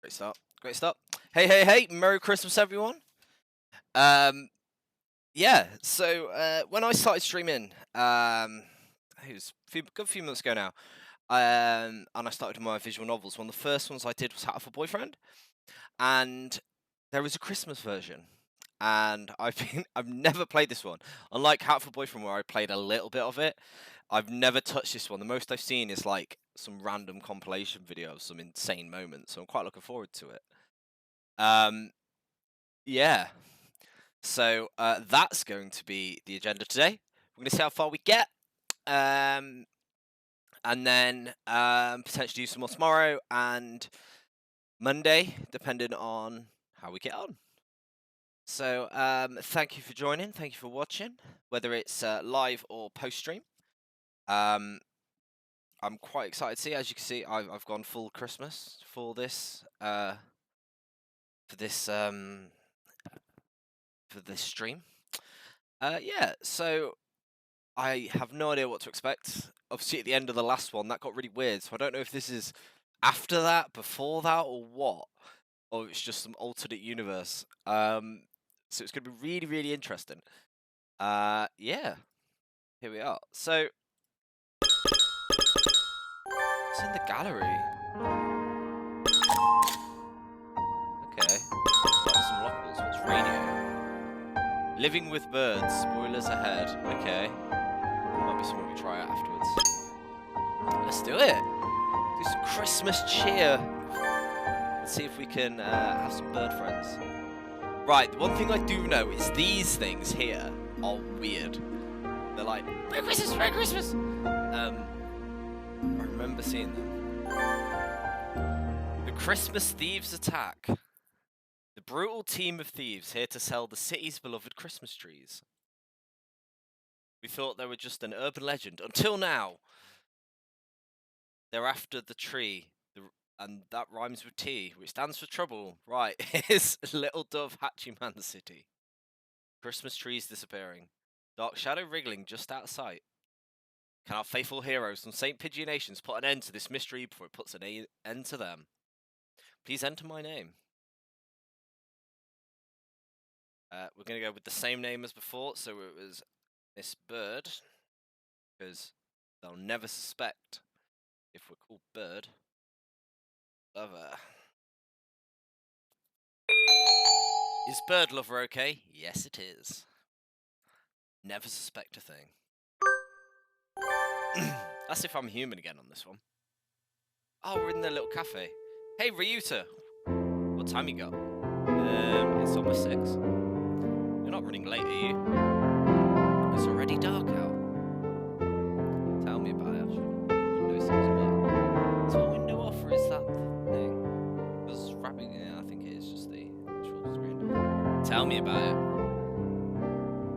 Great start. Great start. Hey, hey, hey! Merry Christmas, everyone. Um, yeah. So when I started streaming, it was good few months ago now. And I started with my visual novels. One of the first ones I did was Hatoful Boyfriend, and there was a Christmas version. And I've never played this one. Unlike Hatoful Boyfriend, where I played a little bit of it, I've never touched this one. The most I've seen is like some random compilation video of some insane moments. So I'm quite looking forward to it. Um, yeah. So that's going to be the agenda today. We're going to see how far we get, um, and then potentially do some more tomorrow and Monday, depending on how we get on. So thank you for joining. Thank you for watching, whether it's live or post stream. I'm quite excited to see. As you can see, I've gone full Christmas for this stream. Yeah. So I have no idea what to expect. Obviously, at the end of the last one, that got really weird. So I don't know if this is after that, before that, or what, or it's just some alternate universe. So it's going to be really, really interesting. Yeah, here we are. So it's in the gallery. Okay, got some locals. What's radio? Living with birds. Spoilers ahead. Okay. Might be something we try out afterwards. Let's do it. Do some Christmas cheer. Let's see if we can have some bird friends. Right, the one thing I do know is these things here are weird. They're like, Merry Christmas, Merry Christmas! I remember seeing them. The Christmas Thieves Attack. The brutal team of thieves here to sell the city's beloved Christmas trees. We thought they were just an urban legend, until now. They're after the tree, and that rhymes with T, which stands for trouble. Right, it's Little Dove Hatching Man City. Christmas trees disappearing. Dark shadow wriggling just out of sight. Can our faithful heroes from St. Pigeon Nations put an end to this mystery before it puts an end to them? Please enter my name. We're going to go with the same name as before, so it was Miss Bird, because they'll never suspect if we're called Bird. Lover. Is Bird Lover okay? Yes, it is. Never suspect a thing. That's if I'm human again on this one. Oh, we're in the little cafe. Hey, Ryuta. What time you got? It's almost 6. You're not running late, are you? It's already dark out. Tell me about it. Window seems a bit. So what window off, or is that the thing? Because wrapping, yeah, I think it is just the actual screen. Tell me about it.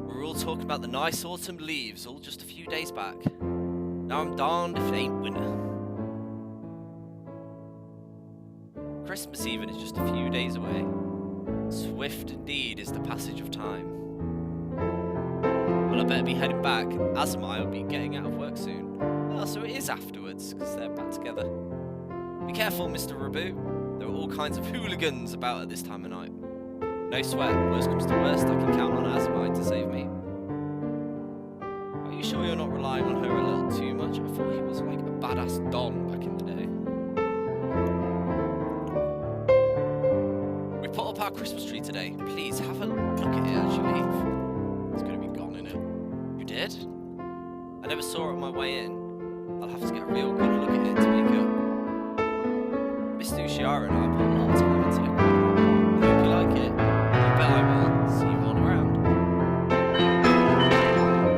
We're all talking about the nice autumn leaves, all just a few days back. Now I'm darned if it ain't winter. Christmas even is just a few days away. Swift indeed is the passage of time. Well, I better be heading back, as I will be getting out of work soon. Oh, so it is afterwards, because they're back together. Be careful, Mr. Rabu. There are all kinds of hooligans about at this time of night. No sweat, worst comes to worst, I can count on Azamai to save me. Are you sure you're not relying on her a little too much? I thought he was like a badass Don back in the day. We put up our Christmas tree today. Please have a look at it as you leave. It's going to be gone, innit? You did? I never saw it on my way in. I'll have to get a real good look at it to make up. Mr. Ushiara and I put a lot of time into it. I hope you like it. I bet I will. See you all around.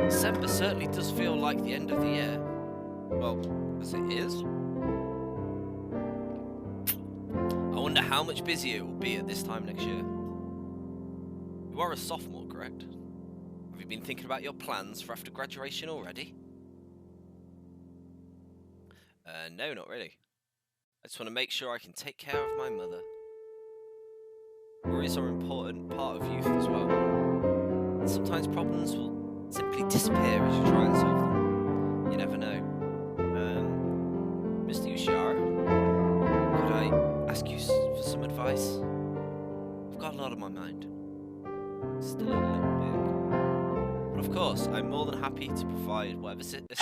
December certainly does feel like the end of the year. Well, as it is. I wonder how much busier it will be at this time next year. You are a sophomore, correct? Have you been thinking about your plans for after graduation already? No, not really. I just want to make sure I can take care of my mother. Worries are an important part of youth as well. And sometimes problems will simply disappear as you try and solve them. You never know. Mr. Ushara, could I ask you for some lot on my mind. Still a little big. But of course, I'm more than happy to provide whatever assistance.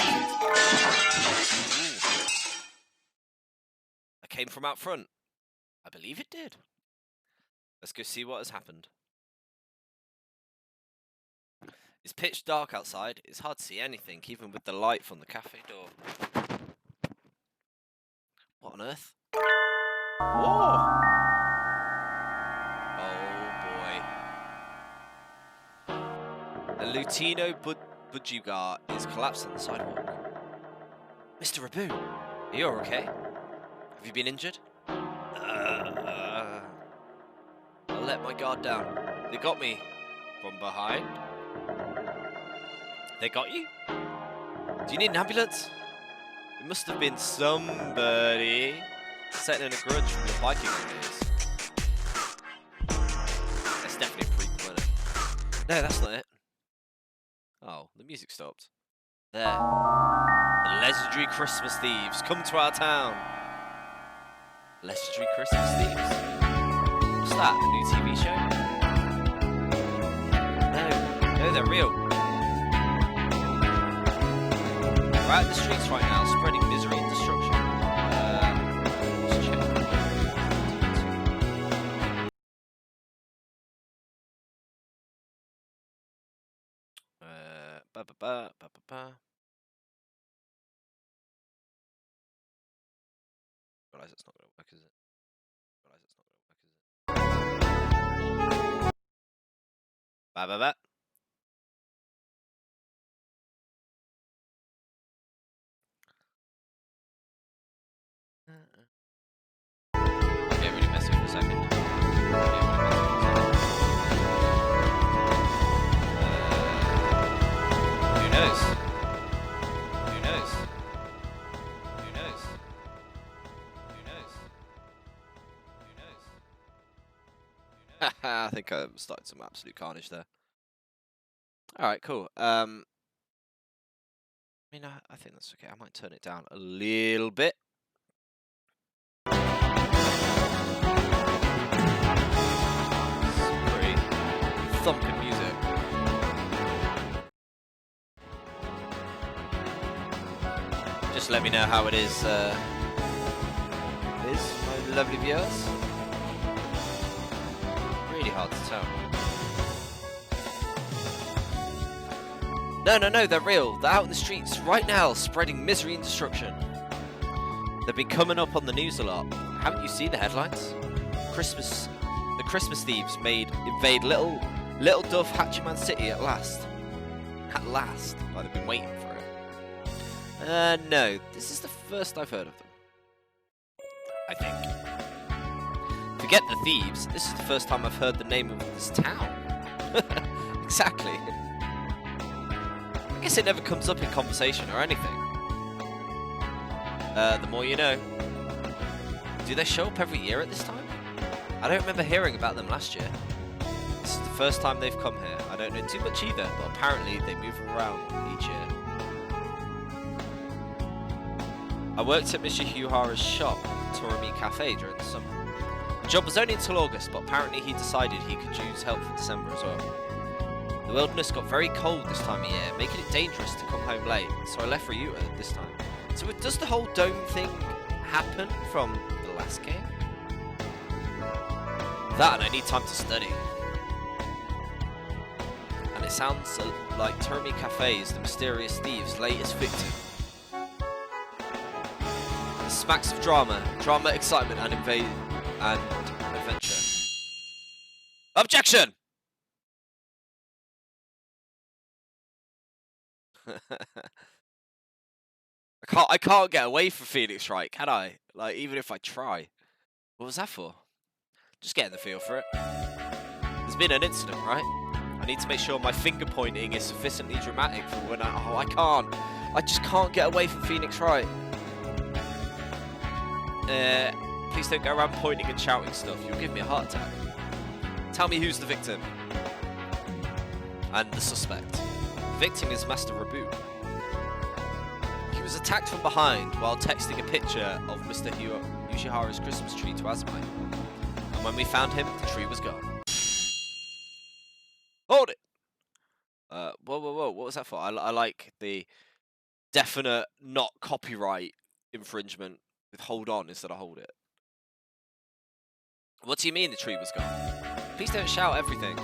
I came from out front. I believe it did. Let's go see what has happened. It's pitch dark outside. It's hard to see anything, even with the light from the cafe door. What on earth? Whoa! Oh boy. A Lutino Budjugar is collapsed on the sidewalk. Mr. Rabu, are you okay? Have you been injured? I'll let my guard down. They got me from behind. They got you? Do you need an ambulance? It must have been somebody setting in a grudge from your biking days. That's definitely a prequel, isn't it? No, that's not it. Oh, the music stopped. There. The legendary Christmas thieves come to our town. Legendary Christmas thieves? What's that? A new TV show? No, they're real. We're out in the streets right now, spreading misery and destruction. Let's check. Realize it's not going to work, is it? Realize it's not going to work, is it? I'll get really messy for a second. Who knows? Who knows? Who knows? Who knows? Who knows? I think I started some absolute carnage there. Alright, cool. I mean, I think that's okay. I might turn it down a little bit. It's pretty thumping music. Just let me know how it is, my lovely viewers. Really hard to tell. No, they're real. They're out in the streets right now, spreading misery and destruction. They've been coming up on the news a lot. Haven't you seen the headlines? The Christmas thieves invade Little Duff Hatchiman City at last. At last. Like they've been waiting for it. No, this is the first I've heard of them. I think. Forget the thieves, this is the first time I've heard the name of this town. Exactly. I guess it never comes up in conversation or anything. The more you know. Do they show up every year at this time? I don't remember hearing about them last year. This is the first time they've come here. I don't know too much either, but apparently they move around each year. I worked at Mr. Huhara's shop, Torami Cafe, during the summer. The job was only until August, but apparently he decided he could use help for December as well. The wilderness got very cold this time of year, making it dangerous to come home late, so I left Ryuta this time. So does the whole dome thing happen from the last game? That and I need time to study. And it sounds like Torami Cafe is the mysterious thieves' latest victim. It smacks of drama, excitement, and adventure. Objection! I can't get away from Phoenix Wright, can I? Like, even if I try. What was that for? Just getting the feel for it. There's been an incident, right? I need to make sure my finger pointing is sufficiently dramatic for when I can't. I just can't get away from Phoenix Wright. Please don't go around pointing and shouting stuff. You'll give me a heart attack. Tell me who's the victim. And the suspect. The victim is Master Rabu. He was attacked from behind while texting a picture of Mr. Yushihara's Christmas tree to Azumai. And when we found him, the tree was gone. What was that for? I like the definite not copyright infringement with hold on instead of hold it. What do you mean the tree was gone? Please don't shout everything.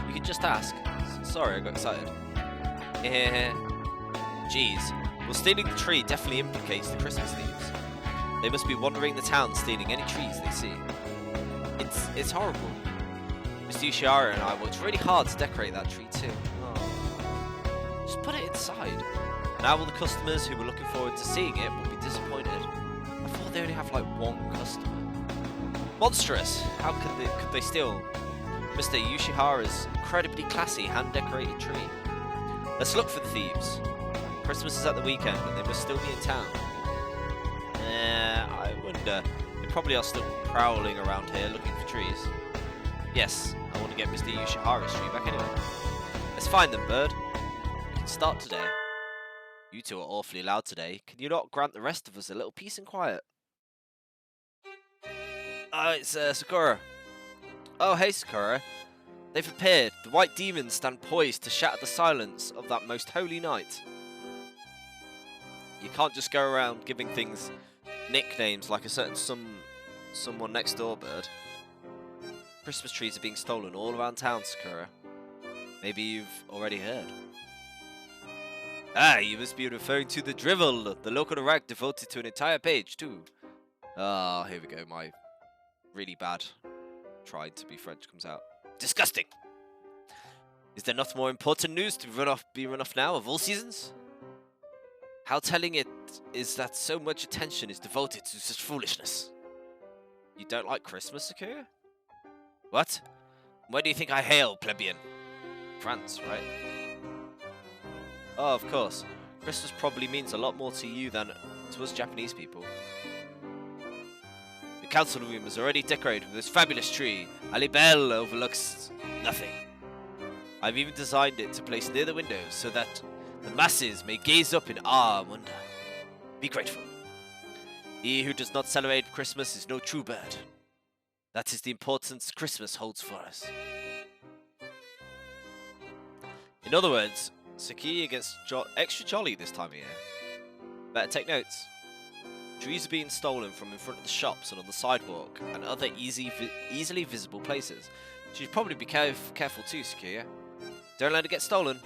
You can just ask. Sorry, I got excited. Jeez. Well, stealing the tree definitely implicates the Christmas thieves. They must be wandering the town stealing any trees they see. It's horrible. Mr. Yoshiharu and I worked really hard to decorate that tree too. Oh. Just put it inside. Now all the customers who were looking forward to seeing it will be disappointed. I thought they only have like one customer. Monstrous! How could they steal Mr. Yoshiharu's incredibly classy hand-decorated tree? Let's look for the thieves. Christmas is at the weekend and they must still be in town. I wonder. They probably are still prowling around here looking for trees. Yes, I want to get Mr. Yoshiharu's tree back anyway. Let's find them, bird. We can start today. You two are awfully loud today. Can you not grant the rest of us a little peace and quiet? It's Sakura. Oh, hey, Sakura. They've appeared. The white demons stand poised to shatter the silence of that most holy night. You can't just go around giving things nicknames like a certain someone next door, bird. Christmas trees are being stolen all around town, Sakura. Maybe you've already heard. Ah, you must be referring to the drivel, the local rag devoted to an entire page, too. Ah, here we go, my really bad tried to be French comes out. Disgusting! Is there not more important news to be run off now of all seasons? How telling it is that so much attention is devoted to such foolishness. You don't like Christmas, Sakura? What? Where do you think I hail, plebeian? France, right? Oh, of course. Christmas probably means a lot more to you than to us Japanese people. The council room is already decorated with this fabulous tree. Alibel overlooks nothing. I've even designed it to place near the windows so that the masses may gaze up in awe and wonder. Be grateful. He who does not celebrate Christmas is no true bird. That is the importance Christmas holds for us. In other words, Sakiya gets extra jolly this time of year. Better take notes. Trees are being stolen from in front of the shops and on the sidewalk and other easily visible places. So you should probably be careful too, Sakiya. Don't let it get stolen.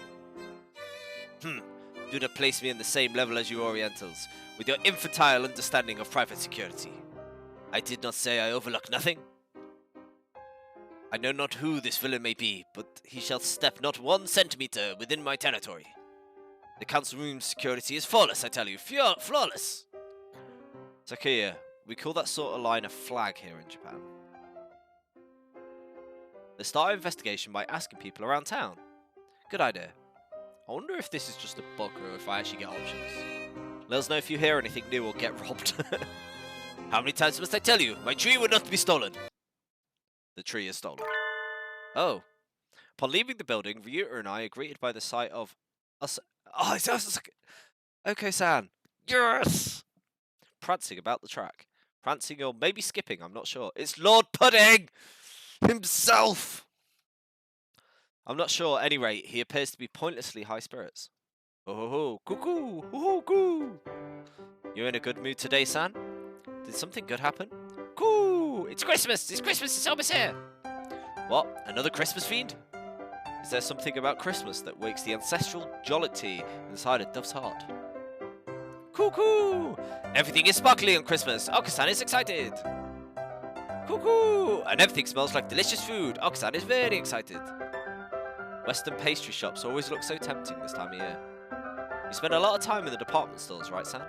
Do not place me in the same level as you Orientals, with your infantile understanding of private security. I did not say I overlook nothing. I know not who this villain may be, but he shall step not 1 centimeter within my territory. The council room's security is flawless, I tell you, flawless. Sakiya, we call that sort of line a flag here in Japan. Let's start an investigation by asking people around town. Good idea. I wonder if this is just a bug or if I actually get options. Let us know if you hear anything new or get robbed. How many times must I tell you? My tree would not be stolen. The tree is stolen. Oh. Upon leaving the building, Ryuta and I are greeted by the sight of us. Oh, it sounds like Okay-san. Yes! Prancing about the track. Prancing or maybe skipping, I'm not sure. It's Lord Pudding! Himself! I'm not sure. At any rate, he appears to be pointlessly high spirits. Oh ho ho, cuckoo, ho ho coo. You're in a good mood today, San? Did something good happen? Coo! It's Christmas! It's Christmas! It's almost here! What? Another Christmas fiend? Is there something about Christmas that wakes the ancestral jollity inside a dove's heart? Cuckoo! Everything is sparkly on Christmas. Okasan is excited. Cuckoo! And everything smells like delicious food. Okasan is very excited. Western pastry shops always look so tempting this time of year. You spend a lot of time in the department stores, right, Sam?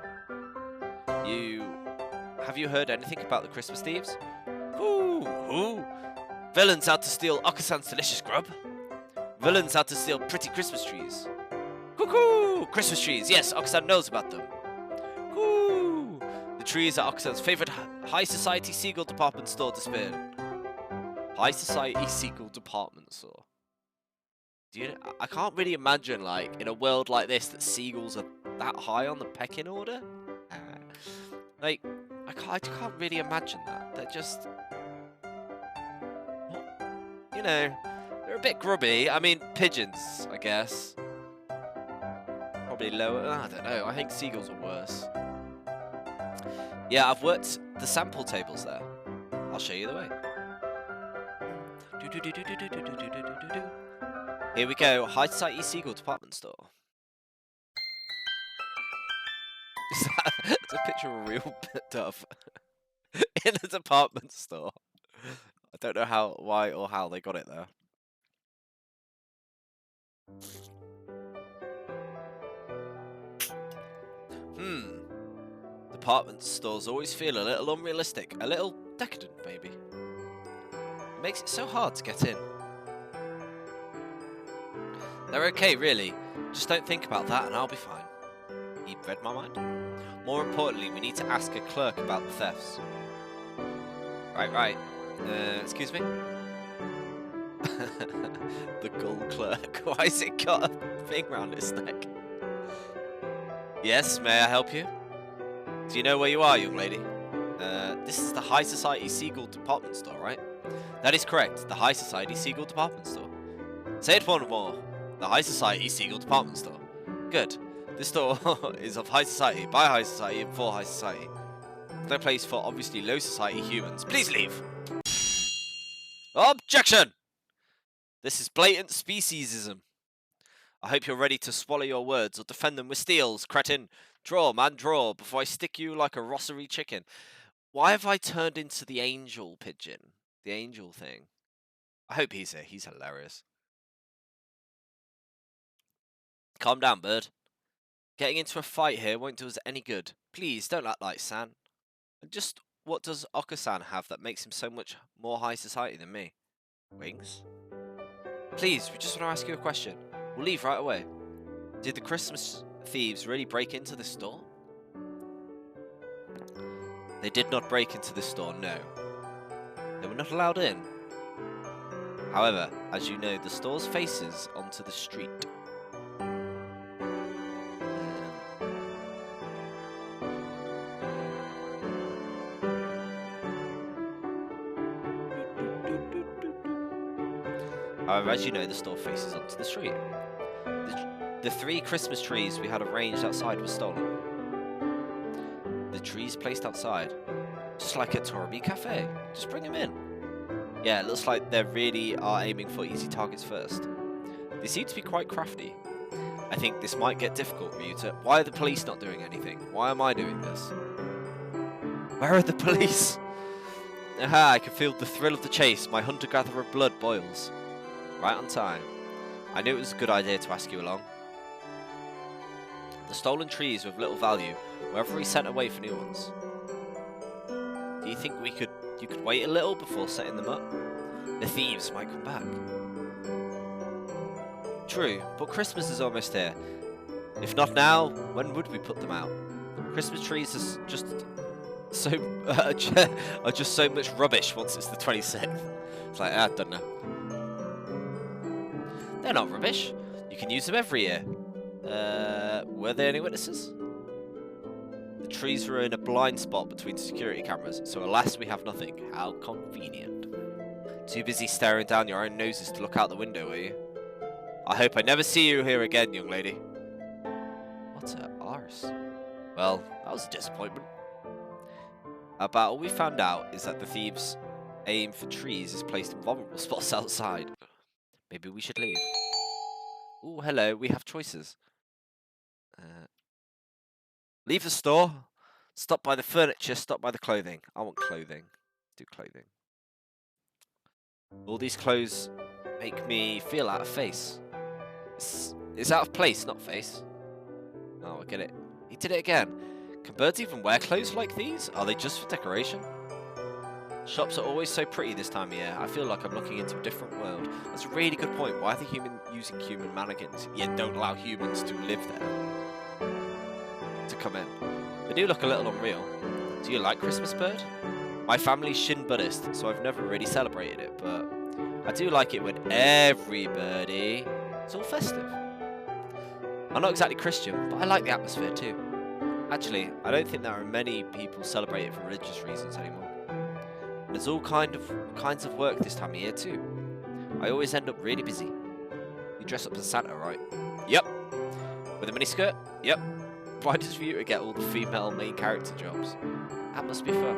Have you heard anything about the Christmas thieves? Who? Villains out to steal Okasan's delicious grub? Villains out to steal pretty Christmas trees. Cuckoo! Christmas trees, yes, Okasan knows about them. Cuckoo! The trees are Okasan's favourite high society seagull department store disappeared. High society seagull department store. I can't really imagine, like, in a world like this, that seagulls are that high on the pecking order. Like, I can't really imagine that. They're just, you know, they're a bit grubby. I mean, pigeons, I guess. probably lower. I don't know. I think seagulls are worse. Yeah, I've worked the sample tables there. I'll show you the way. Here we go. High Society Seagull Department Store. It's a picture of a real dove in a department store. I don't know why or how they got it there. Department stores always feel a little unrealistic, a little decadent maybe. It makes it so hard to get in. They're okay, really. Just don't think about that and I'll be fine. He read my mind. More importantly, we need to ask a clerk about the thefts. Right. Excuse me? The gull clerk. Why has it got a thing round its neck? Yes, may I help you? Do you know where you are, young lady? This is the High Society Seagull Department Store, right? That is correct, the High Society Seagull Department Store. Say it one more. The High Society Seagull Department Store. Good. This store is of high society, by high society, and for high society. No place for obviously low society humans. Please leave! Objection! This is blatant speciesism. I hope you're ready to swallow your words or defend them with steels, cretin. Draw, man, draw, before I stick you like a rosary chicken. Why have I turned into the angel pigeon? The angel thing. I hope he's here. He's hilarious. Calm down, bird. Getting into a fight here won't do us any good. Please, don't act like San. And just what does Okasan have that makes him so much more high society than me? Wings? Please, we just want to ask you a question. We'll leave right away. Did the Christmas thieves really break into this store? They did not break into this store, no. They were not allowed in. However, as you know, the store's faces onto the street. However, as you know, the store faces onto the street. The 3 Christmas trees we had arranged outside were stolen. The trees placed outside, just like at Torby Cafe. Just bring them in. Yeah, it looks like they really are aiming for easy targets first. They seem to be quite crafty. I think this might get difficult, Ryuta. Why are the police not doing anything? Why am I doing this? Where are the police? Aha, I can feel the thrill of the chase. My hunter-gatherer blood boils. Right on time. I knew it was a good idea to ask you along. The stolen trees were of little value were every sent away for new ones. Do you think you could wait a little before setting them up? The thieves might come back. True, but Christmas is almost here. If not now, when would we put them out? Christmas trees are just so much rubbish once it's the 26th. It's like, I don't know. They're not rubbish. You can use them every year. Were there any witnesses? The trees were in a blind spot between security cameras, so alas we have nothing. How convenient. Too busy staring down your own noses to look out the window, were you? I hope I never see you here again, young lady. What a arse. Well, that was a disappointment. About all we found out is that the thieves' aim for trees is placed in vulnerable spots outside. Maybe we should leave. Ooh, hello, we have choices. Leave the store. Stop by the furniture, stop by the clothing. I want clothing. Do clothing. All these clothes make me feel out of face. It's out of place, not face. Oh, I get it. He did it again. Can birds even wear clothes like these? Are they just for decoration? Shops are always so pretty this time of year. I feel like I'm looking into a different world. That's a really good point. Why are they using human mannequins, yet don't allow humans to live there? To come in. They do look a little unreal. Do you like Christmas, bird? My family's Shin Buddhist, so I've never really celebrated it, but I do like it when everybody is all festive. I'm not exactly Christian, but I like the atmosphere too. Actually, I don't think there are many people celebrate it for religious reasons anymore. And there's all kinds of work this time of year too. I always end up really busy. You dress up as Santa, right? Yep. With a miniskirt? Yep. Why does Ryuta get all the female main character jobs? That must be fun.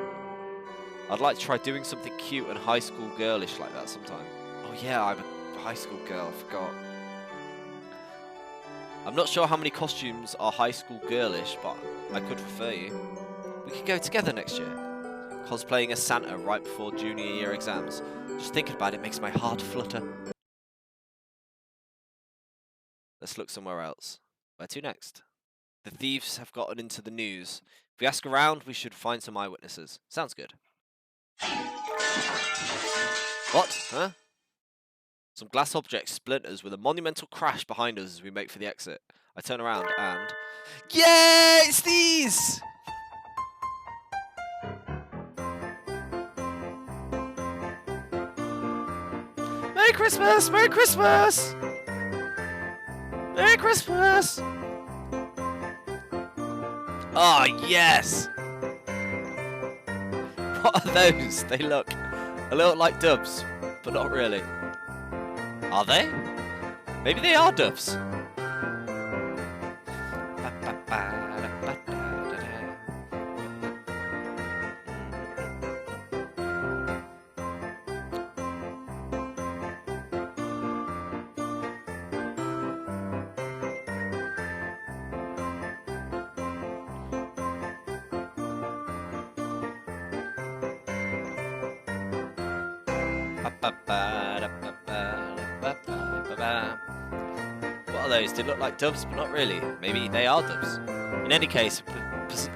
I'd like to try doing something cute and high school girlish like that sometime. Oh yeah, I'm a high school girl, I forgot. I'm not sure how many costumes are high school girlish, but I could refer you. We could go together next year. Cosplaying as Santa right before junior year exams. Just thinking about it makes my heart flutter. Let's look somewhere else. Where to next? The thieves have gotten into the news. If we ask around, we should find some eyewitnesses. Sounds good. What? Huh? Some glass object splinters with a monumental crash behind us as we make for the exit. I turn around and... Yeah, it's these! Merry Christmas! Merry Christmas! Merry Christmas! Ah, oh, yes! What are those? They look a little like doves, but not really. Are they? Maybe they are doves. What are those? They look like doves, but not really. Maybe they are doves. In any case,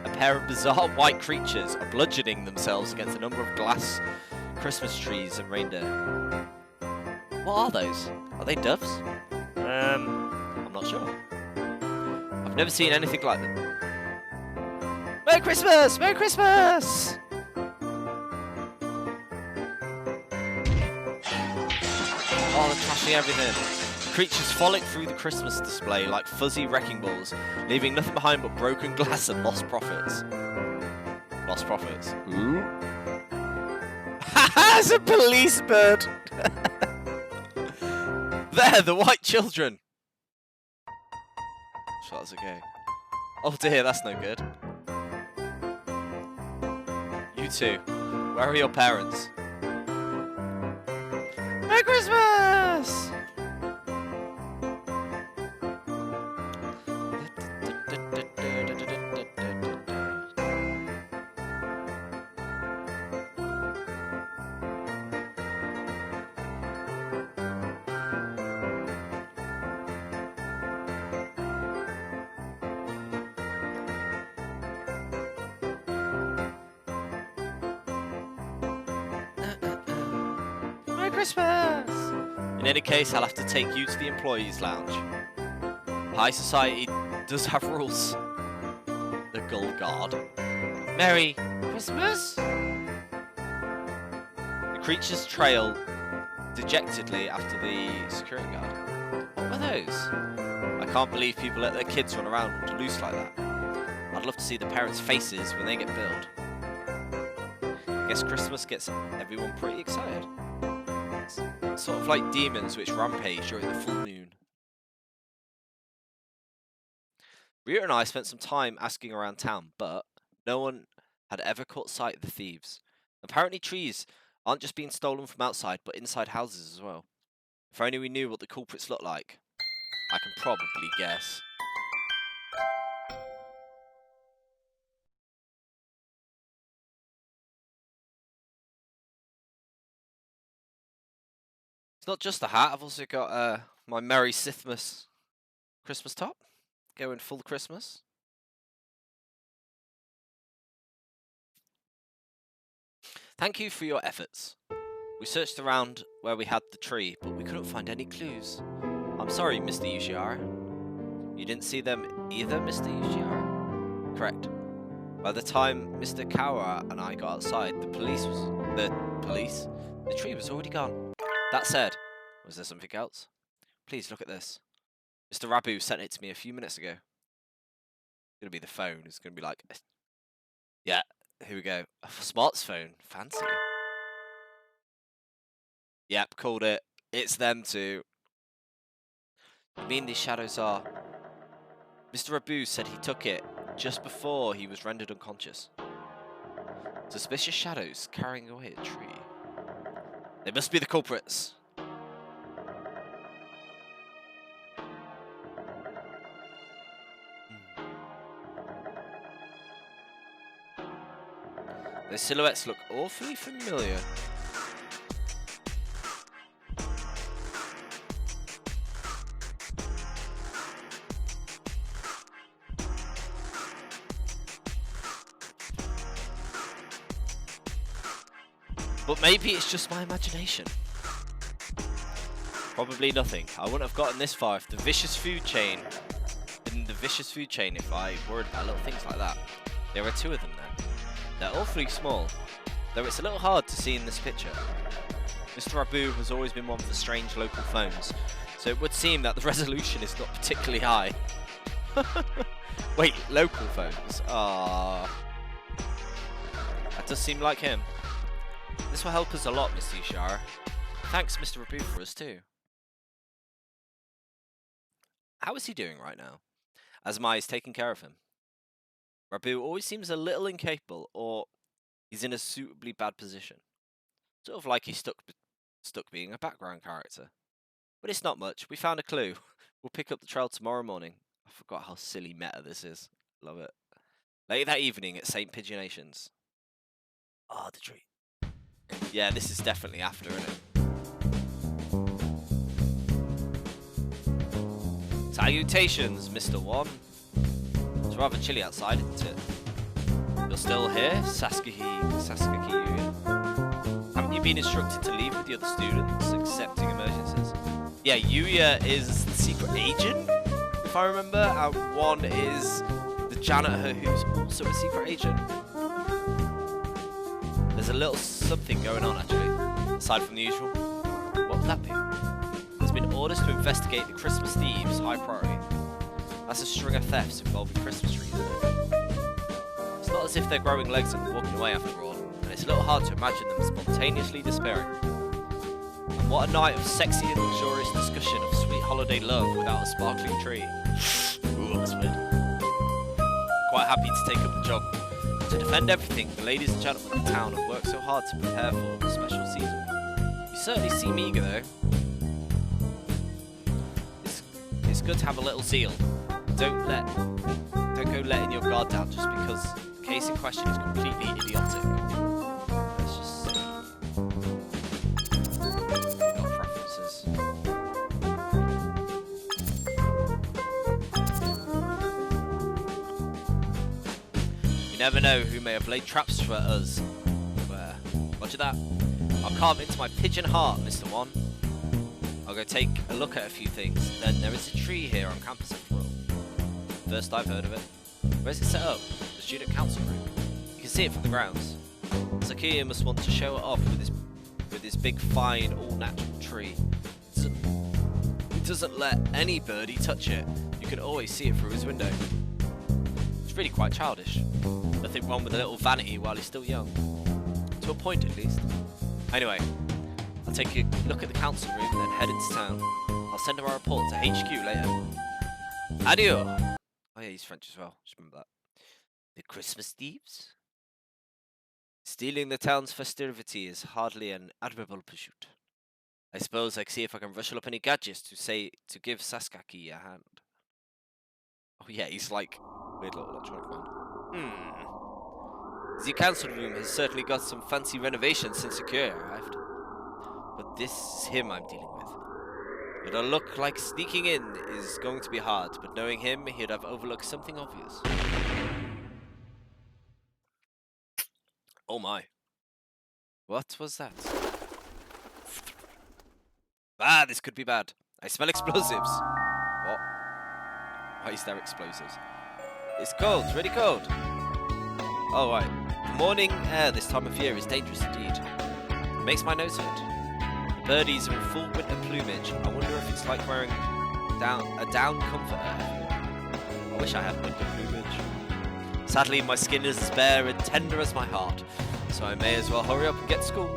a pair of bizarre white creatures are bludgeoning themselves against a number of glass Christmas trees and reindeer. What are those? Are they doves? I'm not sure. I've never seen anything like them. Merry Christmas! Merry Christmas! Oh, they're trashing everything. Creatures frolic through the Christmas display like fuzzy wrecking balls, leaving nothing behind but broken glass and lost profits. Lost profits. Ooh. Haha, it's a police bird! There, the white children! Sure, that's okay. Oh dear, that's no good. You two, where are your parents? Merry Christmas! Merry Christmas! In any case, I'll have to take you to the employees' lounge. High society does have rules. The Gull Guard. Merry Christmas? The creatures trail dejectedly after the security guard. What were those? I can't believe people let their kids run around loose like that. I'd love to see the parents' faces when they get billed. I guess Christmas gets everyone pretty excited. It's sort of like demons which rampage during the full moon. Ryuta and I spent some time asking around town, but no one had ever caught sight of the thieves. Apparently trees aren't just being stolen from outside, but inside houses as well. If only we knew what the culprits look like. I can probably guess. It's not just the hat, I've also got my Merry Sithmas Christmas top. Going full Christmas. Thank you for your efforts. We searched around where we had the tree, but we couldn't find any clues. I'm sorry, Mr. Yushiara. You didn't see them either, Mr. Yushiara? Correct. By the time Mr. Kawara and I got outside, the tree was already gone. That said, was there something else? Please look at this. Mr. Rabu sent it to me a few minutes ago. It's gonna be the phone. It's gonna be like, yeah, here we go. A smartphone, fancy. Yep, called it. It's them too. You mean these shadows are Mr. Abu said he took it just before he was rendered unconscious. Suspicious shadows carrying away a tree. They must be the culprits. Their silhouettes look awfully familiar. But maybe it's just my imagination. Probably nothing. I wouldn't have gotten this far if the vicious food chain if I worried about little things like that. There are 2 of them then. They're awfully small, though it's a little hard to see in this picture. Mr. Abu has always been one of the strange local phones, so it would seem that the resolution is not particularly high. Wait, local phones? Ah, that does seem like him. This will help us a lot, Miss Ishara. Thanks, Mr. Abu, for us too. How is he doing right now? Azmai is taking care of him. Rabu always seems a little incapable, or he's in a suitably bad position. Sort of like he's stuck being a background character. But it's not much. We found a clue. We'll pick up the trail tomorrow morning. I forgot how silly meta this is. Love it. Later that evening at St. Pigeonations. Ah, the tree. Yeah, this is definitely after, isn't it? Salutations, Mr. One. It's rather chilly outside, isn't it? You're still here, Sasuke Yuya? Haven't you been instructed to leave with the other students, accepting emergencies? Yeah, Yuya is the secret agent, if I remember, and One is the janitor who's also a secret agent. There's a little something going on, actually, aside from the usual. What would that be? There's been orders to investigate the Christmas thieves, high priority. That's a string of thefts involving Christmas trees, isn't it? It's not as if they're growing legs and walking away after all, and it's a little hard to imagine them spontaneously disappearing. And what a night of sexy and luxurious discussion of sweet holiday love without a sparkling tree. Ooh, that's weird. I'm quite happy to take up the job. To defend everything, the ladies and gentlemen of the town have worked so hard to prepare for the special season. You certainly seem eager, though. It's good to have a little zeal. Don't go letting your guard down just because the case in question is completely idiotic. Let's just see. Got preferences. You never know who may have laid traps for us. Where? Roger that. I'll carve into my pigeon heart, Mr. One. I'll go take a look at a few things. Then there is a tree here on campus after all. First I've heard of it. Where's it set up? The student council room. You can see it from the grounds. Sakia must want to show it off with his big, fine, all-natural tree. He doesn't let any birdie touch it. You can always see it through his window. It's really quite childish. Nothing wrong with a little vanity while he's still young. To a point, at least. Anyway, I'll take a look at the council room and then head into town. I'll send him a report to HQ later. Adieu! Oh yeah, he's French as well. Just remember that. The Christmas thieves? Stealing the town's festivity is hardly an admirable pursuit. I suppose I can see if I can rustle up any gadgets to give Sasuke a hand. Oh yeah, he's like weird little electronic man. The council room has certainly got some fancy renovations since Sakura arrived. But this is him I'm dealing with. It'll look like sneaking in is going to be hard, but knowing him, he'd have overlooked something obvious. Oh my. What was that? Ah, this could be bad. I smell explosives. What? Why is there explosives? It's cold, really cold. Oh, right. The morning air this time of year is dangerous indeed. It makes my nose hurt. The birdies are in full winter plumage. I wonder if it's like wearing a down comforter everywhere. I wish I had winter plumage. Sadly, my skin is as bare and tender as my heart, so I may as well hurry up and get to school.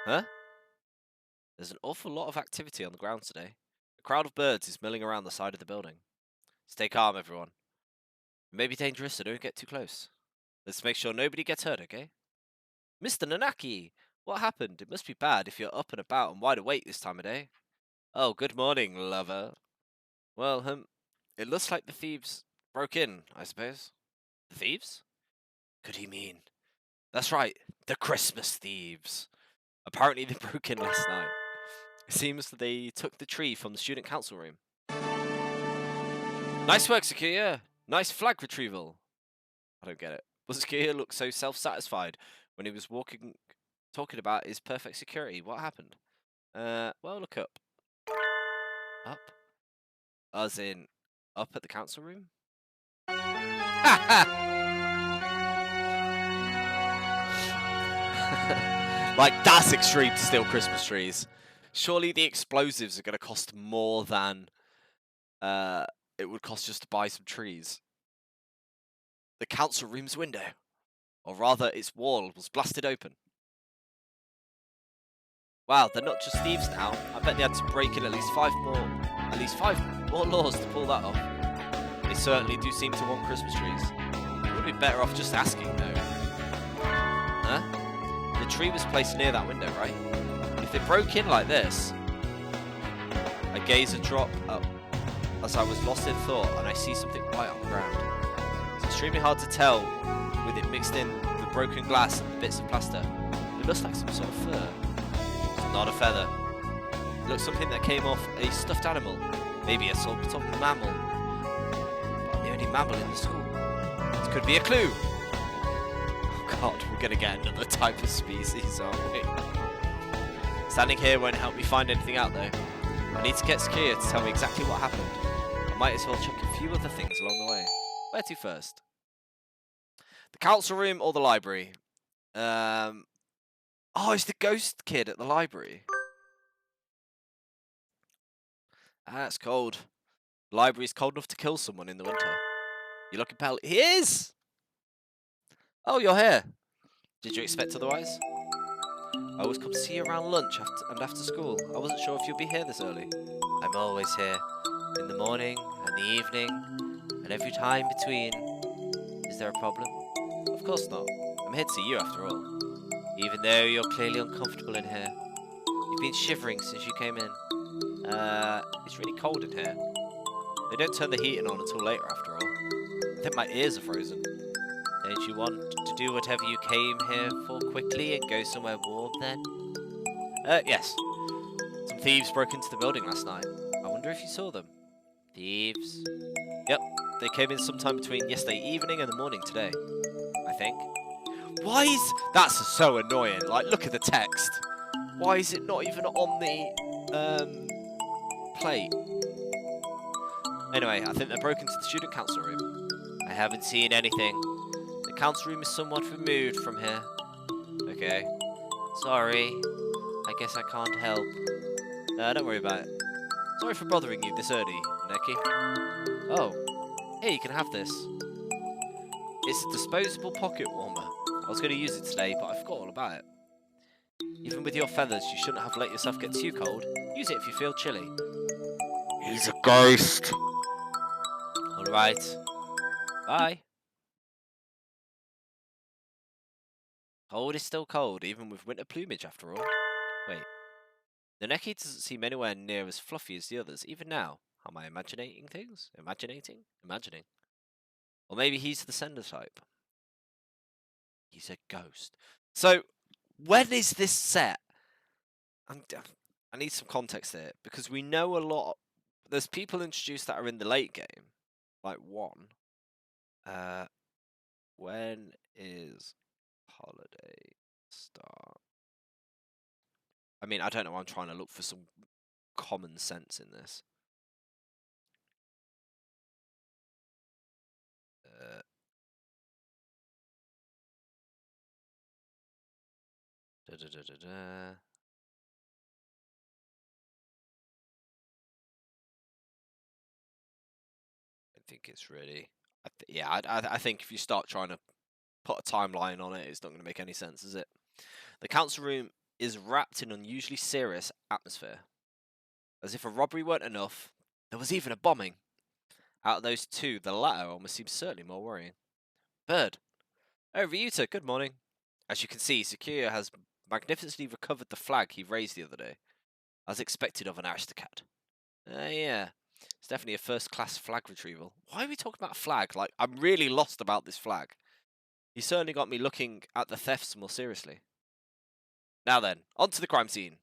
Huh? There's an awful lot of activity on the grounds today. A crowd of birds is milling around the side of the building. Stay calm, everyone. It may be dangerous, so don't get too close. Let's make sure nobody gets hurt, okay? Mr. Nanaki! What happened? It must be bad if you're up and about and wide awake this time of day. Oh, good morning, lover. Well, it looks like the thieves broke in, I suppose. The thieves? Could he mean? That's right, the Christmas thieves. Apparently they broke in last night. It seems that they took the tree from the student council room. Nice work, Sakuya. Nice flag retrieval. I don't get it. But Sakuya looked so self-satisfied when he was talking about his perfect security. What happened? Well, look up. Up? As in, up at the council room? Like, that's extreme to steal Christmas trees. Surely the explosives are going to cost more than it would cost just to buy some trees. The council room's window, or rather its wall, was blasted open. Wow, they're not just thieves now. I bet they had to break in at least five more laws to pull that off. They certainly do seem to want Christmas trees. It would be better off just asking, though. Huh? The tree was placed near that window, right? If they broke in like this... I gaze a drop up as I was lost in thought, and I see something white on the ground. It's extremely hard to tell with it mixed in the broken glass and the bits of plaster. It looks like some sort of fur. It's not a feather. It looks something that came off a stuffed animal, maybe a sort of mammal. But I'm the only mammal in the school. This could be a clue. Oh god, we're gonna get another type of species, aren't we? Standing here won't help me find anything out though. I need to get Sakuya to tell me exactly what happened. I might as well check a few other things along the way. Where to first? The council room or the library? Oh, it's the ghost kid at the library. Ah, it's cold. The library's cold enough to kill someone in the winter. You looking pale? He is! Oh, you're here. Did you expect otherwise? I always come to see you around lunch after school. I wasn't sure if you'd be here this early. I'm always here. In the morning, and the evening, and every time between. Is there a problem? Of course not. I'm here to see you after all. Even though you're clearly uncomfortable in here. You've been shivering since you came in. It's really cold in here. They don't turn the heating on until later after all. I think my ears are frozen. Don't you want to do whatever you came here for quickly and go somewhere warm then? Yes. Some thieves broke into the building last night. I wonder if you saw them. Thieves? Yep, they came in sometime between yesterday evening and the morning today, I think. Why is... That's so annoying. Like, look at the text. Why is it not even on the, plate? Anyway, I think they broke into the student council room. I haven't seen anything. The council room is somewhat removed from here. Okay. Sorry. I guess I can't help. Don't worry about it. Sorry for bothering you this early, Neki. Oh. Here, you can have this. It's a disposable pocket warmer. I was going to use it today, but I forgot all about it. Even with your feathers, you shouldn't have let yourself get too cold. Use it if you feel chilly. He's a ghost. Alright. Bye. Cold is still cold, even with winter plumage after all. Wait. The Neki doesn't seem anywhere near as fluffy as the others, even now. Am I imagining things? Imagining. Or maybe he's the sender type. He's a ghost. So, when is this set? I need some context here, because we know a lot. There's people introduced that are in the late game. Like one. When is holiday start? I mean, I don't know. I'm trying to look for some common sense in this. I think it's really... I think if you start trying to put a timeline on it, it's not going to make any sense, is it? The council room is wrapped in unusually serious atmosphere. As if a robbery weren't enough, there was even a bombing. Out of those two, the latter almost seems certainly more worrying. Bird. Oh, Ryuta, good morning. As you can see, Sakuya has magnificently recovered the flag he raised the other day, as expected of an aristocrat. Yeah, it's definitely a first-class flag retrieval. Why are we talking about a flag? Like, I'm really lost about this flag. He certainly got me looking at the thefts more seriously. Now then, on to the crime scene.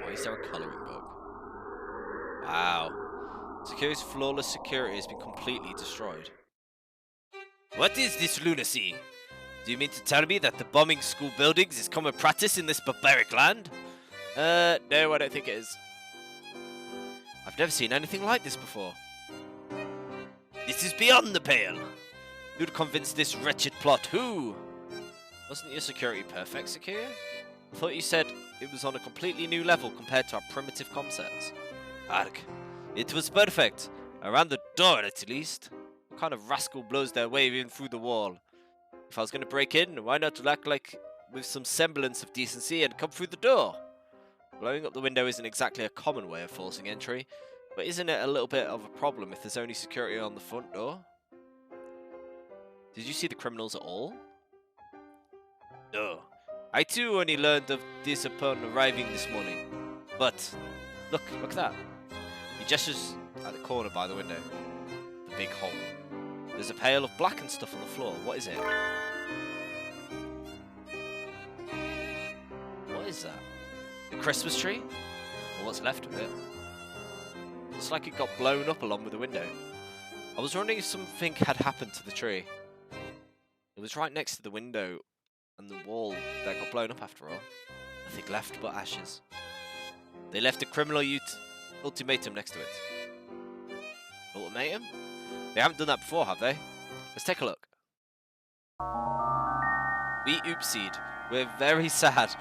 Why is there a colouring book? Wow. Sakuya's flawless security has been completely destroyed. What is this lunacy? Do you mean to tell me that the bombing school buildings is common practice in this barbaric land? No, I don't think it is. I've never seen anything like this before. This is beyond the pale. Who'd convince this wretched plot? Who? Wasn't your security perfect, Sakuya? I thought you said it was on a completely new level compared to our primitive concepts. Arg. It was perfect. Around the door, at least. What kind of rascal blows their way in through the wall? If I was going to break in, why not act like with some semblance of decency and come through the door? Blowing up the window isn't exactly a common way of forcing entry, but isn't it a little bit of a problem if there's only security on the front door? Did you see the criminals at all? No. I too only learned of this upon arriving this morning. But, look at that. He gestures at the corner by the window. The big hole. There's a pail of blackened stuff on the floor. What is it? What is that? The Christmas tree? Or what's left of it? Looks like it got blown up along with the window. I was wondering if something had happened to the tree. It was right next to the window and the wall that got blown up after all. Nothing left but ashes. They left a criminal ultimatum next to it. Ultimatum? They haven't done that before, have they? Let's take a look. We oopsied. We're very sad.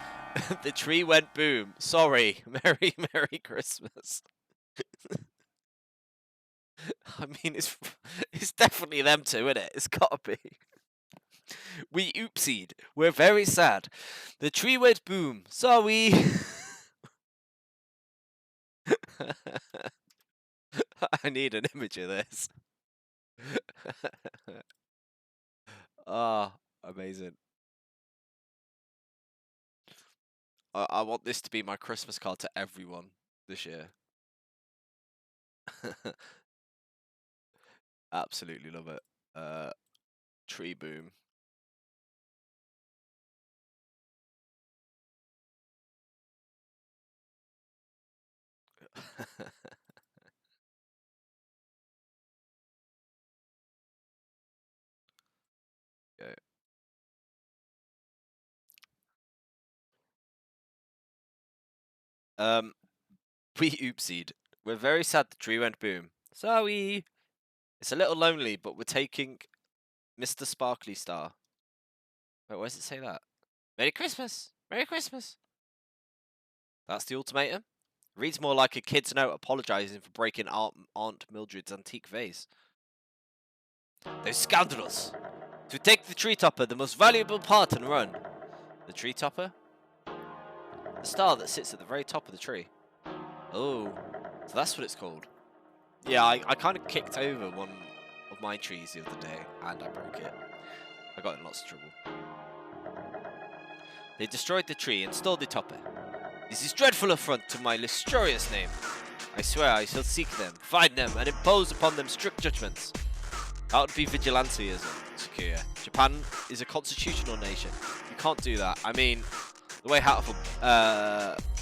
The tree went boom. Sorry. Merry, Merry Christmas. I mean, it's definitely them two, isn't it? It's gotta be. We oopsied. We're very sad. The tree went boom. Sorry. I need an image of this. Ah, amazing. I want this to be my Christmas card to everyone this year. Absolutely love it. Tree boom. Okay. We oopsied. We're very sad the tree went boom. Sorry. It's a little lonely, but we're taking Mr. Sparkly Star. Wait, where does it say that? Merry Christmas! Merry Christmas! That's the ultimatum? Reads more like a kid's note apologising for breaking Aunt Mildred's antique vase. Those scoundrels! To take the tree topper, the most valuable part, and run. The tree topper? The star that sits at the very top of the tree. Oh, so that's what it's called. Yeah, I kind of kicked over one of my trees the other day, and I broke it. I got in lots of trouble. They destroyed the tree and stole the topper. This is dreadful affront to my illustrious name. I swear I shall seek them, find them, and impose upon them strict judgments. That would be vigilanteism, Sakuya. Japan is a constitutional nation. You can't do that. I mean, the way Hatoful,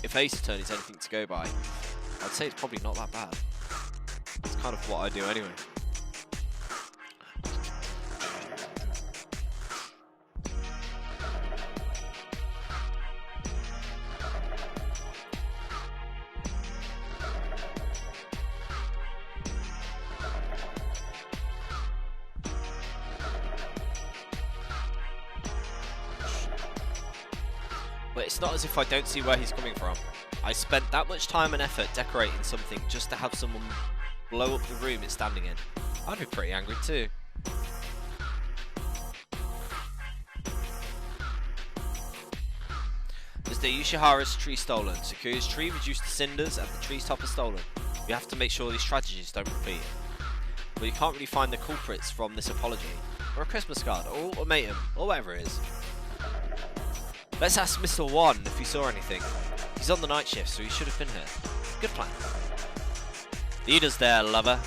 if Ace Attorney is anything to go by, I'd say it's probably not that bad. It's kind of what I do anyway. But it's not as if I don't see where he's coming from. I spent that much time and effort decorating something just to have someone blow up the room it's standing in. I'd be pretty angry too. The Mr. Yoshihara's tree stolen. Secure his tree, reduce the cinders, and the tree's top is stolen. You have to make sure these tragedies don't repeat. But you can't really find the culprits from this apology, or a Christmas card, or ultimatum, or whatever it is. Let's ask Mr. One if he saw anything. He's on the night shift, so he should have been here. Good plan. Lead us there, lover.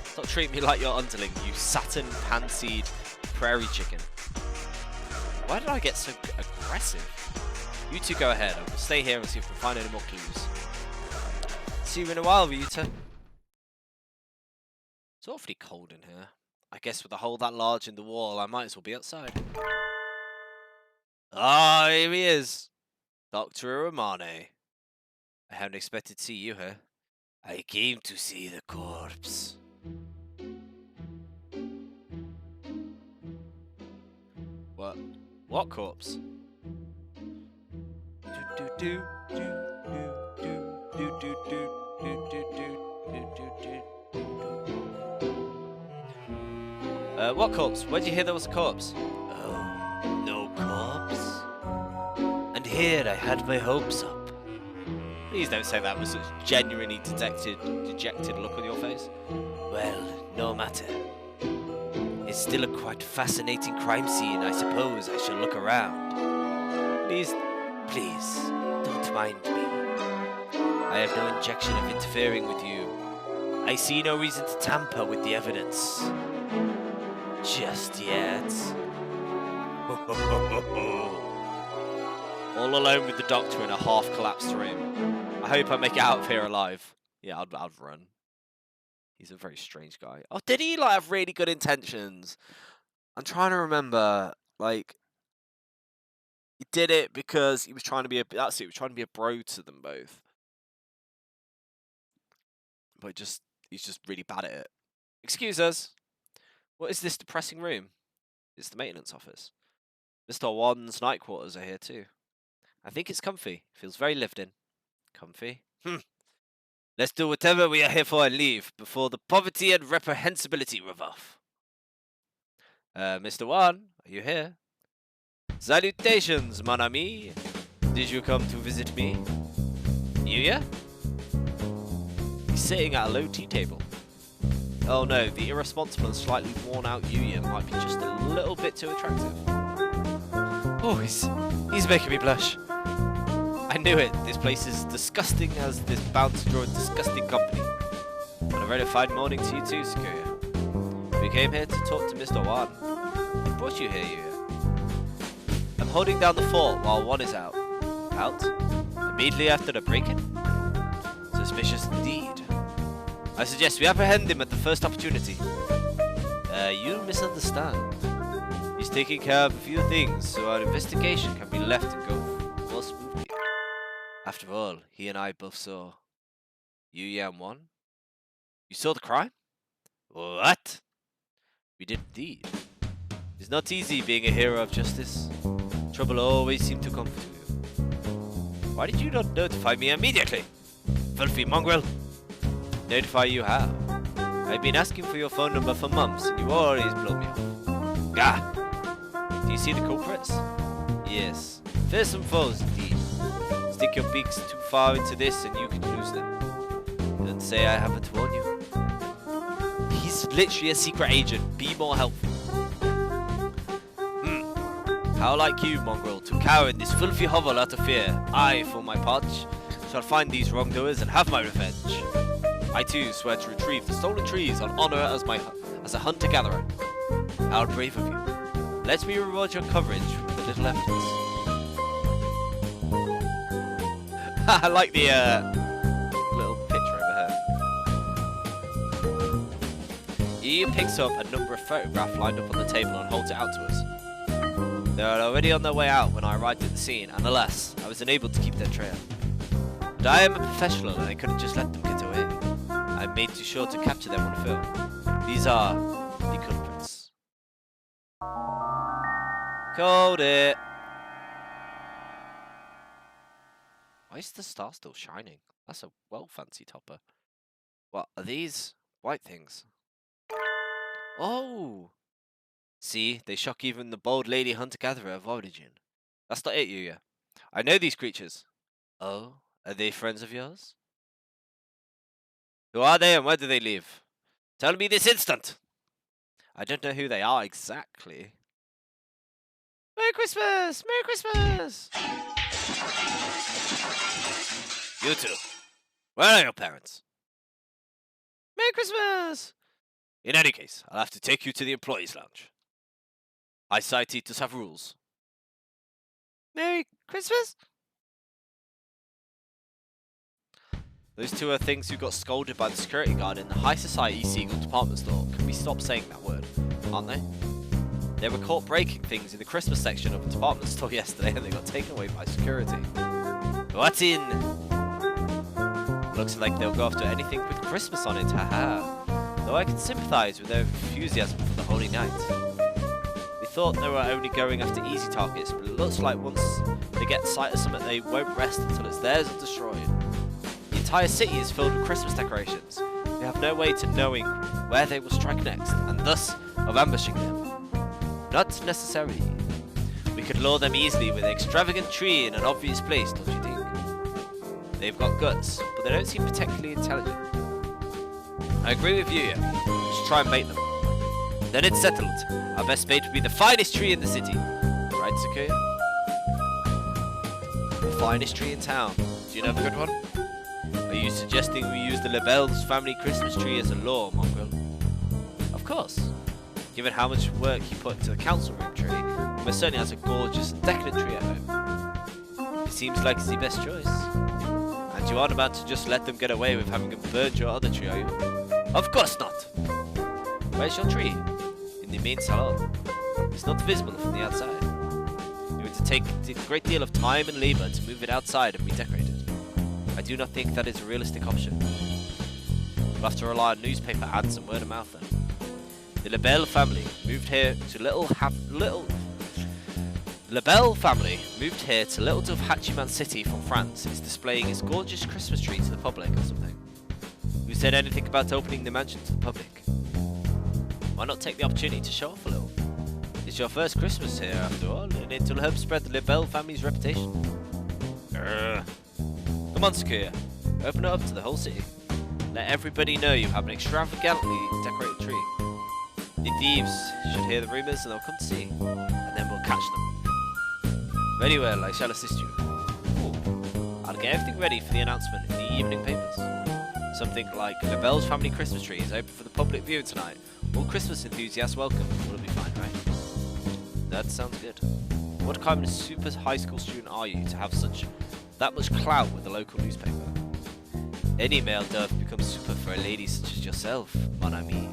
Stop treating me like your underling, you Saturn-pansied prairie chicken. Why did I get so aggressive? You two go ahead. I will stay here and see if we can find any more clues. See you in a while, Ryuta. It's awfully cold in here. I guess with a hole that large in the wall, I might as well be outside. Ah, here he is. Dr. Romane. I hadn't expected to see you here. I came to see the corpse. What? What corpse? What corpse? Where'd you hear there was a corpse? Oh, no corpse? And here I had my hopes up. Please don't say that with such genuinely dejected look on your face. Well, no matter. It's still a quite fascinating crime scene. I suppose I shall look around. Please, don't mind me. I have no intention of interfering with you. I see no reason to tamper with the evidence. Just yet. All alone with the doctor in a half-collapsed room. I hope I make it out of here alive. Yeah, I'd run. He's a very strange guy. Oh, did he like have really good intentions? I'm trying to remember. Like, he did it because he was trying to be he was trying to be a bro to them both. But he's just really bad at it. Excuse us. What is this depressing room? It's the maintenance office. Mr. Wan's night quarters are here too. I think it's comfy. Feels very lived in. Comfy? Let's do whatever we are here for and leave before the poverty and reprehensibility rub off. Mr. Wan, are you here? Salutations, mon ami. Did you come to visit me? Yuya? He's sitting at a low tea table. Oh no, the irresponsible and slightly worn out Yuya might be just a little bit too attractive. Oh, he's making me blush. I knew it. This place is disgusting as this bound to draw a disgusting company. And a very fine morning to you too, Sakuya. We came here to talk to Mr. Wan. What brought you here, Yuya? I'm holding down the fort while Wan is out. Out? Immediately after the break-in? Suspicious indeed. I suggest we apprehend him at the first opportunity. You misunderstand. He's taking care of a few things, so our investigation can be left and go more smoothly. After all, he and I both saw Yuya and Wan. You saw the crime? What? We did indeed. It's not easy being a hero of justice. Trouble always seemed to come to you. Why did you not notify me immediately? Filthy mongrel! Notify you how? I've been asking for your phone number for months and you always blow me off. Gah! Do you see the culprits? Yes. Fearsome foes indeed. Stick your beaks too far into this and you can lose them. Don't say I haven't warned you. He's literally a secret agent. Be more helpful. How like you, mongrel, to cower in this filthy hovel out of fear. I, for my part, shall find these wrongdoers and have my revenge. I too swear to retrieve the stolen trees on honor as a hunter-gatherer. How brave of you. Let me reward your coverage with a little evidence. I like the little picture over here. He picks up a number of photographs lined up on the table and holds it out to us. They were already on their way out when I arrived at the scene, and alas, I was unable to keep their trail. But I am a professional and I couldn't just let them get away. I made sure to capture them on film. These are the culprits. Called it! Why is the star still shining? That's a fancy topper. What are these white things? Oh! See, they shock even the bold lady hunter-gatherer of origin. That's not it, Yuya. I know these creatures. Oh, are they friends of yours? Who are they and where do they live? Tell me this instant! I don't know who they are exactly. Merry Christmas! Merry Christmas! You two, where are your parents? Merry Christmas! In any case, I'll have to take you to the employees' lounge. High society does have rules. Merry Christmas? Those two are things who got scolded by the security guard in the High Society Seagull department store. Can we stop saying that word? Aren't they? They were caught breaking things in the Christmas section of a department store yesterday and they got taken away by security. What's in? Looks like they'll go after anything with Christmas on it, haha. Though I can sympathise with their enthusiasm for the holy night. We thought they were only going after easy targets, but it looks like once they get sight of something they won't rest until it's theirs or destroyed. The entire city is filled with Christmas decorations. We have no way to knowing where they will strike next, and thus of ambushing them. Not necessarily. We could lure them easily with an extravagant tree in an obvious place, don't you think? They've got guts, but they don't seem particularly intelligent. I agree with you, yeah. Just try and bait them. Then it's settled. Our best bait would be the finest tree in the city. Right, Sakuya? The finest tree in town. Do you know of a good one? Are you suggesting we use the Lebel's family Christmas tree as a lure, Mongrel? Of course. Given how much work you put into the council room tree, he most certainly has a gorgeous and decadent tree at home. It seems like it's the best choice. And you aren't about to just let them get away with having burned your other tree, are you? Of course not! Where's your tree? In the main salon. It's not visible from the outside. It would take a great deal of time and labour to move it outside and redecorate it. I do not think that is a realistic option. We'll have to rely on newspaper ads and word of mouth then. The Lebel family moved here to Little Dovhachiman City from France. It's displaying its gorgeous Christmas tree to the public or something. Who said anything about opening the mansion to the public? Why not take the opportunity to show off a little? It's your first Christmas here after all, and it will help spread the Lebel family's reputation. Come on, Sakuya. Open it up to the whole city. Let everybody know you have an extravagantly decorated tree. The thieves should hear the rumours and they'll come to see, and then we'll catch them. Very well, I shall assist you. Ooh. I'll get everything ready for the announcement in the evening papers. Something like Lebel's family Christmas tree is open for the public view tonight. All Christmas enthusiasts welcome. Will be fine, right? That sounds good. What kind of super high school student are you to have that much clout with the local newspaper? Any male dove becomes super for a lady such as yourself, mon ami.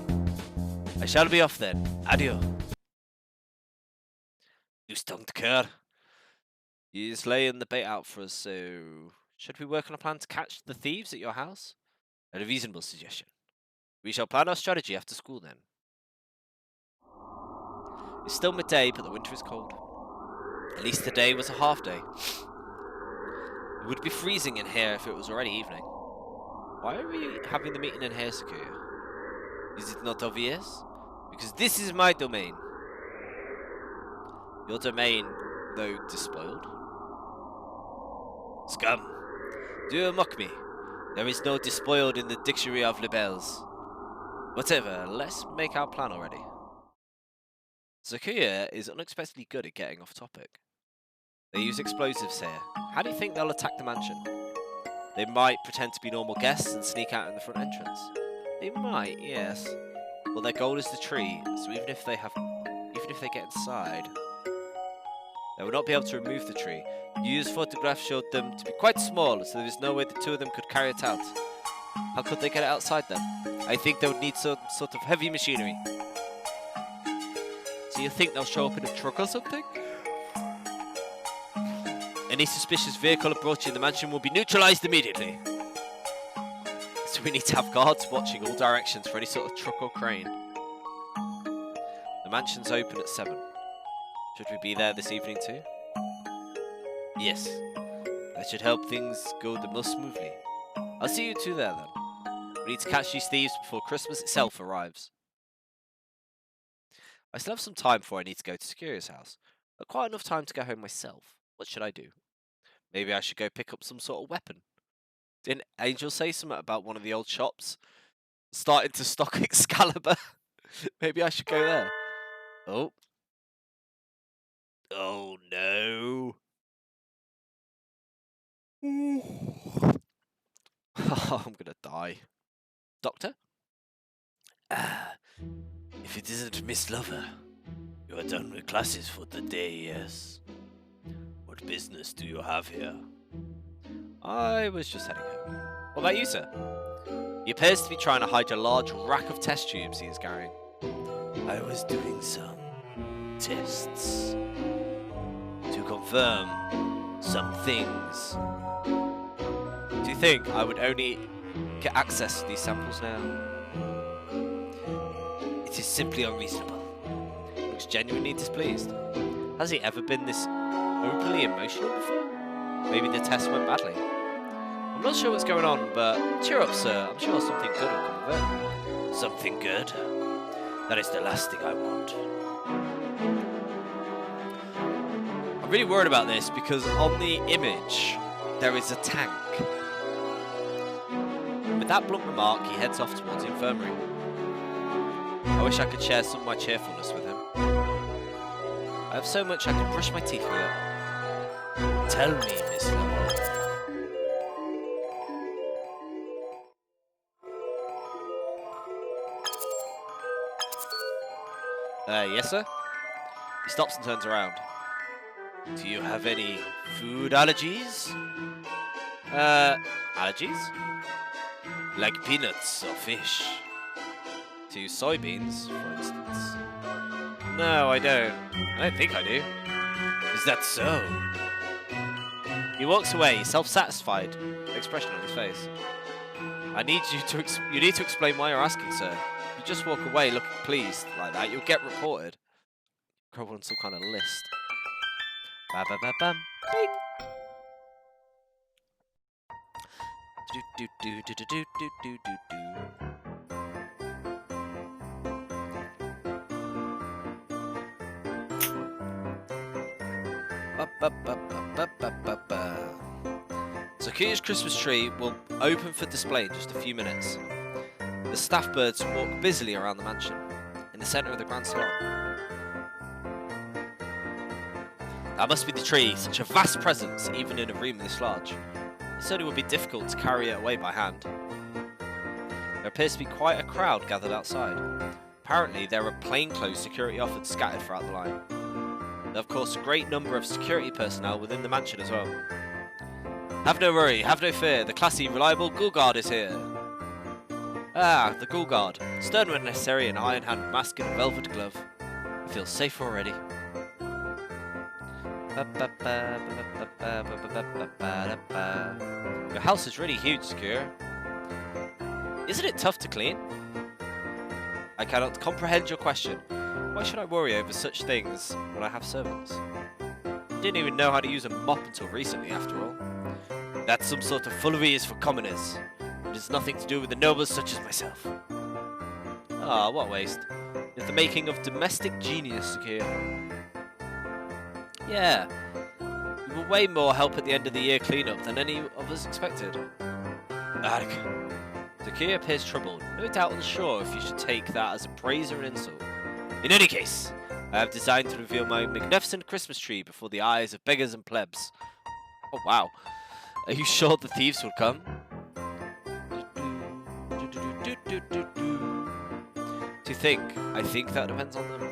I shall be off then. Adieu. You stunk cur. You just laying the bait out for us, so should we work on a plan to catch the thieves at your house? A reasonable suggestion. We shall plan our strategy after school then. It's still midday, but the winter is cold. At least today was a half day. It would be freezing in here if it was already evening. Why are we having the meeting in here, Sakuya? Is it not obvious? Because this is my domain. Your domain, though despoiled. Scum! Do you mock me? There is no despoiled in the dictionary of Lebels. Whatever, let's make our plan already. Sakuya is unexpectedly good at getting off topic. They use explosives here. How do you think they'll attack the mansion? They might pretend to be normal guests and sneak out in the front entrance. They might, yes. Well, their goal is the tree, so even if they get inside, they will not be able to remove the tree. Yu's photograph showed them to be quite small, so there is no way the two of them could carry it out. How could they get it outside then? I think they would need some sort of heavy machinery. So you think they'll show up in a truck or something? Any suspicious vehicle approaching the mansion will be neutralized immediately. So we need to have guards watching all directions for any sort of truck or crane. The mansion's open at 7. Should we be there this evening too? Yes. That should help things go the most smoothly. I'll see you two there then. We need to catch these thieves before Christmas itself arrives. I still have some time before I need to go to Sakura's house, but quite enough time to go home myself. What should I do? Maybe I should go pick up some sort of weapon. Didn't Angel say something about one of the old shops starting to stock Excalibur? Maybe I should go there. Oh. Oh no. I'm gonna die. Doctor? Ah, if it isn't Miss Lover, you are done with classes for the day, yes. What business do you have here? I was just heading home. What about you, sir? He appears to be trying to hide a large rack of test tubes he is carrying. I was doing some tests to confirm some things. Do you think I would only get access to these samples now? It is simply unreasonable. Looks genuinely displeased. Has he ever been this openly emotional before? Maybe the test went badly. I'm not sure what's going on, but cheer up, sir. I'm sure something good will come of it. Something good? That is the last thing I want. I'm really worried about this because on the image, there is a tank. With that blunt remark, he heads off towards the infirmary. I wish I could share some of my cheerfulness with him. I have so much I could brush my teeth with it. Tell me, Miss Lover. Yes, sir? He stops and turns around. Do you have any food allergies? Allergies? Like peanuts or fish? To soybeans, for instance? No, I don't. I don't think I do. Is that so? He walks away, self-satisfied expression on his face. I need you to you need to explain why you're asking, sir. If you just walk away looking pleased like that, you'll get reported. Crow on some kind of list. Ba ba ba bam. Bing. Do do do do do do do do do. Sakuya's Christmas tree will open for display in just a few minutes. The staff birds walk busily around the mansion, in the centre of the grand salon. That must be the tree, such a vast presence, even in a room this large. It certainly would be difficult to carry it away by hand. There appears to be quite a crowd gathered outside. Apparently, there are plainclothes security offered scattered throughout the line. There are, of course, a great number of security personnel within the mansion as well. Have no worry, have no fear, the classy, reliable Ghoul Guard is here. Ah, the Ghoul Guard. Stern when necessary, an iron hand mask and a velvet glove. I feel safe already. Your house is really huge, Sakura. Isn't it tough to clean? I cannot comprehend your question. Why should I worry over such things when I have servants? I didn't even know how to use a mop until recently, after all. That's some sort of foolery is for commoners. It has nothing to do with the nobles such as myself. Ah, what waste. It's the making of domestic genius, Sakura. Yeah. You will way more help at the end of the year cleanup than any of us expected. Arg. Sakura appears troubled, no doubt unsure if you should take that as a praise or an insult. In any case, I have designed to reveal my magnificent Christmas tree before the eyes of beggars and plebs. Oh wow. Are you sure the thieves will come? Do you think? I think that depends on them.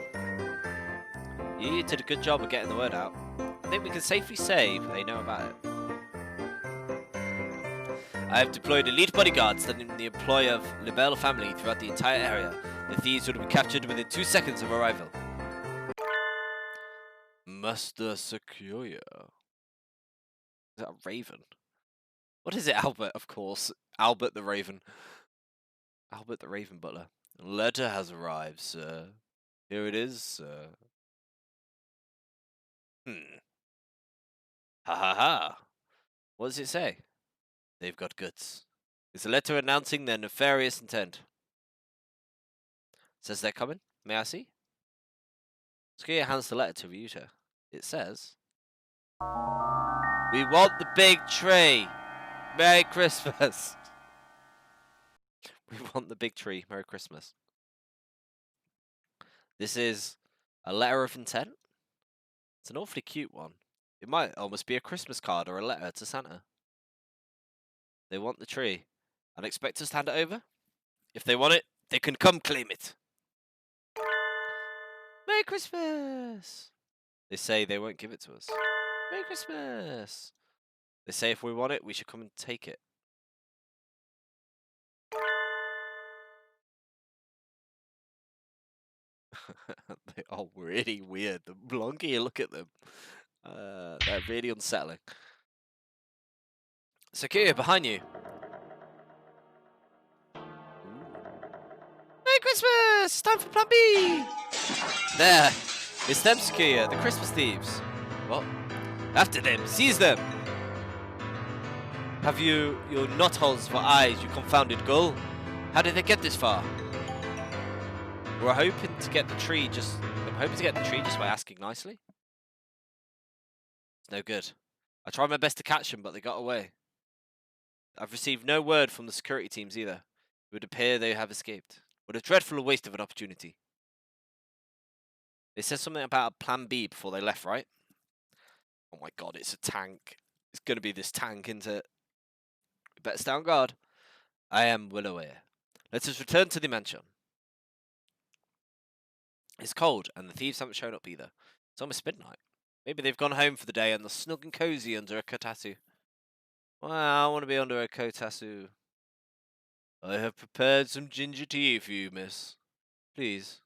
You did a good job of getting the word out. I think we can safely say they know about it. I have deployed elite bodyguards standing in the employ of Lebel family throughout the entire area. The thieves will be captured within 2 seconds of arrival. Master Sakura. Is that a raven? What is it, Albert? Of course. Albert the Raven. Albert the Raven Butler. A letter has arrived, sir. Here it is, sir. Ha ha ha. What does it say? They've got guts. It's a letter announcing their nefarious intent. Says they're coming. May I see? Sakura hands the letter to Ryuta. It says, We want the big tree. Merry Christmas. We want the big tree. Merry Christmas. This is a letter of intent. It's an awfully cute one. It might almost be a Christmas card or a letter to Santa. They want the tree and expect us to hand it over. If they want it, they can come claim it. Merry Christmas! They say they won't give it to us. Merry Christmas! They say if we want it, we should come and take it. They are really weird. The longer you look at them, they're really unsettling. Sakuya, behind you. Merry Christmas! It's time for Plan B! There! It's them, Sakuya, the Christmas thieves. What? After them! Seize them! Have you your knotholes for eyes, you confounded gull? How did they get this far? I'm hoping to get the tree just by asking nicely. It's no good. I tried my best to catch them, but they got away. I've received no word from the security teams either. It would appear they have escaped. What a dreadful waste of an opportunity. They said something about a plan B before they left, right? Oh my god, it's a tank. It's going to be this tank, isn't it? You better stay on guard. I am well aware. Let us return to the mansion. It's cold, and the thieves haven't shown up either. It's almost midnight. Maybe they've gone home for the day and they're snug and cozy under a kotatsu. Well, I want to be under a kotatsu. I have prepared some ginger tea for you, miss. Please.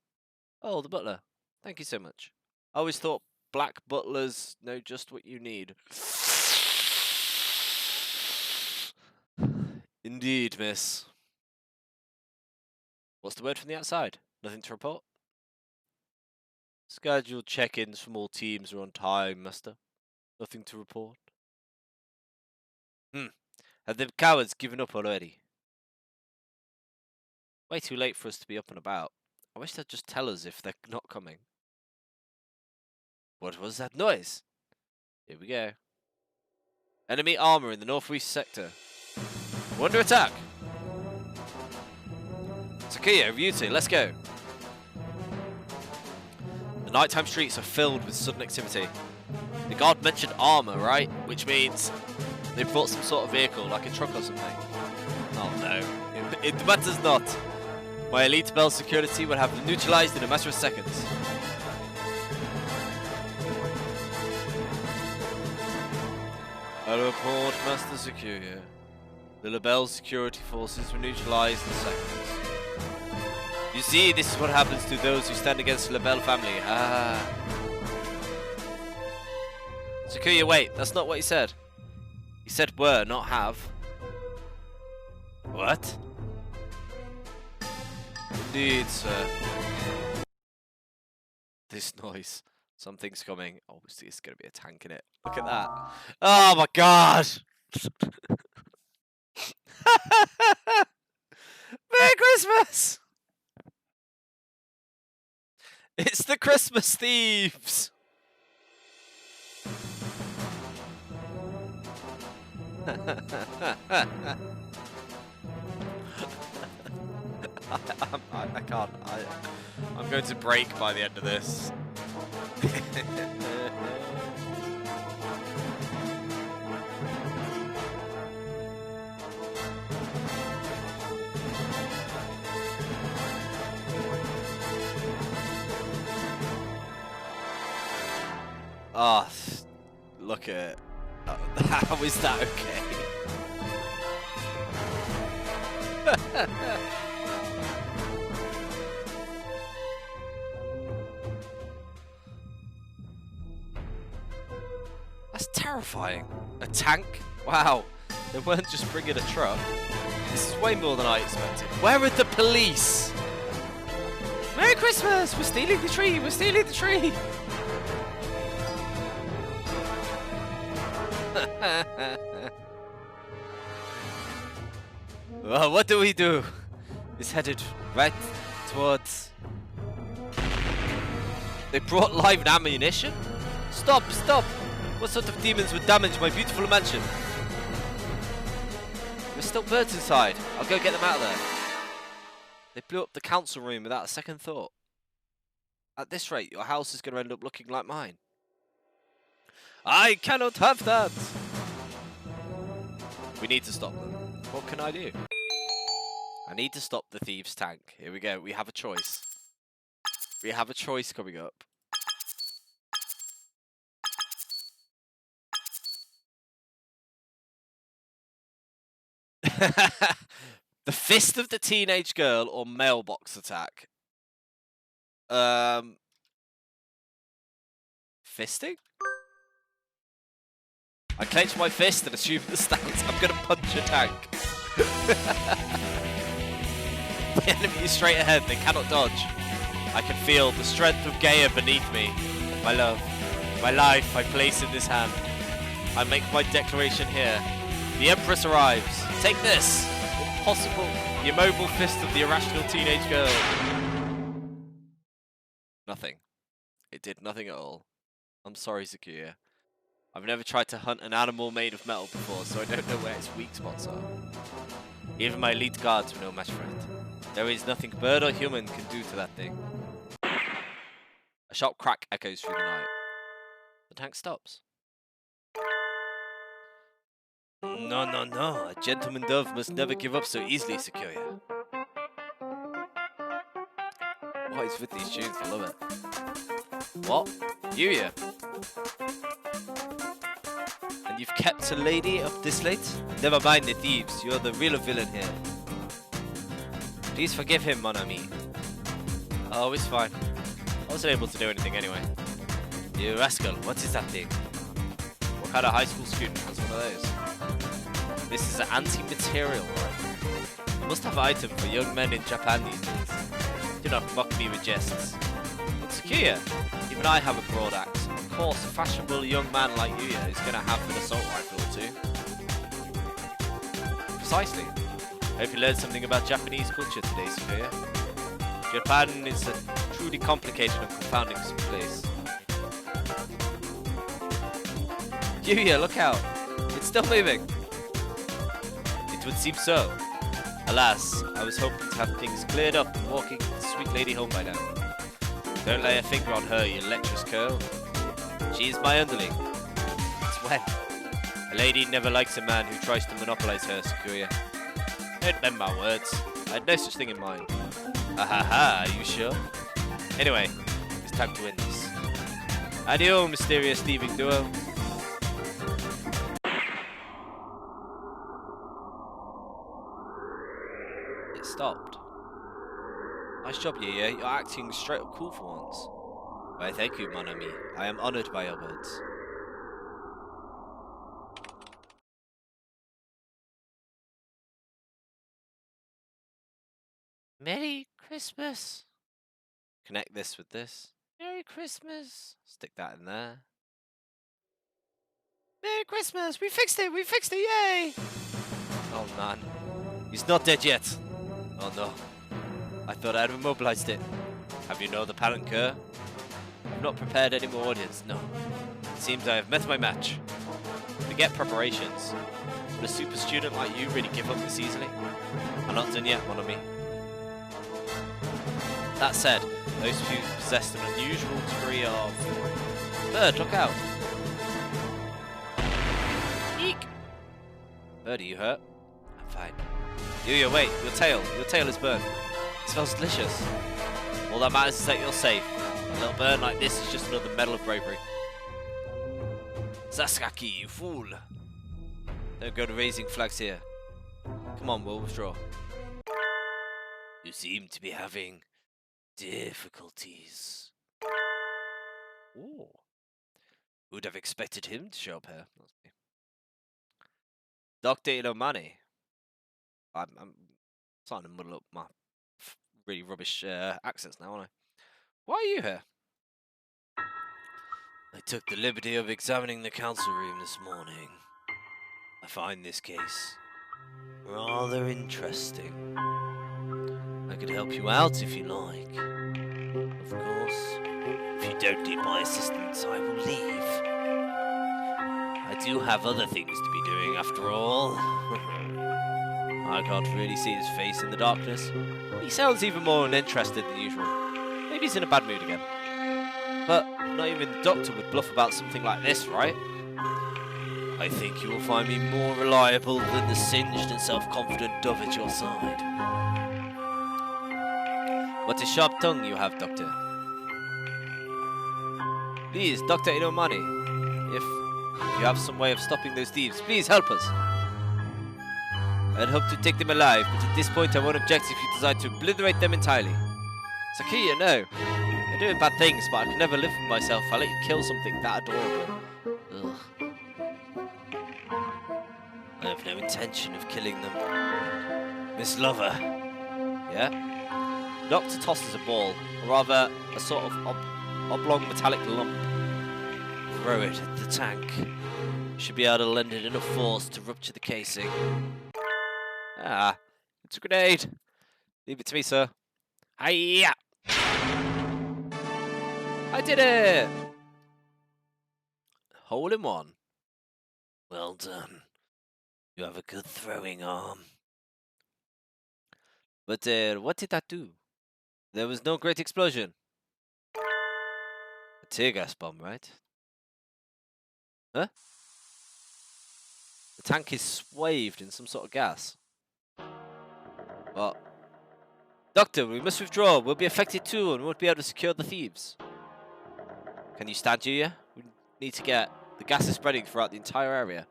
Oh, the butler. Thank you so much. I always thought black butlers know just what you need. Indeed, miss. What's the word from the outside? Nothing to report? Scheduled check-ins from all teams are on time, mister. Nothing to report. Have the cowards given up already? Way too late for us to be up and about. I wish they'd just tell us if they're not coming. What was that noise? Here we go. Enemy armor in the northwest sector. We're under attack. Sakuya, Ryute, let's go. The nighttime streets are filled with sudden activity. The guard mentioned armor, right? Which means they brought some sort of vehicle, like a truck or something. Oh no, it matters not. My elite bell security will have them neutralized in a matter of seconds. I report, Master Sakuya. The Labelle security forces were neutralized in seconds. You see, this is what happens to those who stand against the Labelle family. Ah. Sakuya, wait, that's not what he said. He said were, not have. What? Indeed, sir. This noise. Something's coming. Obviously, it's going to be a tank in it. Look at that. Oh my god! Merry Christmas! It's the Christmas thieves! I can't. I'm going to break by the end of this. Oh, look at it. How is that okay? That's terrifying. A tank? Wow. They weren't just bringing a truck. This is way more than I expected. Where are the police? Merry Christmas! We're stealing the tree! We're stealing the tree! Well, what do we do? It's headed right towards... They brought live ammunition? Stop, stop! What sort of demons would damage my beautiful mansion? There's still birds inside. I'll go get them out of there. They blew up the council room without a second thought. At this rate, your house is going to end up looking like mine. I cannot have that! We need to stop them. What can I do? I need to stop the thieves' tank. Here we go. We have a choice. We have a choice coming up. The fist of the teenage girl or mailbox attack? Fisting? I clench my fist and assume the stance. I'm gonna punch a tank. The enemy is straight ahead. They cannot dodge. I can feel the strength of Gaia beneath me. My love, my life, I place in this hand. I make my declaration here. The Empress arrives. Take this! Impossible. The immobile fist of the irrational teenage girl. Nothing. It did nothing at all. I'm sorry, Zakia. I've never tried to hunt an animal made of metal before, so I don't know where its weak spots are. Even my elite guards were no match for it. There is nothing bird or human can do to that thing. A sharp crack echoes through the night. The tank stops. No, no, no. A gentleman dove must never give up so easily, Sequoia. What is with these tunes? I love it. What? Yuya? And you've kept a lady up this late? Never mind the thieves. You're the real villain here. Please forgive him, mon ami. Oh, it's fine. I wasn't able to do anything anyway. You rascal, what is that thing? What kind of high school student has one of those? This is an anti-material rifle. I must have an item for young men in Japan these days. Do not mock me with jests. But Sakuya, even I have a broad axe. Of course, a fashionable young man like Yuya is going to have an assault rifle or two. Precisely. I hope you learned something about Japanese culture today, Sakuya. Japan is a truly complicated and confounding place. Yuya, look out! It's still moving! It would seem so. Alas, I was hoping to have things cleared up and walking the sweet lady home by now. Don't lay a finger on her, you lecherous cur. She is my underling. It's when? A lady never likes a man who tries to monopolize her, Sakuya. Don't bend my words. I had no such thing in mind. Are you sure? Anyway, it's time to end this. Adieu, mysterious thieving duo. It stopped. Nice job, Yuya. You're acting straight up cool for once. Why, thank you, mon ami. I am honored by your words. Merry Christmas. Connect this with this. Merry Christmas. Stick that in there. Merry Christmas. We fixed it. We fixed it. Yay. Oh, man. He's not dead yet. Oh, no. I thought I'd immobilized it. Have you know the Palanquin? I've not prepared any more audience, no. It seems I have met my match. Forget preparations. Would a super student like you really give up this easily? I'm not done yet, mon ami. That said, those few possessed an unusual degree of... Bird, look out! Eek! Bird, are you hurt? I'm fine. Yuya, wait, your tail is burned. It smells delicious. All that matters is that you're safe. A little burn like this is just another medal of bravery. Sasaki, you fool! Don't go to raising flags here. Come on, we'll withdraw. You seem to be having difficulties. Ooh. Who'd have expected him to show up here? Dr. Ilomani. I'm starting to muddle up my really rubbish accents now, aren't I? Why are you here? I took the liberty of examining the council room this morning. I find this case rather interesting. I could help you out if you like. Of course, if you don't need my assistance, I will leave. I do have other things to be doing after all. I can't really see his face in the darkness. He sounds even more uninterested than usual. Maybe he's in a bad mood again. But not even the doctor would bluff about something like this, right? I think you will find me more reliable than the singed and self-confident dove at your side. What a sharp tongue you have, Doctor. Please, Dr. Inomani, if you have some way of stopping those thieves, please help us. I'd hope to take them alive, but at this point I won't object if you decide to obliterate them entirely. Sakiya, no. You're doing bad things, but I could never live with myself if I let you kill something that adorable. Ugh. I have no intention of killing them. Miss Lover. Yeah? The doctor tosses a ball, or rather, a sort of oblong metallic lump. Throw it at the tank. You should be able to lend it enough force to rupture the casing. Ah, it's a grenade. Leave it to me, sir. Hiya! I did it! Hole in one. Well done. You have a good throwing arm. But what did that do? There was no great explosion. A tear gas bomb, right? Huh? The tank is swathed in some sort of gas. What? Doctor, we must withdraw. We'll be affected too and won't be able to secure the thieves. Can you stand here? We need to get... The gas is spreading throughout the entire area.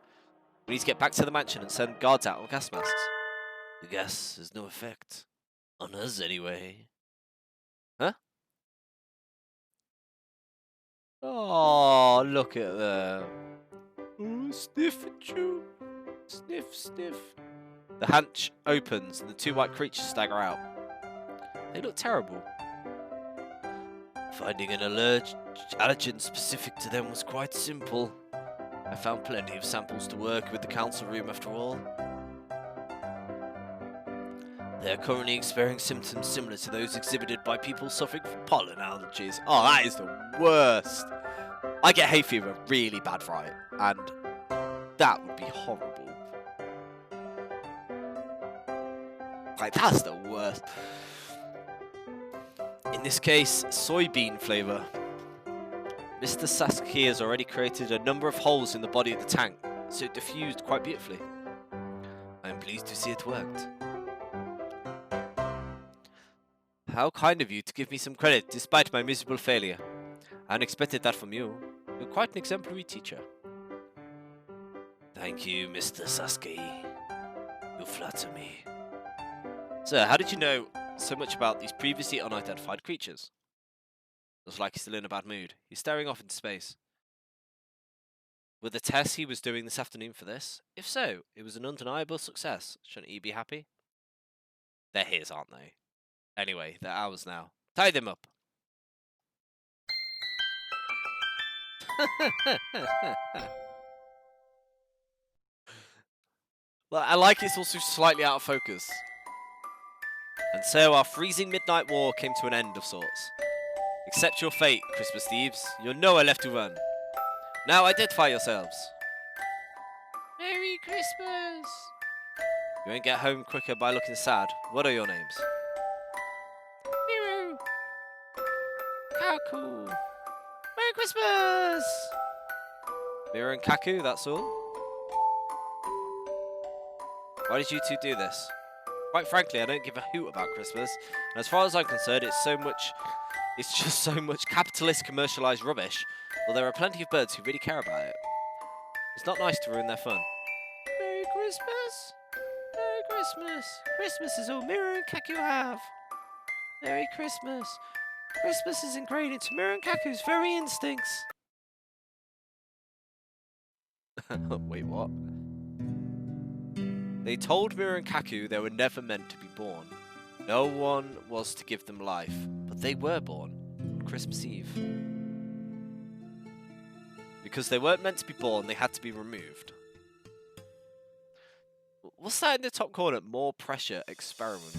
We need to get back to the mansion and send guards out on gas masks. The gas has no effect. On us, anyway. Huh? Oh, look at them. Oh, sniff at you. Sniff, sniff. The hatch opens and the two white creatures stagger out. They look terrible. Finding an allergen specific to them was quite simple. I found plenty of samples to work with the council room after all. They are currently experiencing symptoms similar to those exhibited by people suffering from pollen allergies. Oh, that is the worst. I get hay fever really bad, right? And that would be horrible. Like, that's the worst. In this case, soybean flavour. Mr. Sasuke has already created a number of holes in the body of the tank, so it diffused quite beautifully. I am pleased to see it worked. How kind of you to give me some credit despite my miserable failure. I unexpected that from you. You're quite an exemplary teacher. Thank you, Mr. Sasuke. You flatter me. Sir, how did you know so much about these previously unidentified creatures? Looks like he's still in a bad mood. He's staring off into space. Were the tests he was doing this afternoon for this? If so, it was an undeniable success. Shouldn't he be happy? They're his, aren't they? Anyway, they're ours now. Tie them up. Well, I like it's also slightly out of focus. And so our freezing midnight war came to an end of sorts. Accept your fate, Christmas thieves. You're nowhere left to run. Now identify yourselves. Merry Christmas! You won't get home quicker by looking sad. What are your names? Miru! Kaku! Merry Christmas! Miru and Kaku, that's all. Why did you two do this? Quite frankly, I don't give a hoot about Christmas. And as far as I'm concerned, it's just so much capitalist commercialized rubbish. Well, there are plenty of birds who really care about it. It's not nice to ruin their fun. Merry Christmas! Merry Christmas! Christmas is all Miru and Kaku have. Merry Christmas! Christmas is ingrained into Miru and Kaku's very instincts. Wait, what? They told Miru and Kaku they were never meant to be born. No one was to give them life, but they were born on Christmas Eve. Because they weren't meant to be born, they had to be removed. What's that in the top corner? More pressure experiment.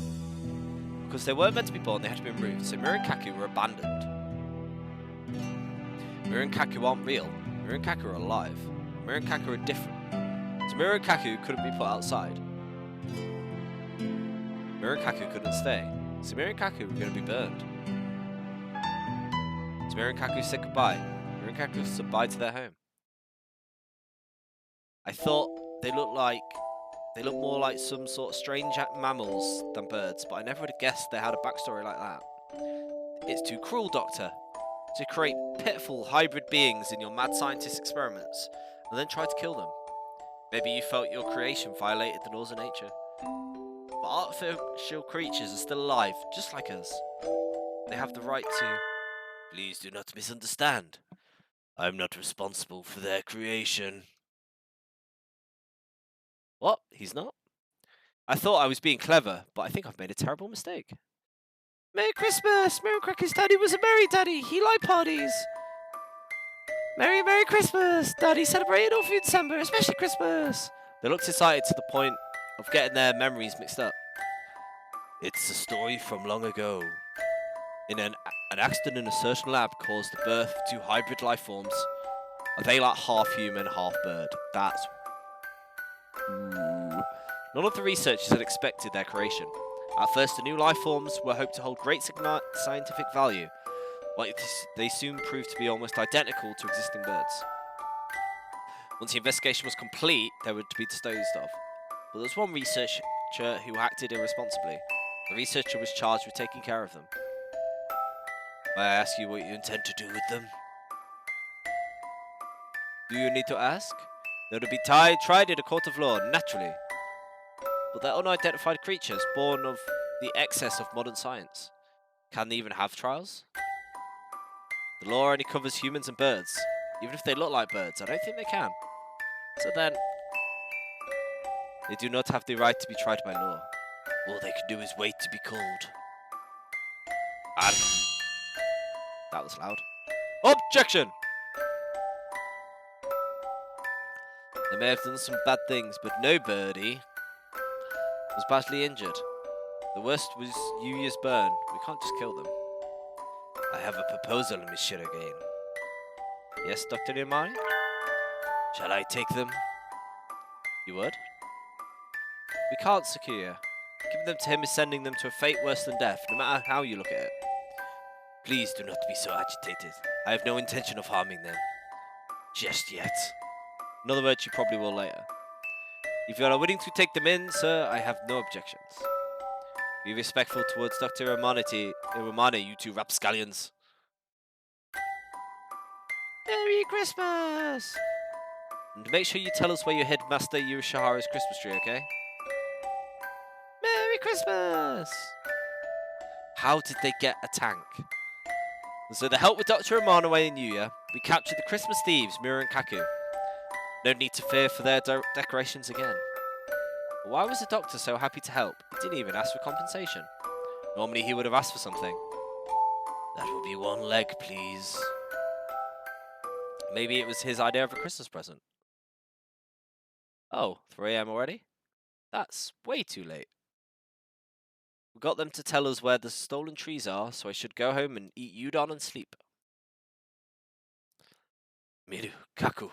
Because they weren't meant to be born, they had to be removed. So Miru and Kaku were abandoned. Miru and Kaku aren't real. Miru and Kaku are alive. Miru and Kaku are different. So Miru and Kaku couldn't be put outside. Miru and Kaku couldn't stay. So Miru and Kaku were going to be burned. So Miru and Kaku said goodbye. Miru and Kaku said bye to their home. I thought they looked more like some sort of strange mammals than birds, but I never would have guessed they had a backstory like that. It's too cruel, Doctor, to create pitiful hybrid beings in your mad scientist experiments, and then try to kill them. Maybe you felt your creation violated the laws of nature. But artificial creatures are still alive, just like us. They have the right to... Please do not misunderstand. I'm not responsible for their creation. What? He's not? I thought I was being clever, but I think I've made a terrible mistake. Merry Christmas! Merry Cracker's daddy was a merry daddy. He liked parties. Merry Christmas! Daddy celebrated all through December, especially Christmas. They looked excited to the point of getting their memories mixed up. It's a story from long ago. An accident in a certain lab caused the birth of two hybrid life forms. Are they like half human, half bird? That's... Ooh. None of the researchers had expected their creation. At first, the new life forms were hoped to hold great scientific value, but they soon proved to be almost identical to existing birds. Once the investigation was complete, they were to be disposed of. But there was one researcher who acted irresponsibly. The researcher was charged with taking care of them. May I ask you what you intend to do with them? Do you need to ask? They would be tried in a court of law, naturally. But they're unidentified creatures born of the excess of modern science. Can they even have trials? The law only covers humans and birds. Even if they look like birds, I don't think they can. So then, they do not have the right to be tried by law. All they can do is wait to be called. That was loud. Objection! They may have done some bad things, but no birdie was badly injured. The worst was Yuya's burn. We can't just kill them. I have a proposal, Monsieur again. Yes, Dr. Yamari? Shall I take them? You would? We can't, Sakuya. Giving them to him is sending them to a fate worse than death, no matter how you look at it. Please do not be so agitated. I have no intention of harming them. Just yet. In other words, you probably will later. If you are willing to take them in, sir, I have no objections. Be respectful towards Dr. Romani, you two rapscallions. Merry Christmas! And make sure you tell us where you hid Master Yurishihara's Christmas tree, okay? Merry Christmas! How did they get a tank? And so to help with Dr. Romani and Yuya, we captured the Christmas thieves, Miru and Kaku. No need to fear for their decorations again. But why was the doctor so happy to help? He didn't even ask for compensation. Normally he would have asked for something. That will be one leg, please. Maybe it was his idea of a Christmas present. Oh, 3 AM already? That's way too late. We got them to tell us where the stolen trees are, so I should go home and eat udon and sleep. Miru, Kaku.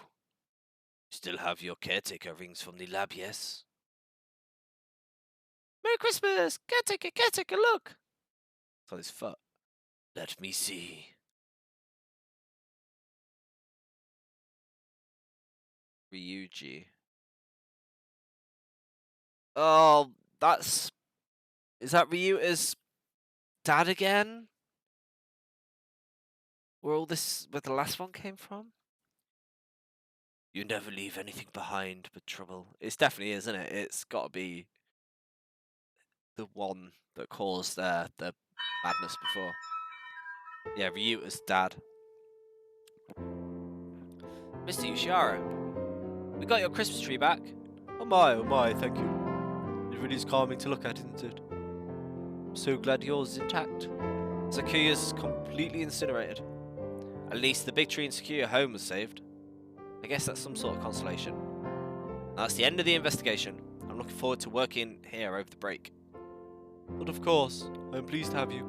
Still have your caretaker rings from the lab, yes? Merry Christmas! Caretaker, look! It's on his foot. Let me see. Ryuji. Oh, that's... Is that Ryuta's dad again? Where the last one came from? You never leave anything behind but trouble. It definitely is, isn't it? It's got to be the one that caused the madness before. Yeah, Ryuta's dad. Mr. Yoshihara, we got your Christmas tree back. Oh my, thank you. It really is calming to look at, isn't it? I'm so glad yours is intact. Sakuya's completely incinerated. At least the big tree in Sakuya home was saved. I guess that's some sort of consolation. That's the end of the investigation. I'm looking forward to working here over the break. But of course, I'm pleased to have you.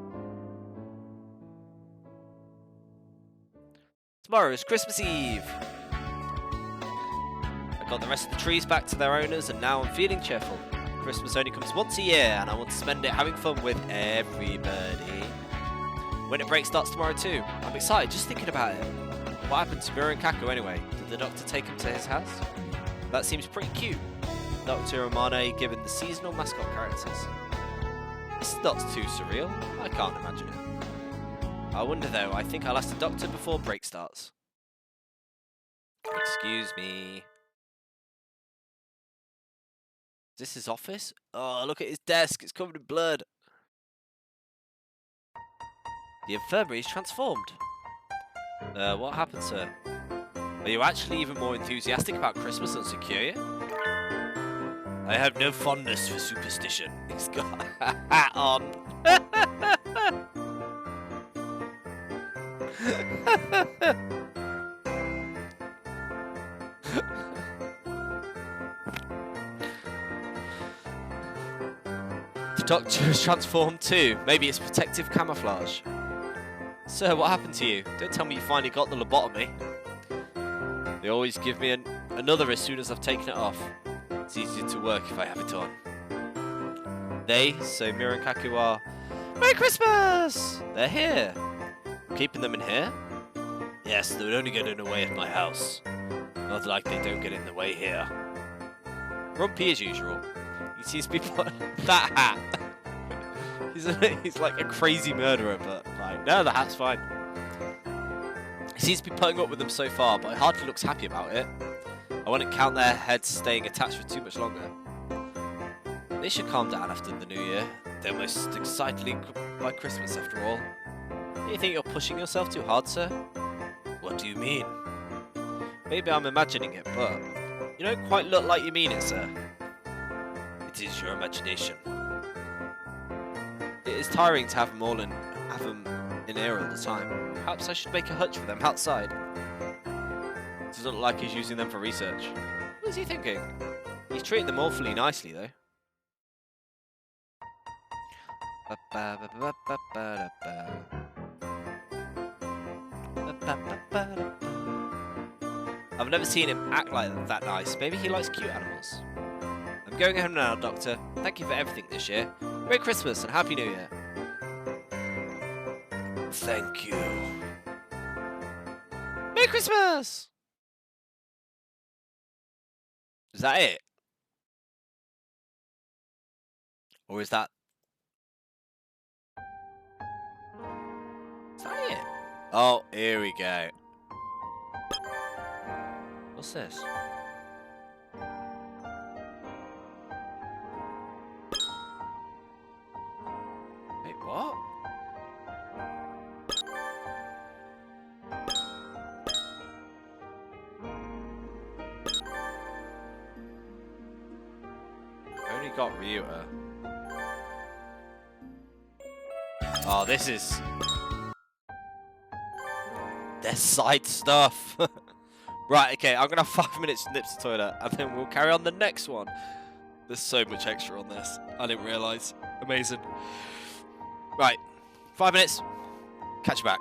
Tomorrow is Christmas Eve. got the rest of the trees back to their owners, and now I'm feeling cheerful. Christmas only comes once a year, and I want to spend it having fun with everybody. Winter break starts tomorrow too. I'm excited just thinking about it. What happened to Mira and Kaku anyway? Did the doctor take him to his house? That seems pretty cute. Dr. Romane given the seasonal mascot characters. This is not too surreal. I can't imagine it. I wonder though, I think I'll ask the doctor before break starts. Excuse me. Is this his office? Oh, look at his desk. It's covered in blood. The infirmary's transformed. What happened, sir? Are you actually even more enthusiastic about Christmas than Secure? I have no fondness for superstition. He's got a hat on. The doctor is transformed too. Maybe it's protective camouflage. Sir, what happened to you? Don't tell me you finally got the lobotomy. They always give me another as soon as I've taken it off. It's easier to work if I have it on. They, so Mira and Kaku are... Merry Christmas! They're here. Keeping them in here? Yes, they would only get in the way at my house. Not like they don't get in the way here. Grumpy as usual. He seems to be putting that hat. He's like a crazy murderer, but like, no, the hat's fine. He seems to be putting up with them so far, but he hardly looks happy about it. I wouldn't count their heads staying attached for too much longer. They should calm down after the new year. They're most excitedly by Christmas after all. Do you think you're pushing yourself too hard, sir? What do you mean? Maybe I'm imagining it, but you don't quite look like you mean it, sir. It is your imagination. It is tiring to have them in here all the time. Perhaps I should make a hutch for them outside. It doesn't look like he's using them for research. What is he thinking? He's treating them awfully nicely, though. I've never seen him act like that nice. Maybe he likes cute animals. I'm going home now, Doctor. Thank you for everything this year. Merry Christmas and Happy New Year. Thank you. Merry Christmas! Is that it? Or is that... Is that it? Oh, here we go. What's this? Wait, what? I only got Ryuta. Oh, this is... Their side stuff. Right, okay, I'm going to have 5 minutes to nip to the toilet, and then we'll carry on the next one. There's so much extra on this. I didn't realise. Amazing. Right, 5 minutes. Catch you back.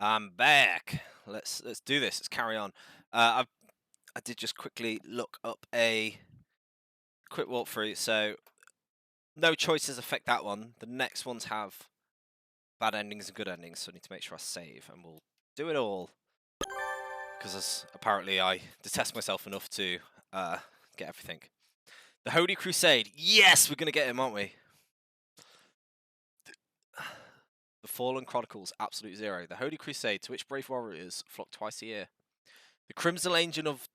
I'm back. Let's do this. Let's carry on. I did just quickly look up a quick walkthrough, so no choices affect that one. The next ones have bad endings and good endings, so I need to make sure I save, and we'll do it all. Because apparently I detest myself enough to get everything. The Holy Crusade. Yes, we're gonna get him, aren't we? The Fallen Chronicles, Absolute Zero. The Holy Crusade, to which brave warriors flock twice a year. The Crimson Legion of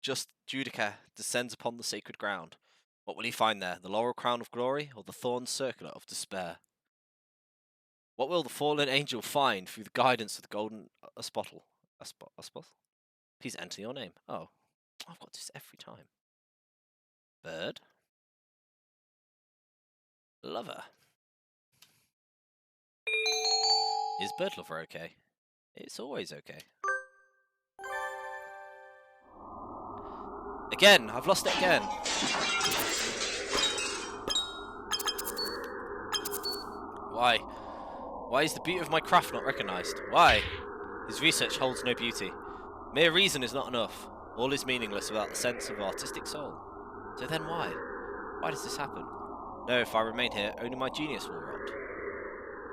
Just Judica descends upon the sacred ground. What will he find there? The laurel crown of glory, or the thorn circlet of despair? What will the fallen angel find through the guidance of the golden spottle? Please enter your name. Oh, I've got this every time. Bird. Lover. Is bird lover okay? It's always okay. Again, I've lost it again. Why? Why is the beauty of my craft not recognised? Why? His research holds no beauty. Mere reason is not enough. All is meaningless without the sense of artistic soul. So then why? Why does this happen? No, if I remain here, only my genius will rot.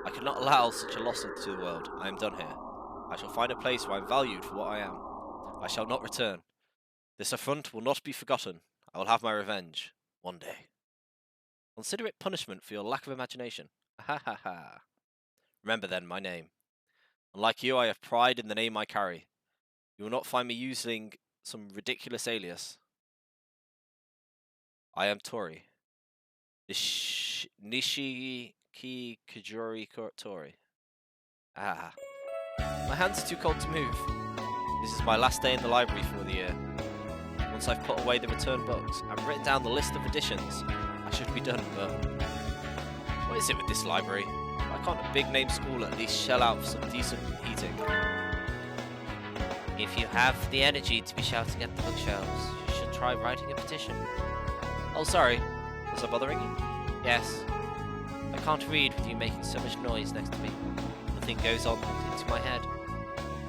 I cannot allow such a loss to the world. I am done here. I shall find a place where I am valued for what I am. I shall not return. This affront will not be forgotten. I will have my revenge. One day. Consider it punishment for your lack of imagination. Ha ha ha. Remember then my name. Unlike you, I have pride in the name I carry. You will not find me using some ridiculous alias. I am Tori. Nishiki Kajori Tori. Ah. My hands are too cold to move. This is my last day in the library for the year. Once I've put away the return books and written down the list of editions, I should be done, but... What is it with this library? Why can't a big name school at least shell out for some decent heating? If you have the energy to be shouting at the bookshelves, you should try writing a petition. Oh, sorry. Was I bothering you? Yes. I can't read with you making so much noise next to me. Nothing goes on into my head.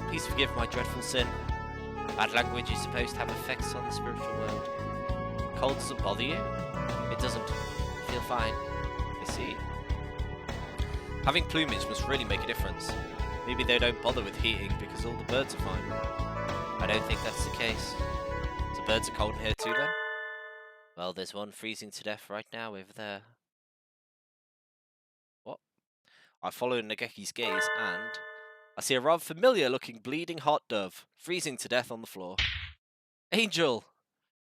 Please forgive my dreadful sin. Bad language is supposed to have effects on the spiritual world. Cold doesn't bother you? It doesn't. I feel fine. I see. Having plumage must really make a difference. Maybe they don't bother with heating because all the birds are fine. I don't think that's the case. So birds are cold in here too then? Well, there's one freezing to death right now over there. What? I follow Nageki's gaze and... I see a rather familiar-looking bleeding hot dove, freezing to death on the floor. Angel!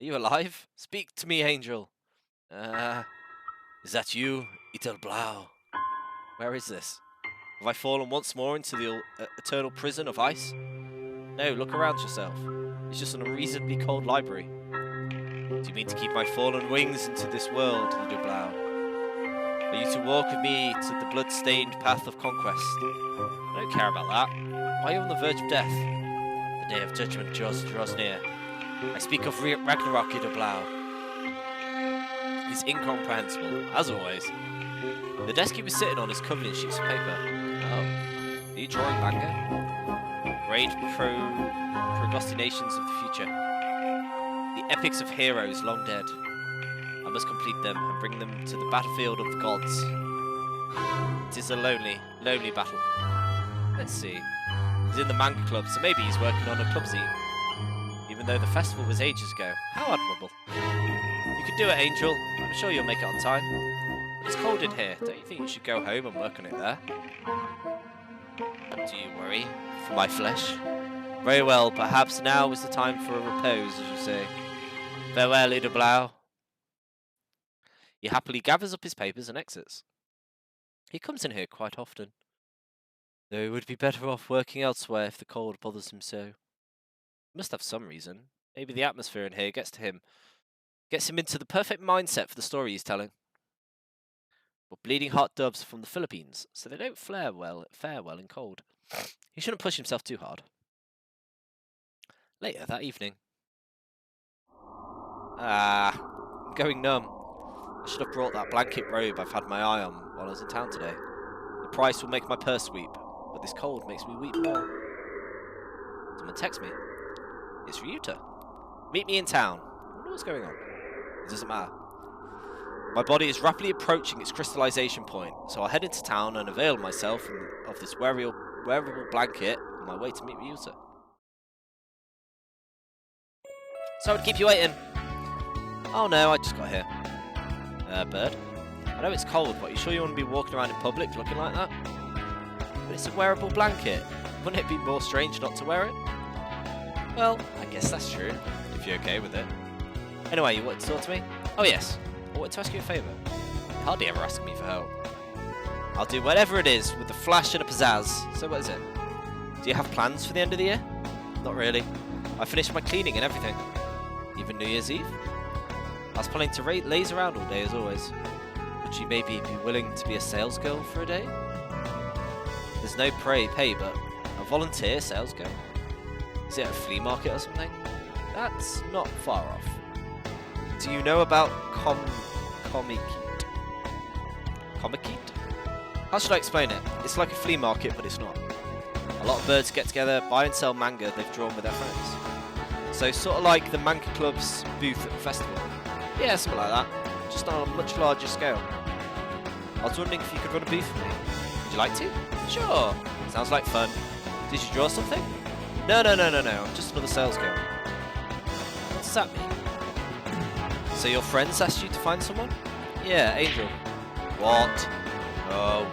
Are you alive? Speak to me, Angel. Is that you, Ittelblau? Where is this? Have I fallen once more into the eternal prison of ice? No, look around yourself. It's just an unreasonably cold library. Do you mean to keep my fallen wings into this world, Ittelblau? Are you to walk with me to the blood-stained path of conquest? I don't care about that. Why are you on the verge of death? The day of judgment draws near. I speak of Ragnarok, Ittelblau. It's incomprehensible, as always. The desk he was sitting on is covered in sheets of paper. Oh. Are you drawing Bankai? Great prognostications of the future. The epics of heroes long dead. I must complete them and bring them to the battlefield of the gods. It is a lonely, lonely battle. Let's see. He's in the manga club, so maybe he's working on a club scene. Even though the festival was ages ago. How admirable. You can do it, Angel. I'm sure you'll make it on time. But it's cold in here. Don't you think you should go home and work on it there? Do you worry for my flesh? Very well, perhaps now is the time for a repose, as you say. Farewell, Ittelblau. He happily gathers up his papers and exits. He comes in here quite often. Though he would be better off working elsewhere if the cold bothers him so. He must have some reason. Maybe the atmosphere in here gets to him. Gets him into the perfect mindset for the story he's telling. But bleeding heart doves are from the Philippines, so they don't fare well in cold. He shouldn't push himself too hard. Later that evening. I'm going numb. I should have brought that blanket robe I've had my eye on while I was in town today. The price will make my purse weep, but this cold makes me weep more. Someone text me. It's Ryuta. Meet me in town. I wonder what's going on. It doesn't matter. My body is rapidly approaching its crystallization point, so I'll head into town and avail myself of this wearable blanket on my way to meet Ryuta. Sorry to keep you waiting. Oh no, I just got here. Bird. I know it's cold, but you sure you want to be walking around in public looking like that? But it's a wearable blanket. Wouldn't it be more strange not to wear it? Well, I guess that's true, if you're okay with it. Anyway, you wanted to talk to me? Oh yes, I wanted to ask you a favour. You hardly ever ask me for help. I'll do whatever it is with a flash and a pizzazz. So what is it? Do you have plans for the end of the year? Not really. I finished my cleaning and everything. Even New Year's Eve? I was planning to laze around all day as always. Would you maybe be willing to be a sales girl for a day? There's no pay, but a volunteer sales girl? Is it a flea market or something? That's not far off. Do you know about Comic Heat? How should I explain it? It's like a flea market, but it's not. A lot of birds get together, buy and sell manga they've drawn with their friends. So sort of like the manga club's booth at the festival. Yeah, something like that. Just on a much larger scale. I was wondering if you could run a booth for me. Would you like to? Sure. Sounds like fun. Did you draw something? No. I'm just another sales girl. What does that mean? So your friends asked you to find someone? Yeah, Angel. What? Oh.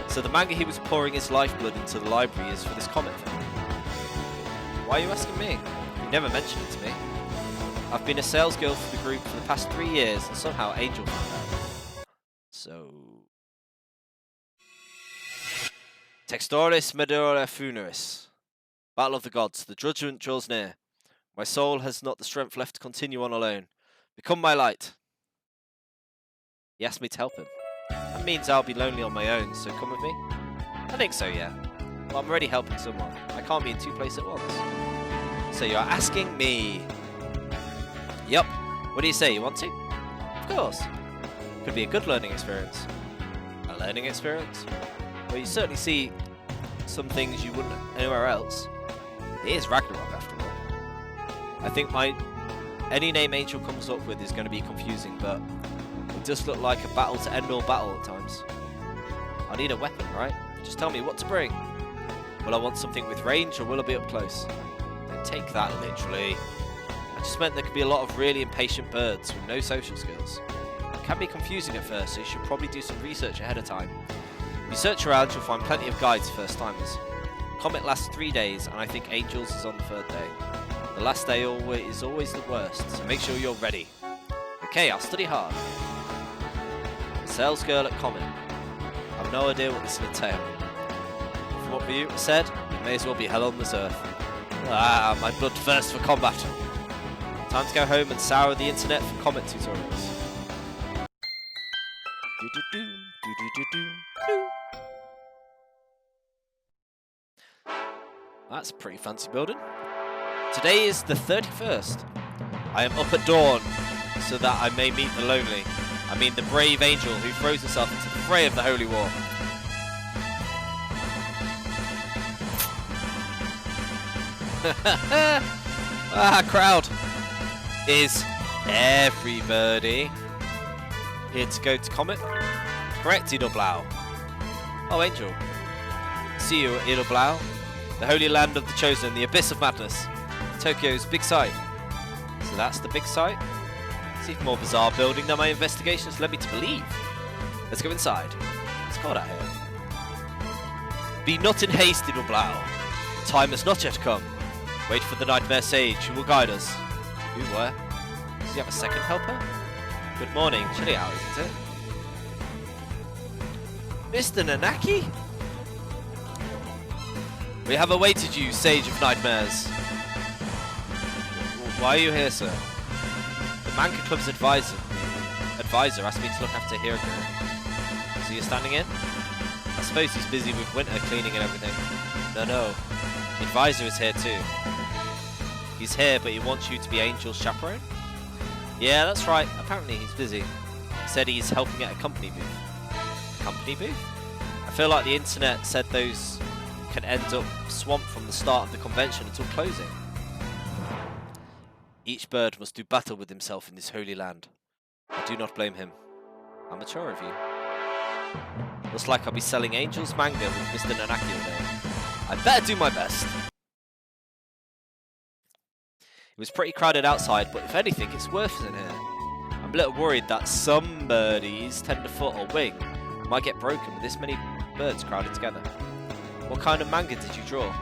So the manga he was pouring his lifeblood into the library is for this comic thing? Why are you asking me? You never mentioned it to me. I've been a sales girl for the group for the past 3 years, and somehow Angel found out. So... Textoris Medora Funeris. Battle of the Gods. The judgment draws near. My soul has not the strength left to continue on alone. Become my light. He asked me to help him. That means I'll be lonely on my own, so come with me? I think so, yeah. But I'm already helping someone. I can't be in two places at once. So you're asking me... Yup. What do you say, you want to? Of course. Could be a good learning experience. A learning experience? Well, you certainly see some things you wouldn't anywhere else. It is Ragnarok, after all. I think any name Angel comes up with is going to be confusing, but it does look like a battle to end all battle at times. I need a weapon, right? Just tell me what to bring. Will I want something with range, or will I be up close? Don't take that literally. I just meant there could be a lot of really impatient birds with no social skills. It can be confusing at first, so you should probably do some research ahead of time. If you search around, you'll find plenty of guides for first-timers. Comet lasts 3 days, and I think Angel's is on the 3rd day. The last day is always the worst, so make sure you're ready. Okay, I'll study hard. Sales girl at Comet. I have no idea what this will entail. From what you said, it may as well be hell on this earth. Ah, my blood thirsts for combat. Time to go home and sour the internet for Comet tutorials. That's a pretty fancy building. Today is the 31st. I am up at dawn so that I may meet the lonely. I mean the brave angel who throws himself into the fray of the holy war. Crowd. Is everybody here to go to Comet? Correct, Idoblau. Oh, Angel. See you, Idoblau. The holy land of the chosen, the abyss of madness. Tokyo's big sight. So that's the big sight? It's even more bizarre building than my investigations led me to believe. Let's go inside. It's cold out here. Be not in haste, Idoblau. The time has not yet come. Wait for the nightmare sage who will guide us. Who, where? Does he have a second helper? Good morning. Chilly out, isn't it? Mr. Nanaki? We have awaited you, Sage of Nightmares. Why are you here, sir? The Manga Club's advisor asked me to look after Hiroko. So you're standing in? I suppose he's busy with winter cleaning and everything. No. The advisor is here too. He's here, but he wants you to be Angel's chaperone? Yeah, that's right. Apparently he's busy. He said he's helping at a company booth. A company booth? I feel like the internet said those can end up swamped from the start of the convention until closing. Each bird must do battle with himself in this holy land. I do not blame him. How mature of you. Looks like I'll be selling Angel's manga with Mr. Nanaki all day. I better do my best. It was pretty crowded outside, but if anything, it's worse in here. I'm a little worried that some birdies, tenderfoot or wing, might get broken with this many birds crowded together. What kind of manga did you draw?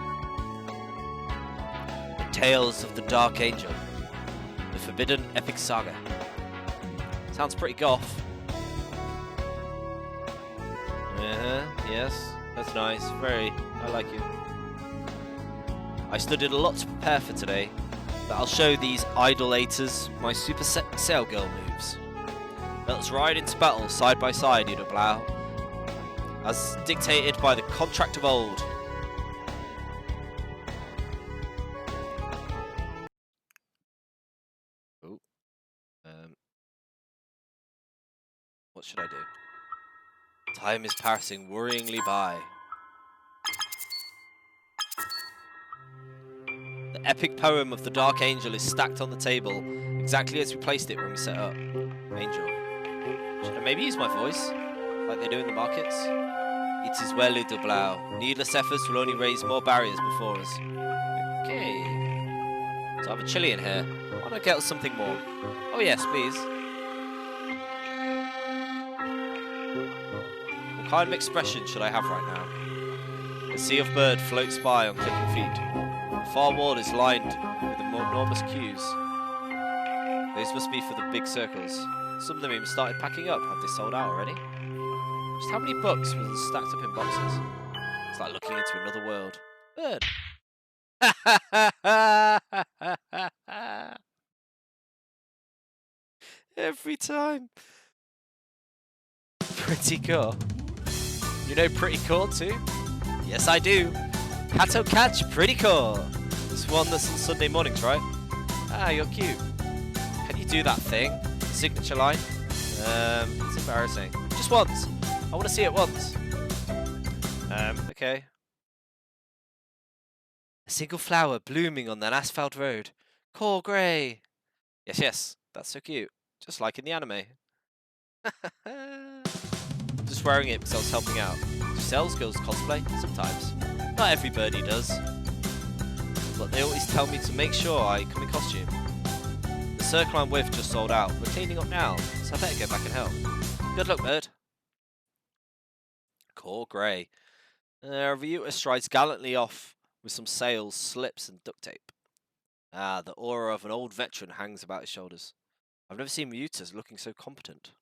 The Tales of the Dark Angel. The Forbidden Epic Saga. Sounds pretty goth. Yes, that's nice. Very, I like you. I studied a lot to prepare for today, but I'll show these idolaters my super sail girl moves. Let's ride into battle side by side, Idoblau, as dictated by the contract of old. Oh, what should I do? Time is passing worryingly by. The epic poem of the Dark Angel is stacked on the table, exactly as we placed it when we set up. Angel. Should I maybe use my voice, like they do in the markets? It is well, little Blau. Needless efforts will only raise more barriers before us. Okay. So I have a chili in here. Why don't I get us something more? Oh yes, please. What kind of expression should I have right now? A sea of bird floats by on clicking feet. The far wall is lined with enormous queues. Those must be for the big circles. Some of them even started packing up. Have they sold out already? Just how many books were stacked up in boxes? It's like looking into another world. Bird. Every time. Pretty cool. You know pretty cool too? Yes, I do. Hato catch pretty cool. This one that's on Sunday mornings, right? Ah, you're cute. Can you do that thing? Signature line? It's embarrassing. Just once. I want to see it once. Okay. A single flower blooming on an asphalt road. Core grey. Yes, yes. That's so cute. Just like in the anime. I'm just wearing it because I was helping out. Do sales girls cosplay? Sometimes. Not every birdie does. But they always tell me to make sure I come in costume. The circle I'm with just sold out. We're cleaning up now, so I better go back and help. Good luck, bird. Core grey. Ryuta strides gallantly off with some sails, slips, and duct tape. Ah, the aura of an old veteran hangs about his shoulders. I've never seen Ryutas looking so competent.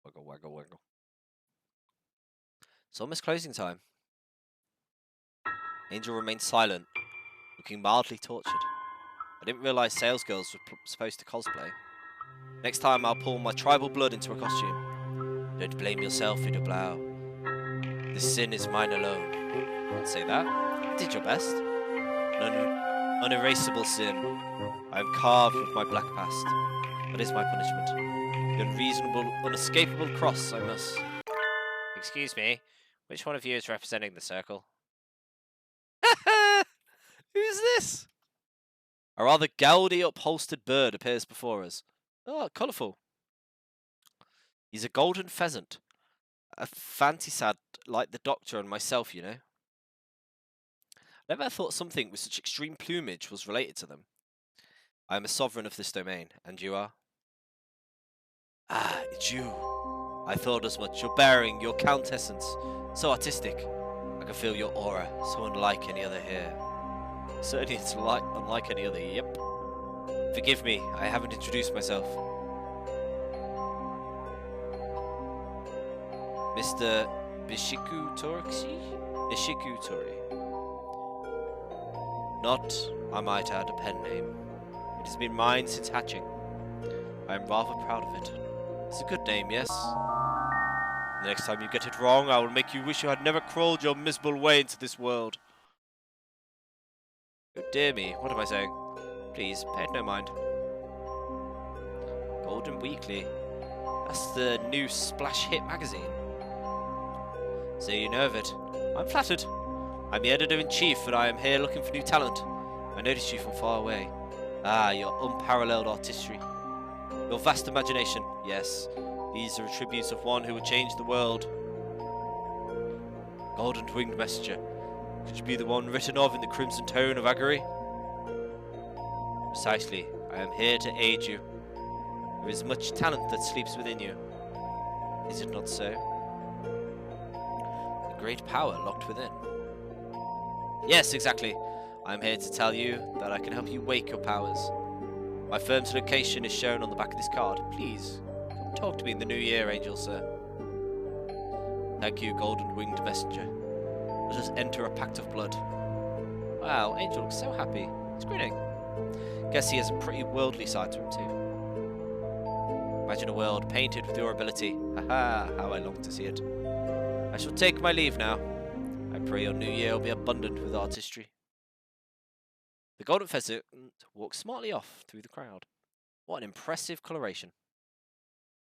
Waggle, waggle, waggle. It's almost closing time. Angel remained silent, looking mildly tortured. I didn't realise salesgirls were supposed to cosplay. Next time I'll pull my tribal blood into a costume. Don't blame yourself, Idoblau. This sin is mine alone. Don't say that. You did your best. An unerasable sin. I am carved with my black past. That is my punishment. The unreasonable, unescapable cross I must. Excuse me, which one of you is representing the circle? Who's this? A rather gaudy upholstered bird appears before us. Oh, colourful. He's a golden pheasant. A fantasad like the Doctor and myself, you know. Never thought something with such extreme plumage was related to them. I am a sovereign of this domain, and you are? Ah, it's you. I thought as much. Your bearing, your countessence, so artistic. I can feel your aura, so unlike any other here. Certainly it's unlike any other, yep. Forgive me, I haven't introduced myself. Mr. Bishiku Torixi? Bishiku Tori. Not, I might add, a pen name. It has been mine since hatching. I am rather proud of it. It's a good name, yes? The next time you get it wrong, I will make you wish you had never crawled your miserable way into this world. Oh dear me, what am I saying? Please, pay it no mind. Golden Weekly. That's the new splash hit magazine. So you know of it. I'm flattered. I'm the editor-in-chief, and I am here looking for new talent. I noticed you from far away. Ah, your unparalleled artistry. Your vast imagination. Yes, these are attributes of one who would change the world. Golden Winged Messenger. Could you be the one written of in the crimson tone of augury? Precisely. I am here to aid you. There is much talent that sleeps within you. Is it not so? A great power locked within. Yes, exactly. I am here to tell you that I can help you wake your powers. My firm's location is shown on the back of this card. Please, come talk to me in the new year, Angel, sir. Thank you, Golden Winged Messenger. Let us enter a pact of blood. Wow, Angel looks so happy. He's grinning. Guess he has a pretty worldly side to him too. Imagine a world painted with your ability. Haha, how I long to see it. I shall take my leave now. I pray your new year will be abundant with artistry. The Golden Pheasant walked smartly off through the crowd. What an impressive coloration.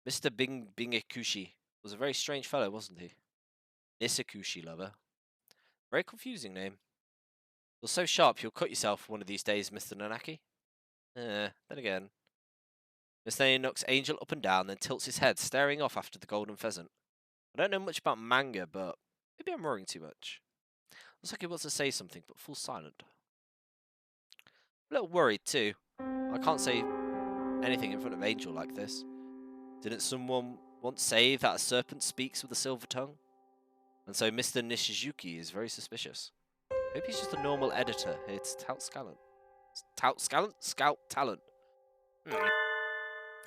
Mr. Bingekushi was a very strange fellow, wasn't he? Nisakushi lover. Very confusing name. You're so sharp you'll cut yourself one of these days, Mr. Nanaki. Then again. Mr. knocks Angel up and down, then tilts his head, staring off after the Golden Pheasant. I don't know much about manga, but maybe I'm worrying too much. Looks like he wants to say something, but falls silent. A little worried too. I can't say anything in front of Angel like this. Didn't someone once say that a serpent speaks with a silver tongue? And so Mr. Nishizuki is very suspicious. Hope he's just a normal editor here to tout talent. Scout talent.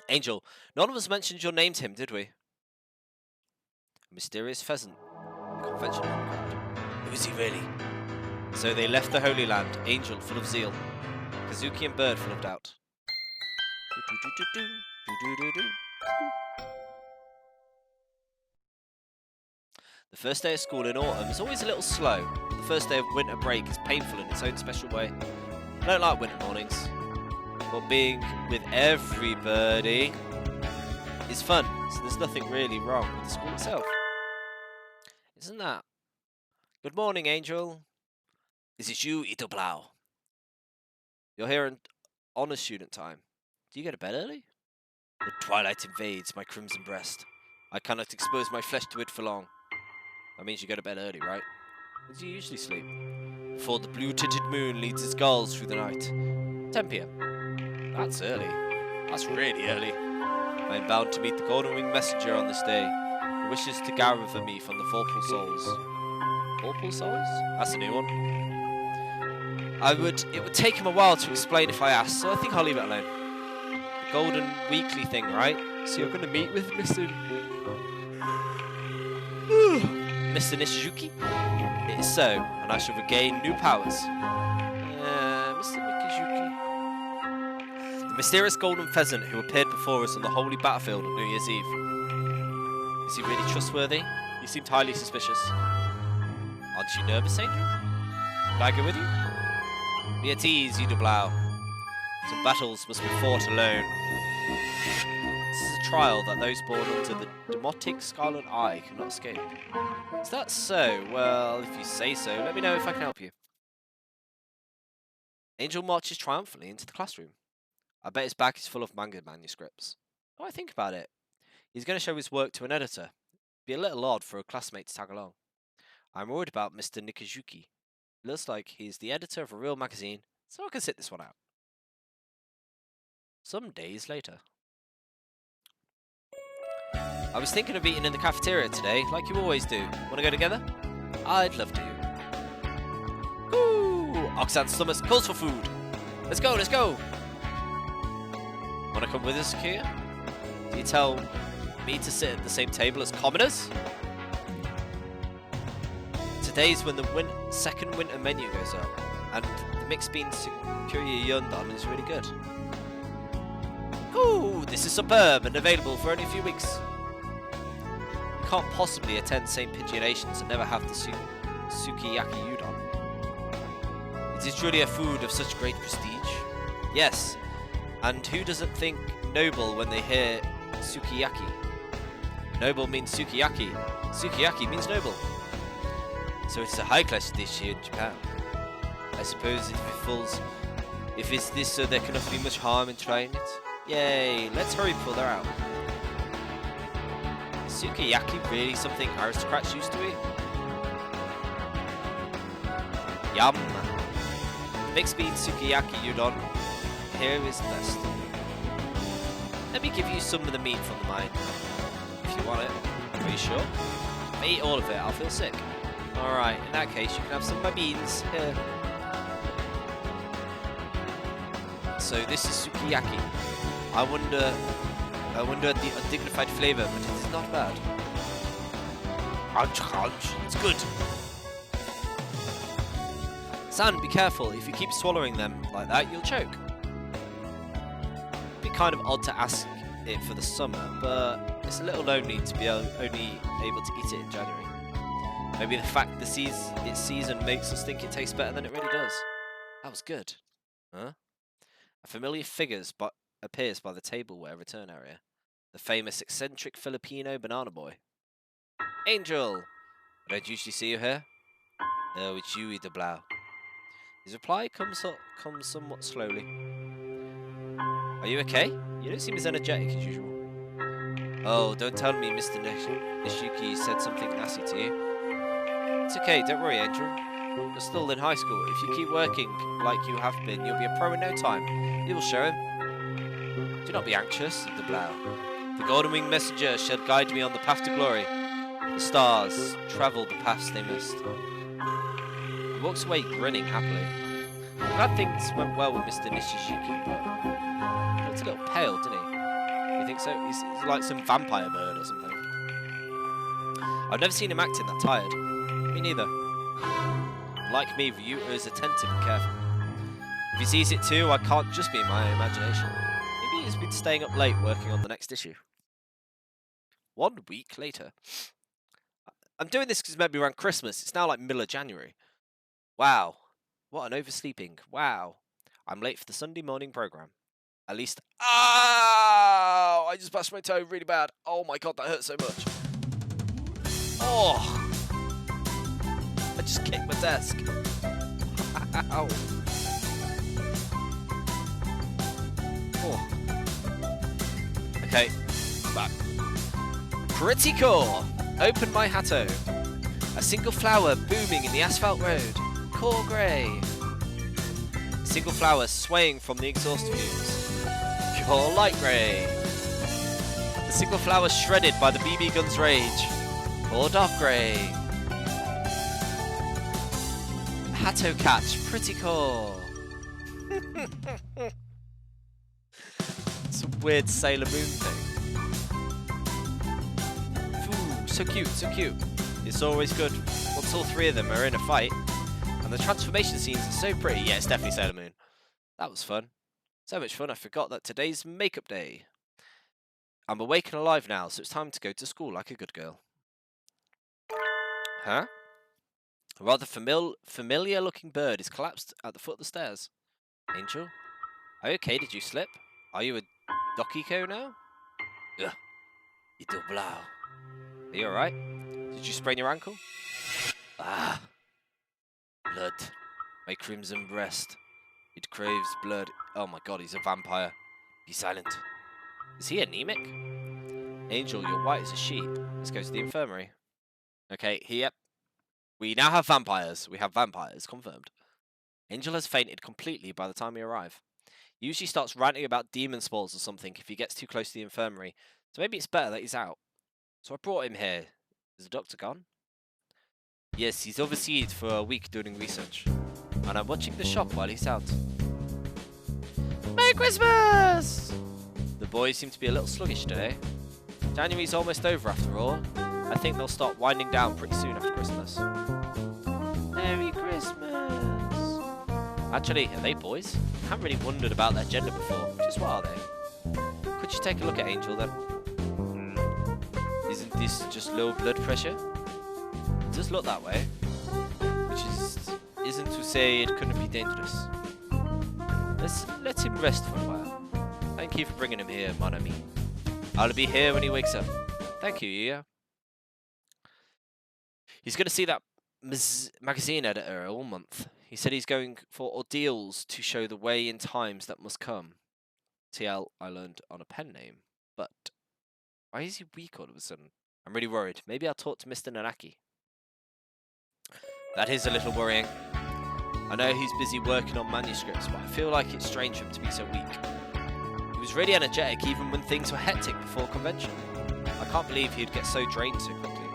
Angel, none of us mentioned your name to him, did we? A mysterious pheasant. The conventional crowd. Who is he really? So they left the Holy Land, Angel full of zeal, Kazuki and Bird full of doubt. The first day of school in autumn is always a little slow. The first day of winter break is painful in its own special way. I don't like winter mornings, but being with everybody is fun, so there's nothing really wrong with the school itself. Isn't that? Good morning, Angel. This is you, Itoblau. You're here in honor student time. Do you go to bed early? The twilight invades my crimson breast. I cannot expose my flesh to it for long. That means you go to bed early, right? When do you usually sleep? Before the blue-tinted moon leads its gulls through the night. 10 p.m. That's early. That's really early. I am bound to meet the Golden Winged Messenger on this day, who wishes to gather for me from the Vorpal Souls. Vorpal Souls? That's a new one. It would take him a while to explain if I asked, so I think I'll leave it alone. The Golden Weekly thing, right? So you're going to meet with Mr. Mr. Nishizuki? It is so, and I shall regain new powers. Mr. Nishizuki. The mysterious Golden Pheasant who appeared before us on the holy battlefield on New Year's Eve. Is he really trustworthy? He seemed highly suspicious. Aren't you nervous, Angel? Could I go with you? Be at ease, Idoblau. Some battles must be fought alone. This is a trial that those born under the demotic scarlet eye cannot escape. Is that so? Well, if you say so, let me know if I can help you. Angel marches triumphantly into the classroom. I bet his bag is full of manga manuscripts. Oh, I think about it. He's going to show his work to an editor. Be a little odd for a classmate to tag along. I'm worried about Mr. Nikazuki. It looks like he's the editor of a real magazine, so I can sit this one out. Some days later. I was thinking of eating in the cafeteria today, like you always do. Want to go together? I'd love to. Ooh, Oxan's stomach calls for food. Let's go, let's go. Want to come with us, Kia? Do you tell me to sit at the same table as commoners? Today's when the second winter menu goes up, and the mixed bean superior yundon is really good. Ooh, this is superb and available for only a few weeks. You can't possibly attend St. Pigeonations and never have the sukiyaki udon. It is truly a food of such great prestige. Yes, and who doesn't think noble when they hear sukiyaki? Noble means sukiyaki. Sukiyaki means noble. So it's a high-class dish here in Japan. I suppose if it's this, so there cannot be much harm in trying it. Yay! Let's hurry before they're out. Is sukiyaki really something aristocrats used to eat? Yum! Mixed bean sukiyaki udon. Here is the best. Let me give you some of the meat from the mine, if you want it. Are you sure? If I eat all of it, I'll feel sick. Alright, in that case, you can have some of my beans. Here. So this is sukiyaki. I wonder the undignified flavour, but it is not bad. Crunch, crunch. It's good. San, be careful. If you keep swallowing them like that, you'll choke. It'd be kind of odd to ask it for the summer, but it's a little lonely to be only able to eat it in January. Maybe the fact its season makes us think it tastes better than it really does. That was good. Huh? A familiar figure appears by the tableware return area. The famous eccentric Filipino banana boy. Angel! I don't usually see you here. Oh, it's you, the blow. His reply comes somewhat slowly. Are you okay? You don't seem as energetic as usual. Oh, don't tell me Mr. Nishiki said something nasty to you. It's okay, don't worry, Angel. You're still in high school. If you keep working like you have been, you'll be a pro in no time. You will show him. Do not be anxious, said the blow. The Golden Winged Messenger shall guide me on the path to glory. The stars travel the paths they must. He walks away grinning happily. I'm glad things went well with Mr. Nishishiki, but he looked a little pale, didn't he? You think so? He's like some vampire bird or something. I've never seen him acting that tired. Me neither. Like me, Ryuta is attentive and careful. If he sees it too, I can't just be in my imagination. Maybe he's been staying up late working on the next issue. 1 week later. I'm doing this because it's meant to be around Christmas. It's now like middle of January. Wow. What an oversleeping. Wow. I'm late for the Sunday morning program. At least... Oh! I just bashed my toe really bad. Oh my god, that hurt so much. Oh! I just kicked my desk. Ow. Oh. Okay, back. Pretty cool. Open my Hato. A single flower booming in the asphalt road. Core grey. A single flower swaying from the exhaust fumes. Core light grey. A single flower shredded by the BB gun's rage. Core dark grey. Hato catch. Pretty cool. It's a weird Sailor Moon thing. Ooh, so cute, so cute. It's always good once all three of them are in a fight. And the transformation scenes are so pretty. Yeah, it's definitely Sailor Moon. That was fun. So much fun, I forgot that today's makeup day. I'm awake and alive now, so it's time to go to school like a good girl. Huh? A rather familiar-looking bird is collapsed at the foot of the stairs. Angel? Are you okay? Did you slip? Are you a Dokiko now? Ugh. Ito blau. Are you alright? Did you sprain your ankle? Ah. Blood. My crimson breast. It craves blood. Oh my god, he's a vampire. Be silent. Is he anemic? Angel, you're white as a sheep. Let's go to the infirmary. Okay, yep. We now have vampires. We have vampires, confirmed. Angel has fainted completely by the time we arrive. He usually starts ranting about demon spores or something if he gets too close to the infirmary, so maybe it's better that he's out. So I brought him here. Is the doctor gone? Yes, he's overseas for a week doing research. And I'm watching the shop while he's out. Merry Christmas! The boys seem to be a little sluggish today. January's almost over after all. I think they'll start winding down pretty soon after Christmas. Merry Christmas! Actually, are they boys? I haven't really wondered about their gender before. Just what are they? Could you take a look at Angel then? Isn't this just low blood pressure? It does look that way. Which isn't to say it couldn't be dangerous. Let's let him rest for a while. Thank you for bringing him here, mon ami. I'll be here when he wakes up. Thank you, Yuya. He's going to see that magazine editor all month. He said he's going for ordeals to show the way in times that must come. TL, I learned on a pen name. But why is he weak all of a sudden? I'm really worried. Maybe I'll talk to Mr. Nanaki. That is a little worrying. I know he's busy working on manuscripts, but I feel like it's strange for him to be so weak. He was really energetic even when things were hectic before convention. I can't believe he'd get so drained so quickly.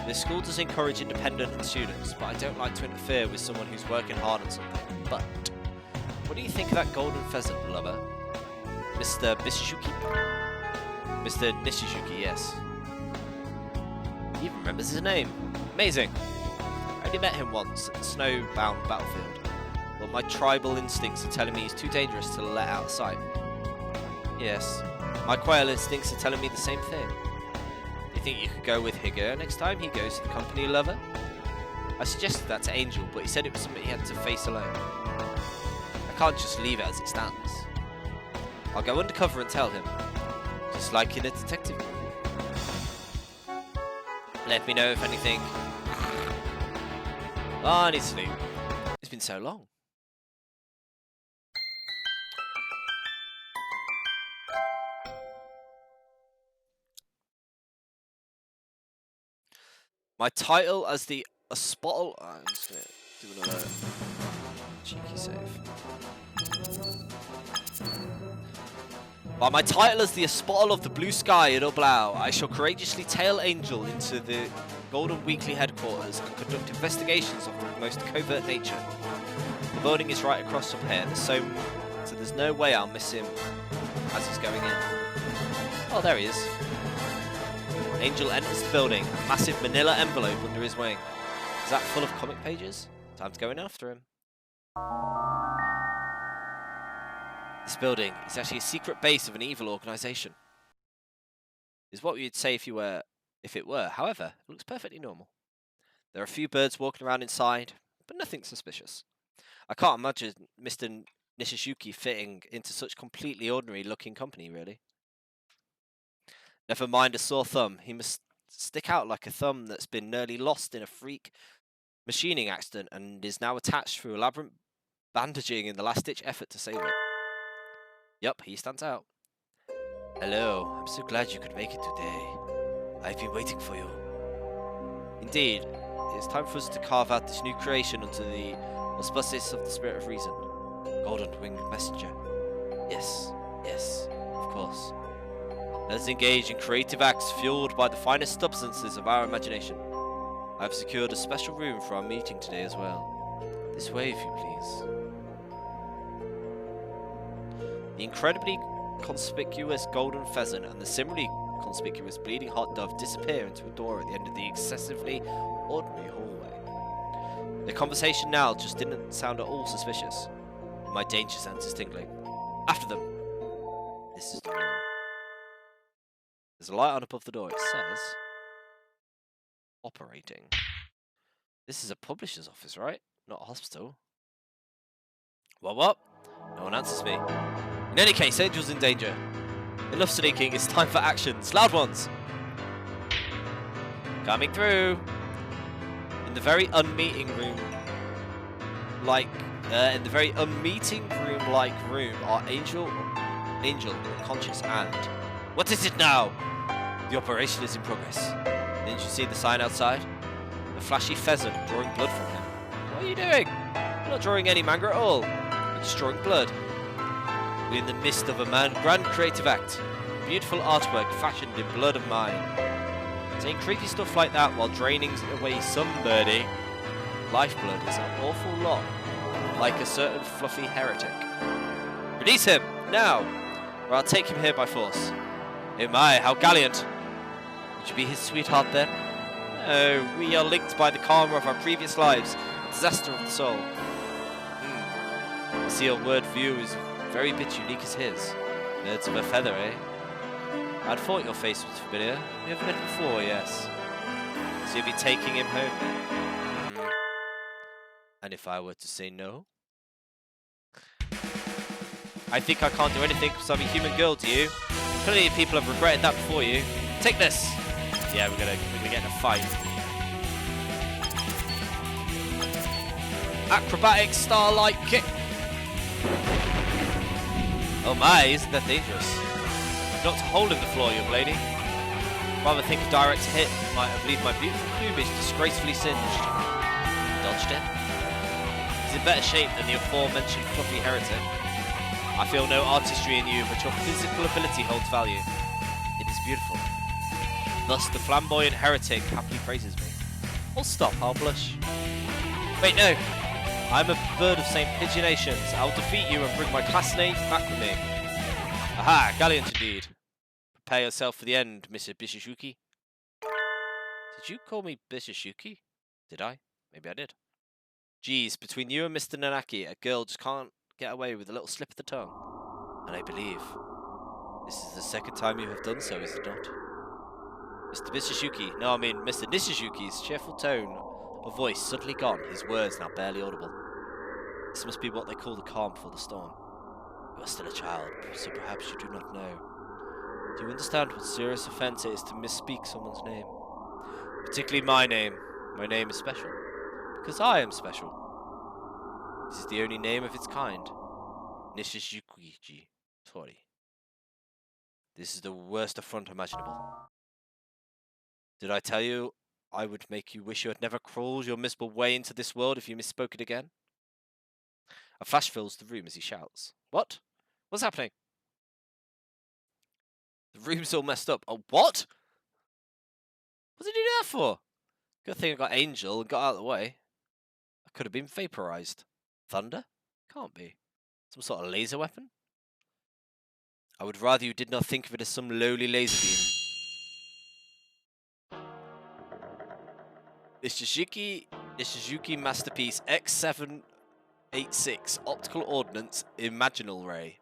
The school does encourage independent students, but I don't like to interfere with someone who's working hard on something. But what do you think of that golden pheasant, lover? Mr. Bishishuki? Mr. Nishizuki, yes. He even remembers his name. Amazing. I only met him once at the snow-bound battlefield, but my tribal instincts are telling me he's too dangerous to let out of sight. Yes, my quail instincts are telling me the same thing. Do you think you could go with Higa next time he goes to the company, lover? I suggested that to Angel, but he said it was something he had to face alone. I can't just leave it as it stands. I'll go undercover and tell him, just like in a detective movie. Let me know if anything. Oh, I need sleep. It's been so long. My title as the Aspottle. I'm just gonna do another cheeky save. By my title as the Aspottle of the Blue Sky at Oblau, I shall courageously tail Angel into the Golden Weekly headquarters and conduct investigations of the most covert nature. The building is right across from here, so there's no way I'll miss him as he's going in. Oh, there he is. Angel enters the building, a massive manila envelope under his wing. Is that full of comic pages? Time to go in after him. This building is actually a secret base of an evil organization. Is what you'd say if it were. However, it looks perfectly normal. There are a few birds walking around inside, but nothing suspicious. I can't imagine Mr. Nishizuki fitting into such completely ordinary looking company, really. Never mind a sore thumb, he must stick out like a thumb that's been nearly lost in a freak machining accident and is now attached through elaborate bandaging in the last-ditch effort to save it. Yup, he stands out. Hello, I'm so glad you could make it today. I've been waiting for you. Indeed, it's time for us to carve out this new creation under the auspices of the Spirit of Reason. Golden Winged Messenger. Yes, of course. Let us engage in creative acts fueled by the finest substances of our imagination. I have secured a special room for our meeting today as well. This way, if you please. The incredibly conspicuous golden pheasant and the similarly conspicuous bleeding heart dove disappear into a door at the end of the excessively ordinary hallway. The conversation now just didn't sound at all suspicious. My danger sense is tingling. After them. This is the room. There's a light on above the door. It says operating. This is a publisher's office, right? Not a hospital. What? No one answers me. In any case, Angel's in danger. Enough sneaking, it's time for actions. Loud ones! Coming through! In the very unmeeting room are Angel, unconscious, and... What is it now? The operation is in progress. Didn't you see the sign outside? The flashy pheasant drawing blood from him. What are you doing? You're not drawing any manga at all. You're just drawing blood. We're in the midst of a grand creative act. Beautiful artwork fashioned in blood of mine. Saying creepy stuff like that while draining away somebody. Lifeblood is an awful lot. Like a certain fluffy heretic. Release him! Now! Or I'll take him here by force. Oh my, how gallant! Would you be his sweetheart then? No, we are linked by the karma of our previous lives. A disaster of the soul. I see your word view is very bit unique as his. Birds of a feather, eh? I'd thought your face was familiar. We have met before, yes. So you'll be taking him home then? And if I were to say no? I think I can't do anything because I'm a human girl, do you? Plenty of people have regretted that before you. Take this! Yeah, we're gonna get in a fight. Acrobatic starlight kick. Oh my, isn't that dangerous? Knocked a hole in the floor, young lady. Rather think a direct hit might have left my beautiful plumage disgracefully singed. Dodged it. He's in better shape than the aforementioned fluffy heretic. I feel no artistry in you, but your physical ability holds value. It is beautiful. Thus the flamboyant heretic happily praises me. I'll stop, I'll blush. Wait, no! I'm a bird of St. Pigeonations. I'll defeat you and bring my classmate back with me. Aha, gallant indeed. Prepare yourself for the end, Mr. Bishishuki. Did you call me Bishishuki? Did I? Maybe I did. Geez, between you and Mr. Nanaki, a girl just can't get away with a little slip of the tongue. And I believe this is the second time you have done so, is it not? Mr. Bishishuki, no, I mean Mr. Nishishuki's cheerful tone of voice suddenly gone, his words now barely audible. This must be what they call the calm before the storm. You are still a child, so perhaps you do not know. Do you understand what serious offence it is to misspeak someone's name? Particularly my name. My name is special. Because I am special. This is the only name of its kind. Nishishuki Tori. This is the worst affront imaginable. Did I tell you I would make you wish you had never crawled your miserable way into this world if you misspoke it again? A flash fills the room as he shouts. What? What's happening? The room's all messed up. Oh, what? What did he do that for? Good thing I got Angel and got out of the way. I could have been vaporized. Thunder? Can't be. Some sort of laser weapon? I would rather you did not think of it as some lowly laser beam. The Shizuki Masterpiece X786 Optical Ordnance Imaginal Ray.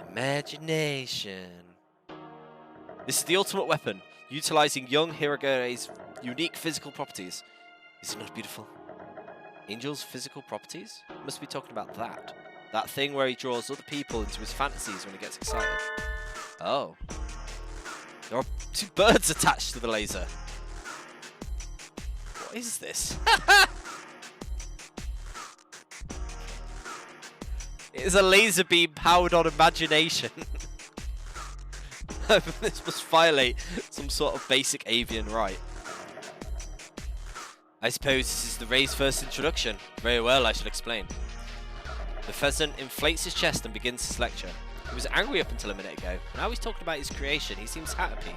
Imagination. This is the ultimate weapon, utilizing young Hiragore's unique physical properties. Is it not beautiful? Angel's physical properties? Must be talking about that. That thing where he draws other people into his fantasies when he gets excited. Oh. There are two birds attached to the laser. What is this? It is a laser beam powered on imagination. This must violate some sort of basic avian right. I suppose this is the Ray's first introduction. Very well, I shall explain. The pheasant inflates his chest and begins his lecture. He was angry up until a minute ago, but now he's talking about his creation. He seems happy.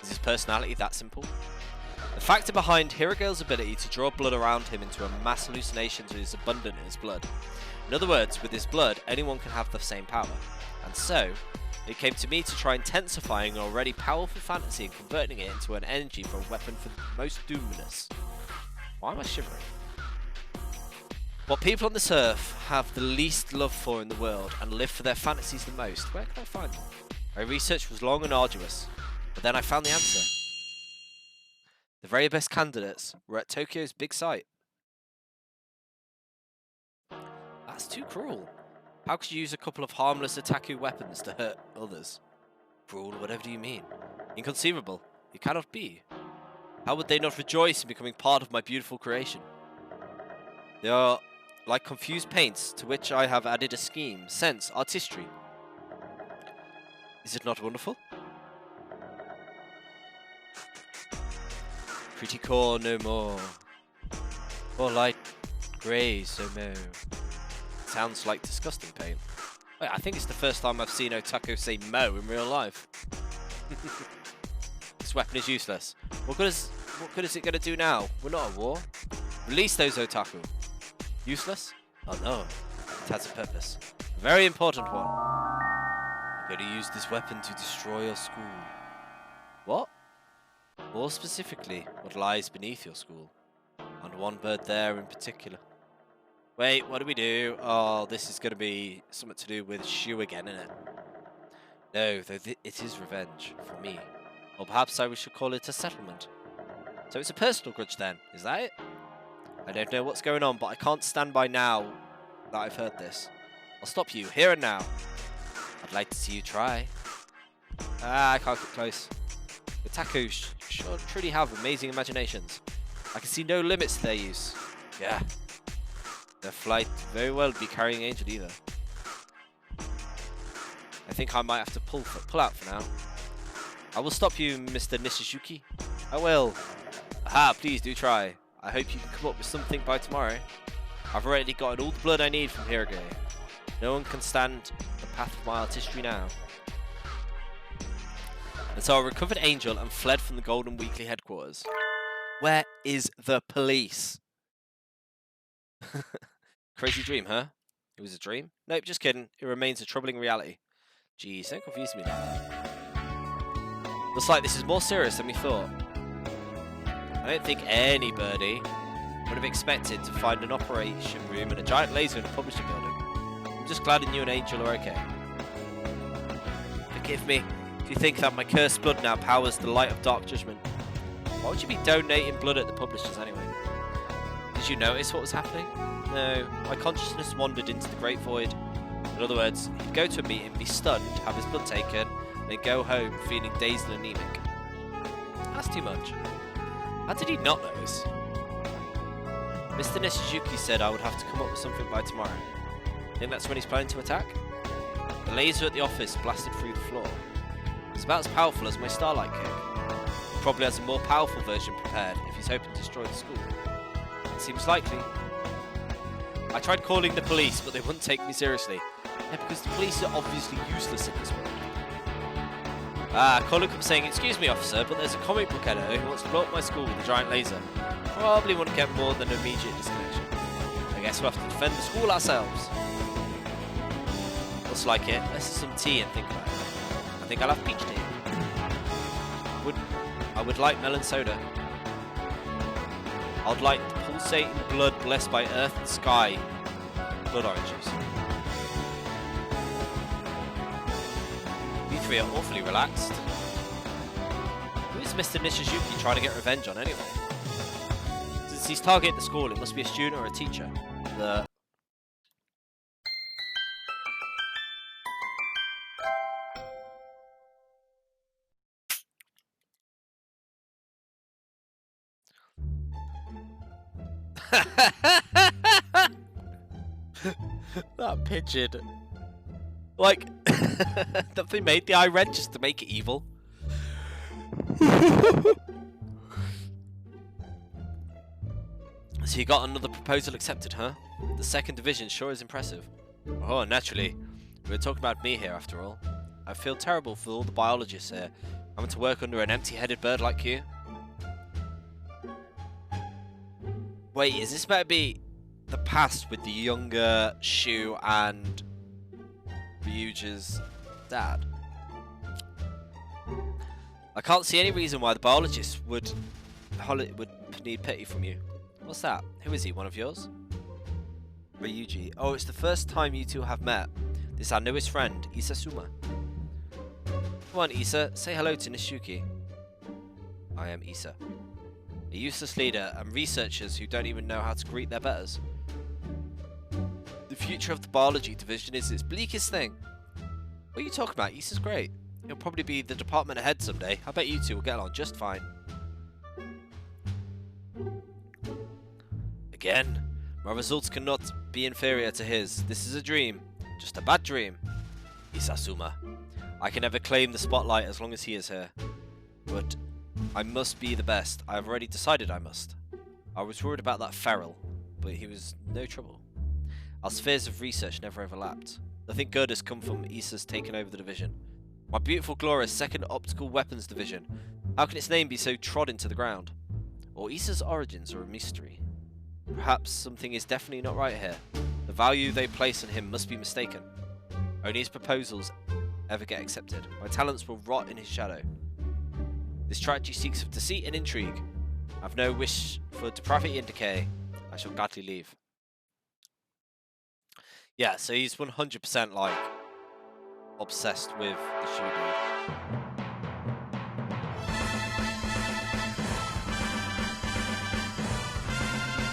Is his personality that simple? The factor behind Hiragirl's ability to draw blood around him into a mass hallucination is abundant in his blood. In other words, with his blood, anyone can have the same power. And so, it came to me to try intensifying an already powerful fantasy and converting it into an energy for a weapon for the most doomness. Why am I shivering? What people on this earth have the least love for in the world and live for their fantasies the most, where can I find them? My research was long and arduous, but then I found the answer. The very best candidates were at Tokyo's big site. That's too cruel. How could you use a couple of harmless Otaku weapons to hurt others? Cruel, whatever do you mean? Inconceivable. It cannot be. How would they not rejoice in becoming part of my beautiful creation? They are like confused paints to which I have added a scheme, sense, artistry. Is it not wonderful? Pretty core no more. Or light grey so mo. Sounds like disgusting paint. Wait, I think it's the first time I've seen Otaku say mo in real life. This weapon is useless. What good is it going to do now? We're not at war. Release those Otaku. Useless? Oh no. It has a purpose. A very important one. I'm going to use this weapon to destroy your school. What? More specifically, what lies beneath your school. And one bird there in particular. Wait, what do we do? Oh, this is going to be something to do with Shu again, isn't it? No, though it is revenge for me. Or perhaps I should call it a settlement. So it's a personal grudge then, is that it? I don't know what's going on, but I can't stand by now that I've heard this. I'll stop you, here and now. I'd like to see you try. Ah, I can't get close. The Otaku sure truly have amazing imaginations. I can see no limits to their use. Yeah. The flight very well be carrying Angel either. I think I might have to pull out for now. I will stop you, Mr. Nishizuki. I will. Aha, please do try. I hope you can come up with something by tomorrow. I've already gotten all the blood I need from Hirage. No one can stand the path of my artistry now. And so I recovered Angel and fled from the Golden Weekly headquarters. Where is the police? Crazy dream, huh? It was a dream? Nope, just kidding. It remains a troubling reality. Jeez, don't confuse me like that. Looks like this is more serious than we thought. I don't think any birdie would have expected to find an operation room and a giant laser in a publishing building. I'm just glad that you and Angel are okay. Forgive me if you think that my cursed blood now powers the light of dark judgment. Why would you be donating blood at the publishers anyway? Did you notice what was happening? No, my consciousness wandered into the great void. In other words, he'd go to a meeting, be stunned, have his blood taken, and then go home feeling dazed and anemic. That's too much. How did he not notice? Mr. Nishizuki said I would have to come up with something by tomorrow. Think that's when he's planning to attack? The laser at the office blasted through the floor. It's about as powerful as my Starlight Kick. He probably has a more powerful version prepared if he's hoping to destroy the school. It seems likely. I tried calling the police, but they wouldn't take me seriously. Yeah, because the police are obviously useless in this world. A caller comes saying, "Excuse me, officer, but there's a comic book editor who wants to blow up my school with a giant laser. Probably wouldn't get more than an immediate disconnection. I guess we'll have to defend the school ourselves." Looks like it. Let's have some tea and think about it. I think I'll have peach tea. I would like melon soda. I'd like the pulsating blood blessed by earth and sky. Blood oranges. You three are awfully relaxed. Who is Mr. Nishizuki trying to get revenge on anyway? Since he's targeting the school, it must be a student or a teacher. That pigeon. Like, that they made the eye red just to make it evil. So you got another proposal accepted, huh? The second division sure is impressive. Oh, naturally. We were talking about me here, after all. I feel terrible for all the biologists here, having to work under an empty-headed bird like you. Wait, is this about to be the past with the younger Shu and Ryuja's dad? I can't see any reason why the biologists would need pity from you. What's that? Who is he? One of yours? Ryuji. Oh, it's the first time you two have met. This is our newest friend, Issa Suma. Come on, Issa. Say hello to Nishuki. I am Issa. A useless leader and researchers who don't even know how to greet their betters. The future of the biology division is its bleakest thing. What are you talking about? Issa's great. He'll probably be the department head someday. I bet you two will get along just fine. Again, my results cannot be inferior to his. This is a dream. Just a bad dream. Isasuma. I can never claim the spotlight as long as he is here. But I must be the best. I have already decided I must. I was worried about that feral, but he was no trouble. Our spheres of research never overlapped. Nothing good has come from Issa's taking over the division. My beautiful glorious second optical weapons division. How can its name be so trod into the ground? Or Issa's origins are a mystery. Perhaps something is definitely not right here. The value they place on him must be mistaken. Only his proposals ever get accepted. My talents will rot in his shadow. This tragedy seeks of deceit and intrigue. I have no wish for depravity and decay. I shall gladly leave. Yeah, so he's 100% like obsessed with the shoe dude.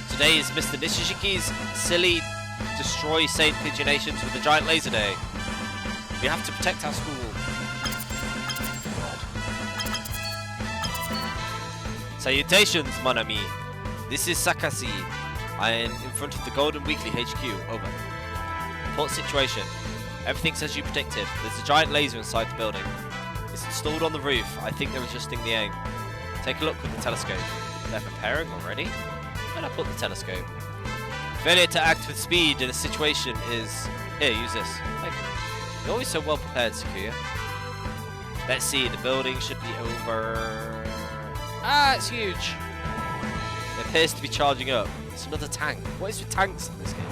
Today is Mr. Nishizuki's silly destroy Saint Pigeonations with a giant laser day. We have to protect our school. God. Salutations, mon ami. This is Sakasi. I am in front of the Golden Weekly HQ. Over. Report situation. Everything's as you predicted. There's a giant laser inside the building. It's installed on the roof. I think they're adjusting the aim. Take a look with the telescope. They're preparing already? Where'd I put the telescope? Failure to act with speed in a situation is... Here, use this. Thank you. You're always so well prepared, Sakuya. Let's see, the building should be over... Ah, it's huge! It appears to be charging up. It's another tank. What is with tanks in this game?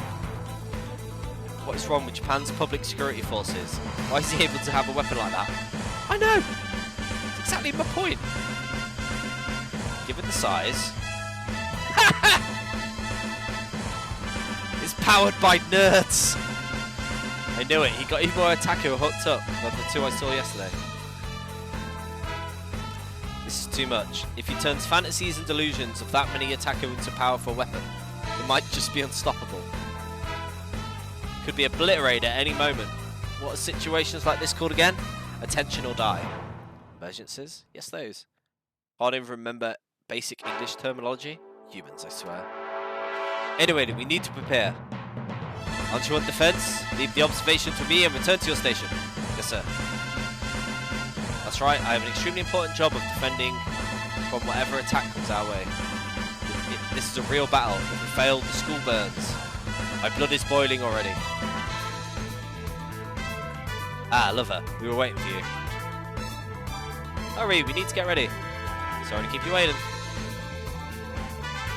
What is wrong with Japan's public security forces? Why is he able to have a weapon like that? I know! It's exactly my point! Given the size... It's powered by nerds! I knew it, he got even more attacker hooked up than the two I saw yesterday. This is too much. If he turns fantasies and delusions of that many attacker into powerful weapon, it might just be unstoppable. Could be obliterated at any moment. What are situations like this called again? Attention or die. Emergencies? Yes, those. Can't even remember basic English terminology. Humans, I swear. Anyway, we need to prepare. Aren't you on defense? Leave the observation to me and return to your station. Yes, sir. That's right, I have an extremely important job of defending from whatever attack comes our way. This is a real battle. If we fail, the school burns. My blood is boiling already. Ah, lover, we were waiting for you. Hurry, we need to get ready. Sorry to keep you waiting.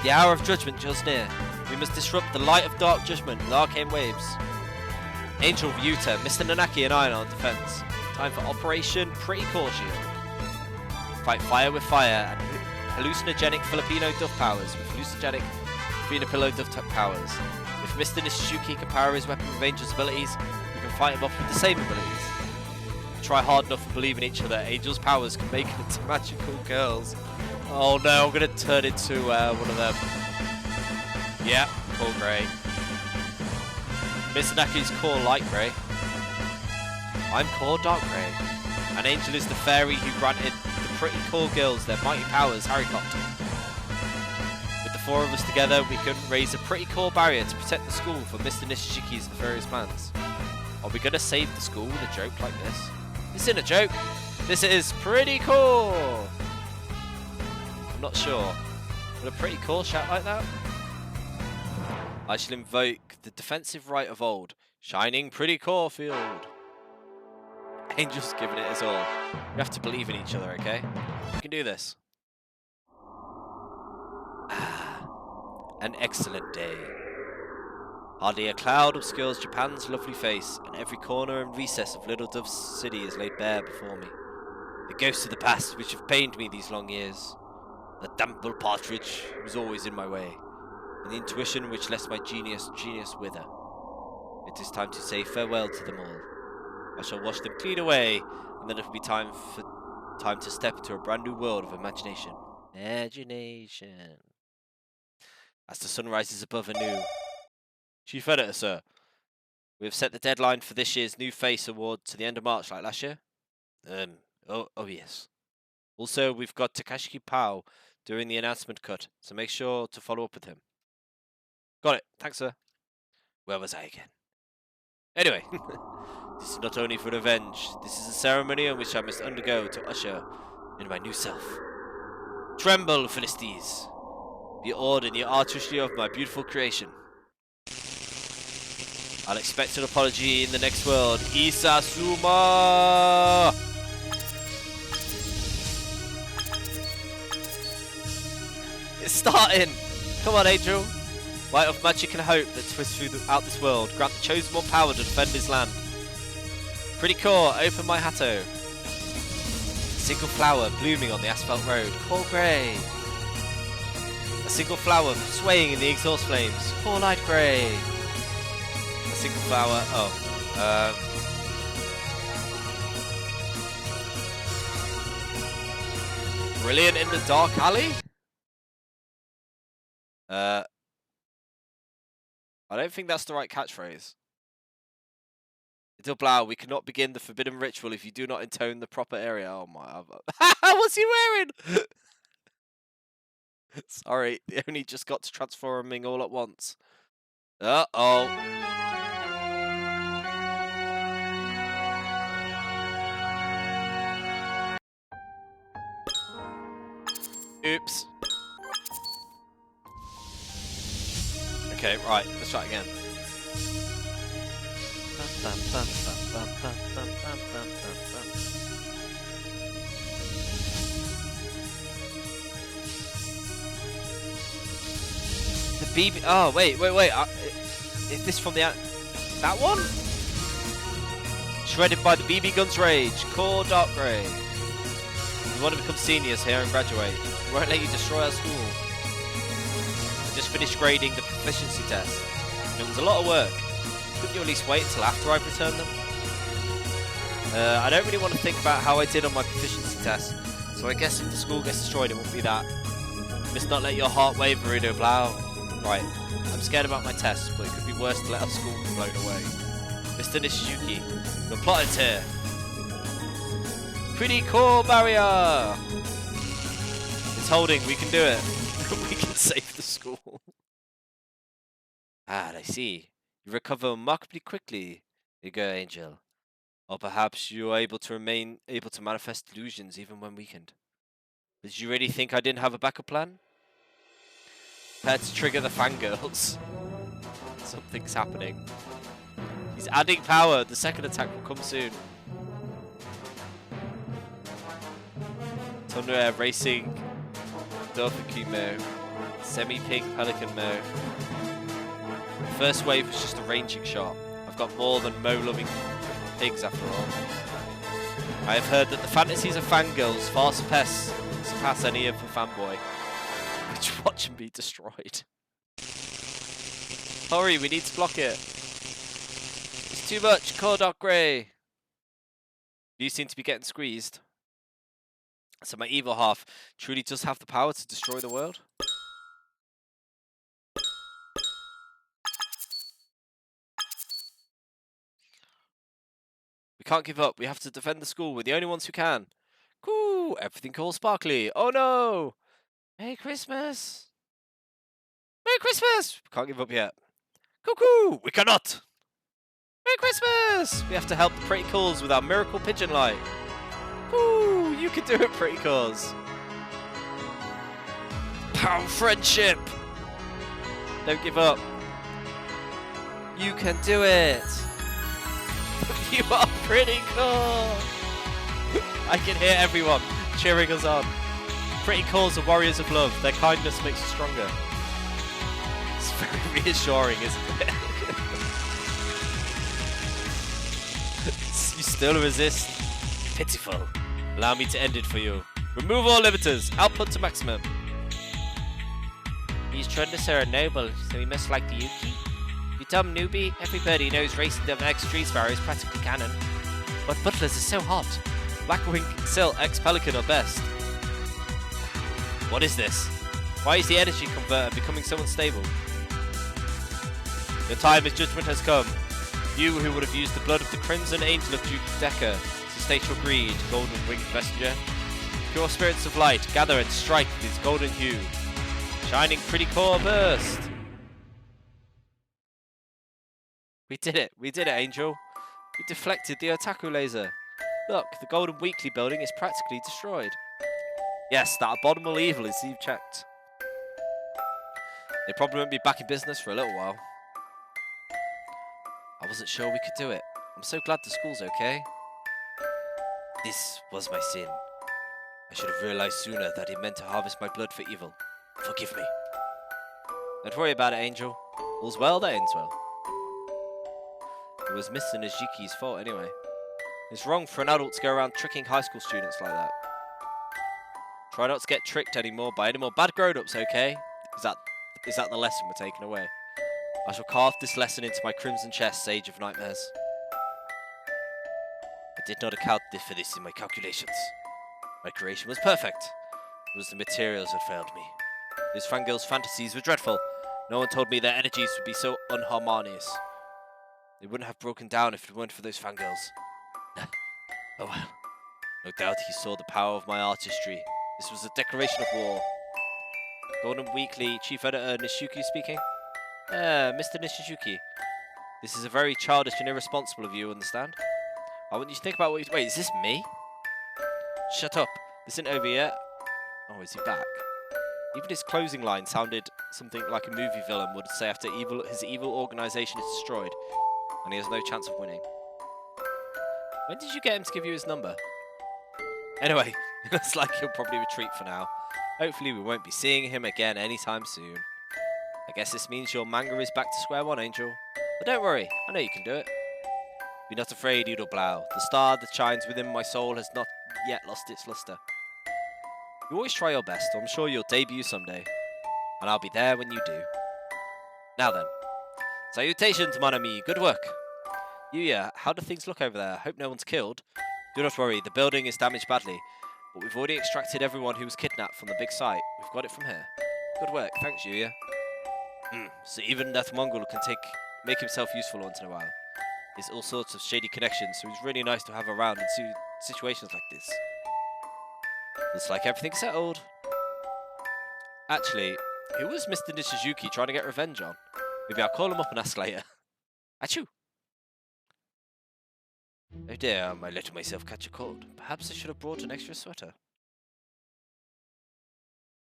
The hour of judgment draws near. We must disrupt the light of dark judgment with arcane waves. Angel Ryuta, Mr. Nanaki and I are on defense. Time for Operation Pretty Core Shield. Fight fire with fire and hallucinogenic Filipino dove powers with hallucinogenic Filipino dove powers. If Mr. Nishizuki can power his weapon with Angel's abilities, we can fight him off with the same abilities. We try hard enough and believe in each other. Angel's powers can make it into magical girls. Oh no, I'm gonna turn into one of them. Yeah, core grey. Mr. Naki's core light grey. I'm core dark grey. And Angel is the fairy who granted the pretty core girls their mighty powers, Harrycopter. With the four of us together, we can raise a pretty core barrier to protect the school from Mr. Nishizuki's nefarious plans. Are we gonna save the school with a joke like this? This isn't a joke. This is pretty cool. I'm not sure. Would a pretty core shout like that? I shall invoke the defensive right of old, shining pretty core field. Angel's giving it his all. We have to believe in each other, okay? We can do this. Ah, an excellent day. Hardly a cloud obscures Japan's lovely face, and every corner and recess of Little Dove's city is laid bare before me. The ghosts of the past which have pained me these long years. The damnable partridge was always in my way, and the intuition which lets my genius wither. It is time to say farewell to them all. I shall wash them clean away, and then it will be time to step into a brand new world of imagination. Imagination. As the sun rises above anew. Chief Editor, sir. We have set the deadline for this year's New Face Award to the end of March like last year. Oh yes. Also, we've got Takashi Pao doing the announcement cut, so make sure to follow up with him. Got it. Thanks, sir. Where was I again? Anyway, this is not only for revenge. This is a ceremony on which I must undergo to usher in my new self. Tremble, Philistines. Be awed in the artistry of my beautiful creation. I'll expect an apology in the next world. Isasuma! It's starting! Come on, Angel. Light of magic and hope that twists throughout this world. Grant the chosen one power to defend his land. Pretty core, open my hatto. A single flower blooming on the asphalt road. Core grey. A single flower swaying in the exhaust flames. Core light grey. A single flower. Brilliant in the dark alley? I don't think that's the right catchphrase. Little Blau, we cannot begin the forbidden ritual if you do not intone the proper area. Oh my... What's he wearing? Sorry, they only just got to transforming all at once. Uh-oh. Oops. Okay, right, let's try it again. The BB. Oh, wait. Is this from the. That one? Shredded by the BB gun's rage. Core dark grey. We want to become seniors here and graduate. We won't let you destroy our school. I just finished grading the proficiency test. And it was a lot of work. Couldn't you at least wait until after I've returned them? I don't really want to think about how I did on my proficiency test, so I guess if the school gets destroyed, it won't be that. Must not let your heart waver, Udo Blau. Right, I'm scared about my test, but it could be worse to let our school be blown away. Mr. Nishiyuki, the plot is here. Pretty core barrier! It's holding, we can do it. We can save the school. Ah, I see. You recover remarkably quickly, Eager Angel. Or perhaps you are able to remain able to manifest illusions even when weakened. Did you really think I didn't have a backup plan? Prepare to trigger the fangirls. Something's happening. He's adding power. The second attack will come soon. Thunder Air Racing. Dofaki Mo. Semi-Pink Pelican Mo. The first wave was just a ranging shot. I've got more than Mo-loving pigs after all. I have heard that the fantasies of fangirls far surpass any of a fanboy. Which watch him be destroyed. Hurry, we need to block it. It's too much, Core Dark Grey. You seem to be getting squeezed. So my evil half truly does have the power to destroy the world? We can't give up. We have to defend the school. We're the only ones who can. Cool. Everything all sparkly. Oh no! Merry Christmas! Merry Christmas! We can't give up yet. Cuckoo! We cannot! Merry Christmas! We have to help the Pretty Cools with our miracle pigeon light. Woo! You can do it, Pretty Cools. Power friendship! Don't give up. You can do it! You are pretty cool! I can hear everyone cheering us on. Pretty Cools are warriors of love. Their kindness makes us stronger. It's very reassuring, isn't it? You still resist? Pitiful. Allow me to end it for you. Remove all limiters. Output to maximum. These trenders are noble, so we must like the Yuki. You dumb newbie. Everybody knows racing them X Tree Sparrow is practically canon. But Butlers is so hot. Blackwing Sil X Pelican are best. What is this? Why is the energy converter becoming so unstable? The time of judgment has come. You who would have used the blood of the Crimson Angel of Duke Decker to state your greed, golden winged messenger. Pure spirits of light, gather and strike with his golden hue. Shining pretty core burst. We did it, Angel. We deflected the Otaku laser. Look, the Golden Weekly building is practically destroyed. Yes, that abominable evil is Eve checked. They probably won't be back in business for a little while. I wasn't sure we could do it. I'm so glad the school's okay. This was my sin. I should have realized sooner that it meant to harvest my blood for evil. Forgive me. Don't worry about it, Angel. All's well that ends well. It was Mr. Nijiki's fault anyway. It's wrong for an adult to go around tricking high school students like that. Try not to get tricked anymore by any more bad grown-ups, okay? Is that the lesson we're taking away? I shall carve this lesson into my crimson chest, Sage of Nightmares. I did not account for this in my calculations. My creation was perfect. It was the materials that failed me. Those fangirls' fantasies were dreadful. No one told me their energies would be so unharmonious. They wouldn't have broken down if it weren't for those fangirls. Oh well. No doubt he saw the power of my artistry. This was a declaration of war. Golden Weekly Chief Editor Nishuki speaking. Mr. Nishizuki. This is a very childish and irresponsible of you, understand? I want you to think about what you... Wait, is this me? Shut up. This isn't over yet. Oh, is he back? Even his closing line sounded something like a movie villain would say after his evil organization is destroyed, and he has no chance of winning. When did you get him to give you his number? Anyway, it looks like he'll probably retreat for now. Hopefully we won't be seeing him again anytime soon. I guess this means your manga is back to square one, Angel. But don't worry, I know you can do it. Be not afraid, Udoblau. The star that shines within my soul has not yet lost its luster. You always try your best, so I'm sure you'll debut someday. And I'll be there when you do. Now then. Salutations, mon ami. Good work. Yuya, how do things look over there? Hope no one's killed. Do not worry, the building is damaged badly. But we've already extracted everyone who was kidnapped from the big site. We've got it from here. Good work, thanks, Yuya. So even that Mongol can make himself useful once in a while. There's all sorts of shady connections, so he's really nice to have around in situations like this. Looks like everything's settled. Actually, who was Mr. Nishizuki trying to get revenge on? Maybe I'll call him up and ask later. Achoo! Oh dear, I might let myself catch a cold. Perhaps I should have brought an extra sweater.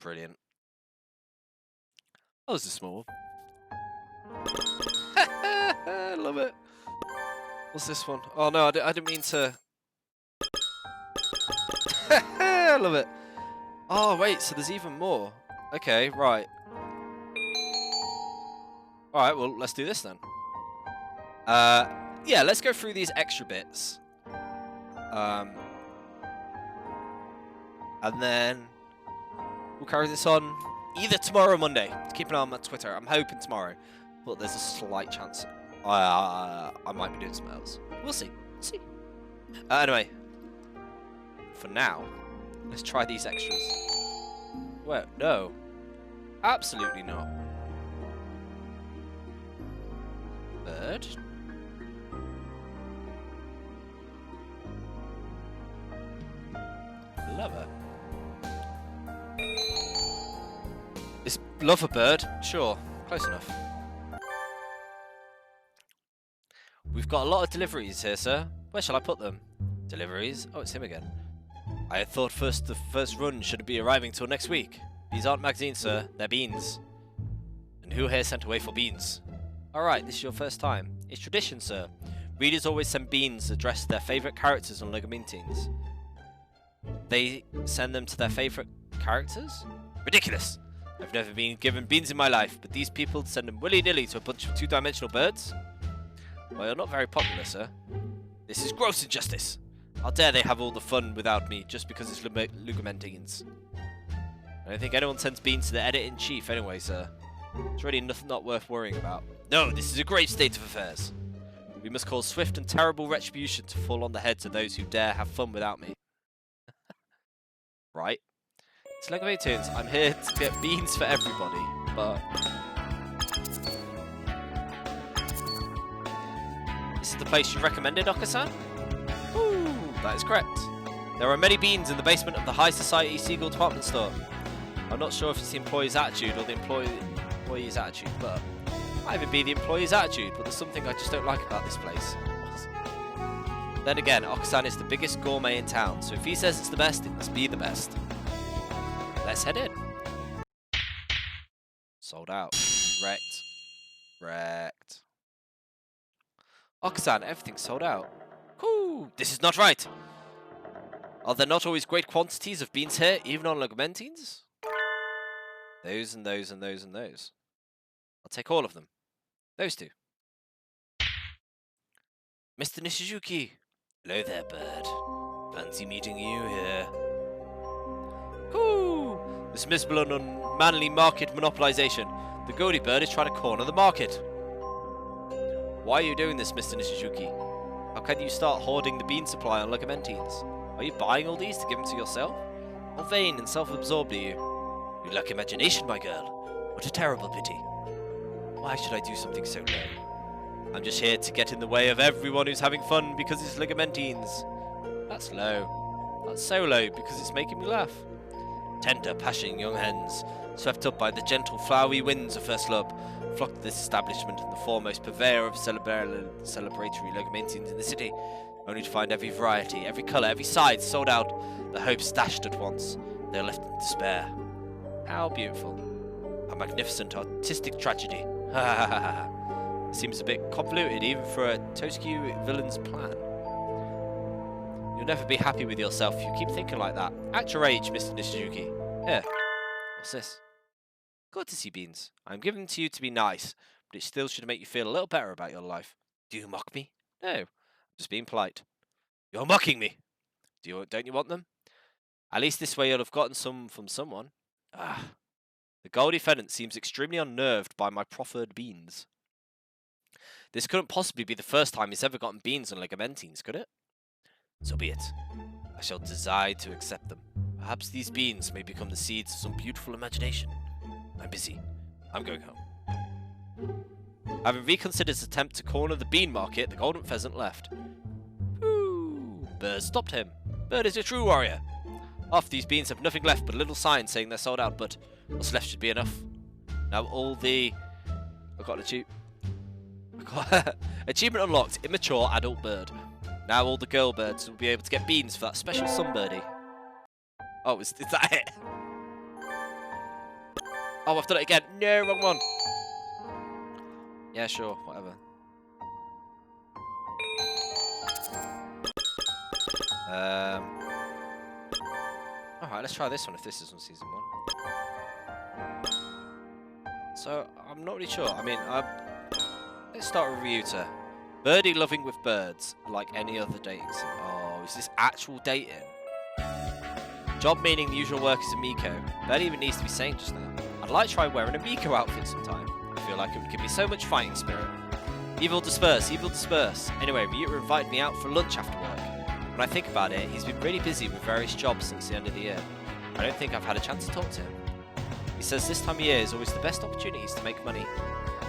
Brilliant. Oh, this is small. I love it. What's this one? Oh no, I didn't mean to... I love it. Oh wait, so there's even more. Okay, right. Alright, well, let's do this then. Yeah, let's go through these extra bits. And then we'll carry this on either tomorrow or Monday. Let's keep an eye on my Twitter. I'm hoping tomorrow, but there's a slight chance I might be doing something else. We'll see. We'll see. Anyway, for now, let's try these extras. Well, no. Absolutely not. Bird. Lover. Is love a bird? Sure. Close enough. We've got a lot of deliveries here, sir. Where shall I put them? Deliveries? Oh, it's him again. I had thought the first run shouldn't be arriving till next week. These aren't magazines, sir. They're beans. And who here sent away for beans? Alright, this is your first time. It's tradition, sir. Readers always send beans addressed to their favourite characters on Legamintines. They send them to their favourite characters? Ridiculous! I've never been given beans in my life, but these people send them willy-nilly to a bunch of two-dimensional birds? Well, you're not very popular, sir. This is gross injustice. How dare they have all the fun without me just because it's Legamintines? I don't think anyone sends beans to the editor-in-chief anyway, sir. It's really not worth worrying about. No, this is a grave state of affairs. We must cause swift and terrible retribution to fall on the heads of those who dare have fun without me. Right. It's Legamintines. I'm here to get beans for everybody, but... This is the place you recommended, Okasan? Ooh, that is correct. There are many beans in the basement of the High Society Seagull department store. I'm not sure if it's the employee's attitude or the employee's attitude, but it might even be the employee's attitude, but there's something I just don't like about this place. Then again, Okasan is the biggest gourmet in town, so if he says it's the best, it must be the best. Let's head in. Sold out. Wrecked. Wrecked. Okasan, everything's sold out. Whoo! This is not right! Are there not always great quantities of beans here, even on Legamintines? Those and those and those and those. I'll take all of them. Those two. Mr. Nishizuki. Hello there, bird. Fancy meeting you here. Whoo! Dismissible and unmanly market monopolization. The Goldie bird is trying to corner the market. Why are you doing this, Mr. Nishizuki? How can you start hoarding the bean supply on Legamintines? Are you buying all these to give them to yourself? How vain and self-absorbed are you? You lack imagination, my girl. What a terrible pity. Why should I do something so low? I'm just here to get in the way of everyone who's having fun because it's Legamintines. That's low. That's so low because it's making me laugh. Tender, passionate young hens, swept up by the gentle, flowery winds of first love, flocked to this establishment and the foremost purveyor of celebratory legumentines in the city, only to find every variety, every colour, every size sold out, the hopes dashed at once. They are left in despair. How beautiful. A magnificent artistic tragedy. Ha ha ha ha. Seems a bit convoluted even for a Toscu villain's plan. You'll never be happy with yourself if you keep thinking like that. At your age, Mr. Nishizuki. Here. What's this? Good to see Beans. I'm giving them to you to be nice, but it still should make you feel a little better about your life. Do you mock me? No. I'm just being polite. You're mocking me. Don't you want them? At least this way you'll have gotten some from someone. Ah. The Goldie Fennant seems extremely unnerved by my proffered beans. This couldn't possibly be the first time he's ever gotten beans on legumentines, could it? So be it. I shall decide to accept them. Perhaps these beans may become the seeds of some beautiful imagination. I'm busy. I'm going home. Having reconsidered his attempt to corner the bean market, the golden pheasant left. Ooh, Bird stopped him. Bird is a true warrior. Half these beans have nothing left but a little sign saying they're sold out, but what's left should be enough. Now all the... I got achievement unlocked, immature adult bird. Now all the girl birds will be able to get beans for that special sunbirdie. Oh, is that it? Oh, I've done it again. No, wrong one. Yeah, sure, whatever. Alright, let's try this one if this is on season 1. So, I'm not really sure. I mean, let's start with Ryuta. Birdie loving with birds, like any other dating sim. Oh, is this actual dating? Job meaning the usual work is a Miko. That even needs to be saying just now. I'd like to try wearing a Miko outfit sometime. I feel like it would give me so much fighting spirit. Evil disperse, evil disperse. Anyway, Ryuta invited me out for lunch after work. When I think about it, he's been really busy with various jobs since the end of the year. I don't think I've had a chance to talk to him. He says this time of year is always the best opportunities to make money.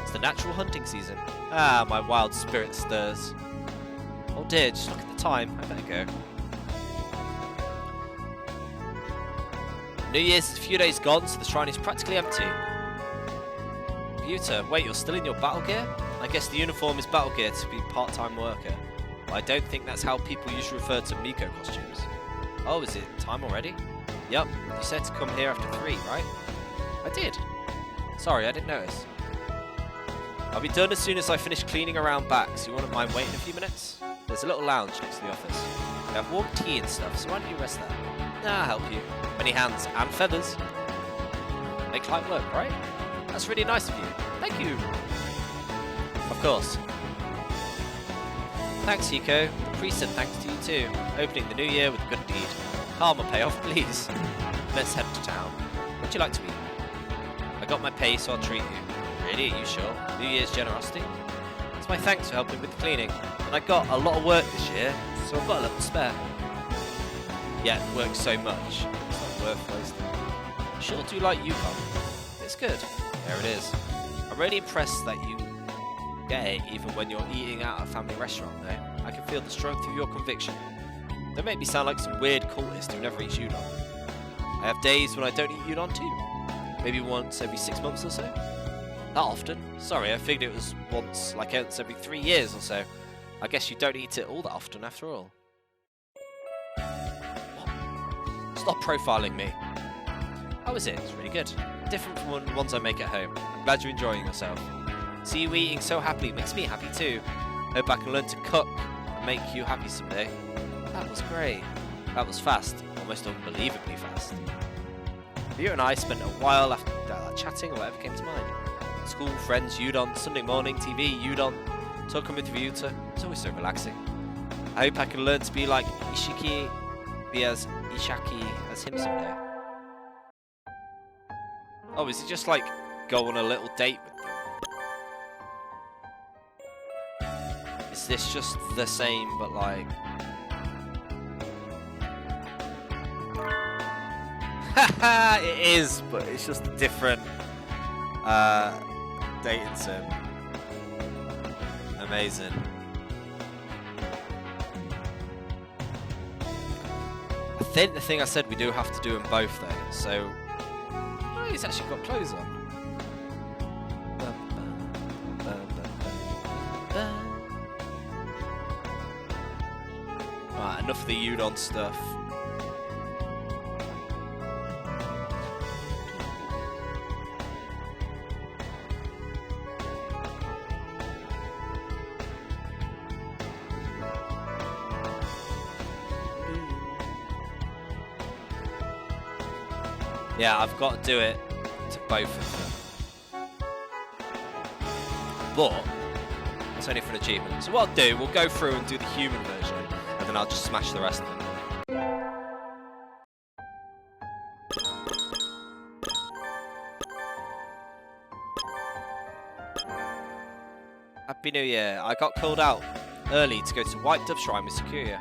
It's the natural hunting season. Ah, my wild spirit stirs. Oh dear, just look at the time. I better go. New Year's is a few days gone, so the shrine is practically empty. Ryuta, wait, you're still in your battle gear? I guess the uniform is battle gear to be a part-time worker. But I don't think that's how people usually refer to Miko costumes. Oh, is it time already? Yup, you said to come here after 3, right? I did. Sorry, I didn't notice. I'll be done as soon as I finish cleaning around back, so you wouldn't mind waiting a few minutes? There's a little lounge next to the office. They have warm tea and stuff, so why don't you rest there? Nah, I'll help you. Many hands and feathers. Make light work, right? That's really nice of you. Thank you. Of course. Thanks, Hiko. The priest said thanks to you too. Opening the new year with a good deed. Karma payoff, please. Let's head to town. What'd you like to eat? I got my pay, so I'll treat you. Really? Are you sure? New Year's generosity? It's my thanks for helping with the cleaning. And I got a lot of work this year, so I've got a little to spare. Yeah, it works so much. It's not worth wasting. Sure do like Yukon. It's good. There it is. I'm really impressed that you get it even when you're eating out at a family restaurant, though. I can feel the strength of your conviction. Don't make me sound like some weird cultist who never eats udon. I have days when I don't eat udon too. Maybe once every 6 months or so. That often? Sorry, I figured it was once every 3 years or so. I guess you don't eat it all that often after all. What? Stop profiling me. How is it? It's really good. Different from the ones I make at home. I'm glad you're enjoying yourself. See you eating so happily makes me happy too. Hope I can learn to cook and make you happy someday. That was great. That was fast. Almost unbelievably fast. You and I spent a while after chatting or whatever came to mind. School, friends, udon, Sunday morning, TV, udon, talking with Ryuta. It's always so relaxing. I hope I can learn to be like be as Ishaki as him someday. Oh, is he just like go on a little date with them? Is this just the same but like... Haha, it is, but it's just a different dating sim. Amazing. I think the thing I said we do have to do them both though, so... Oh, he's actually got clothes on. Right, enough of the Udon stuff. Yeah, I've got to do it to both of them. But it's only for an achievement. So what I'll do, we'll go through and do the human version, and then I'll just smash the rest of them. Happy New Year. I got called out early to go to White Dove Shrine with Sakuya.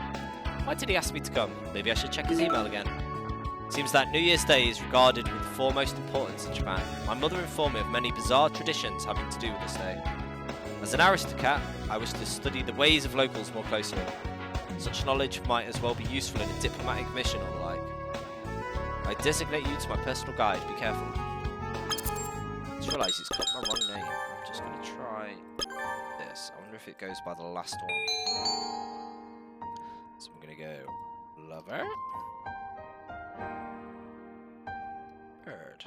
Why did he ask me to come? Maybe I should check his email again. Seems that New Year's Day is regarded with the foremost importance in Japan. My mother informed me of many bizarre traditions having to do with this day. As an aristocrat, I wish to study the ways of locals more closely. Such knowledge might as well be useful in a diplomatic mission or the like. I designate you to my personal guide, be careful. I just realised it's got my wrong name. I'm just going to try this. I wonder if it goes by the last one. So I'm going to go lover. Bird.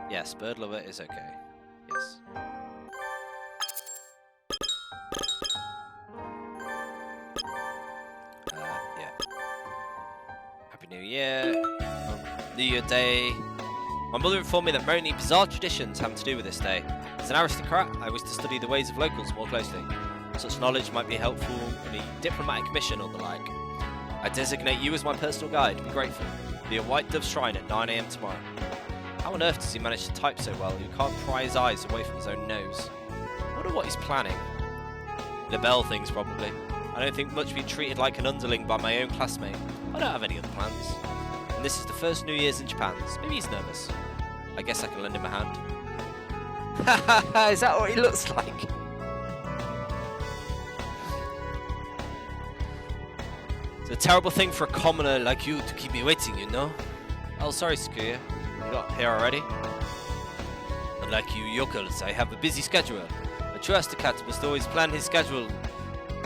Yes, bird lover is okay. Yes. Yeah. Happy New Year. New Year Day. My mother informed me that many bizarre traditions having to do with this day. As an aristocrat, I wish to study the ways of locals more closely. Such knowledge might be helpful in a diplomatic mission or the like. I designate you as my personal guide. Be grateful. Be at White Dove Shrine at 9 AM tomorrow. How on earth does he manage to type so well? He can't pry his eyes away from his own nose. I wonder what he's planning. The bell things, probably. I don't think much of being treated like an underling by my own classmate. I don't have any other plans. And this is the first New Year's in Japan, so maybe he's nervous. I guess I can lend him a hand. Is that what he looks like? It's a terrible thing for a commoner like you to keep me waiting, you know? Oh, sorry, Sakuya. You got here already? Unlike you yokels, I have a busy schedule. A true aristocrat must always plan his schedule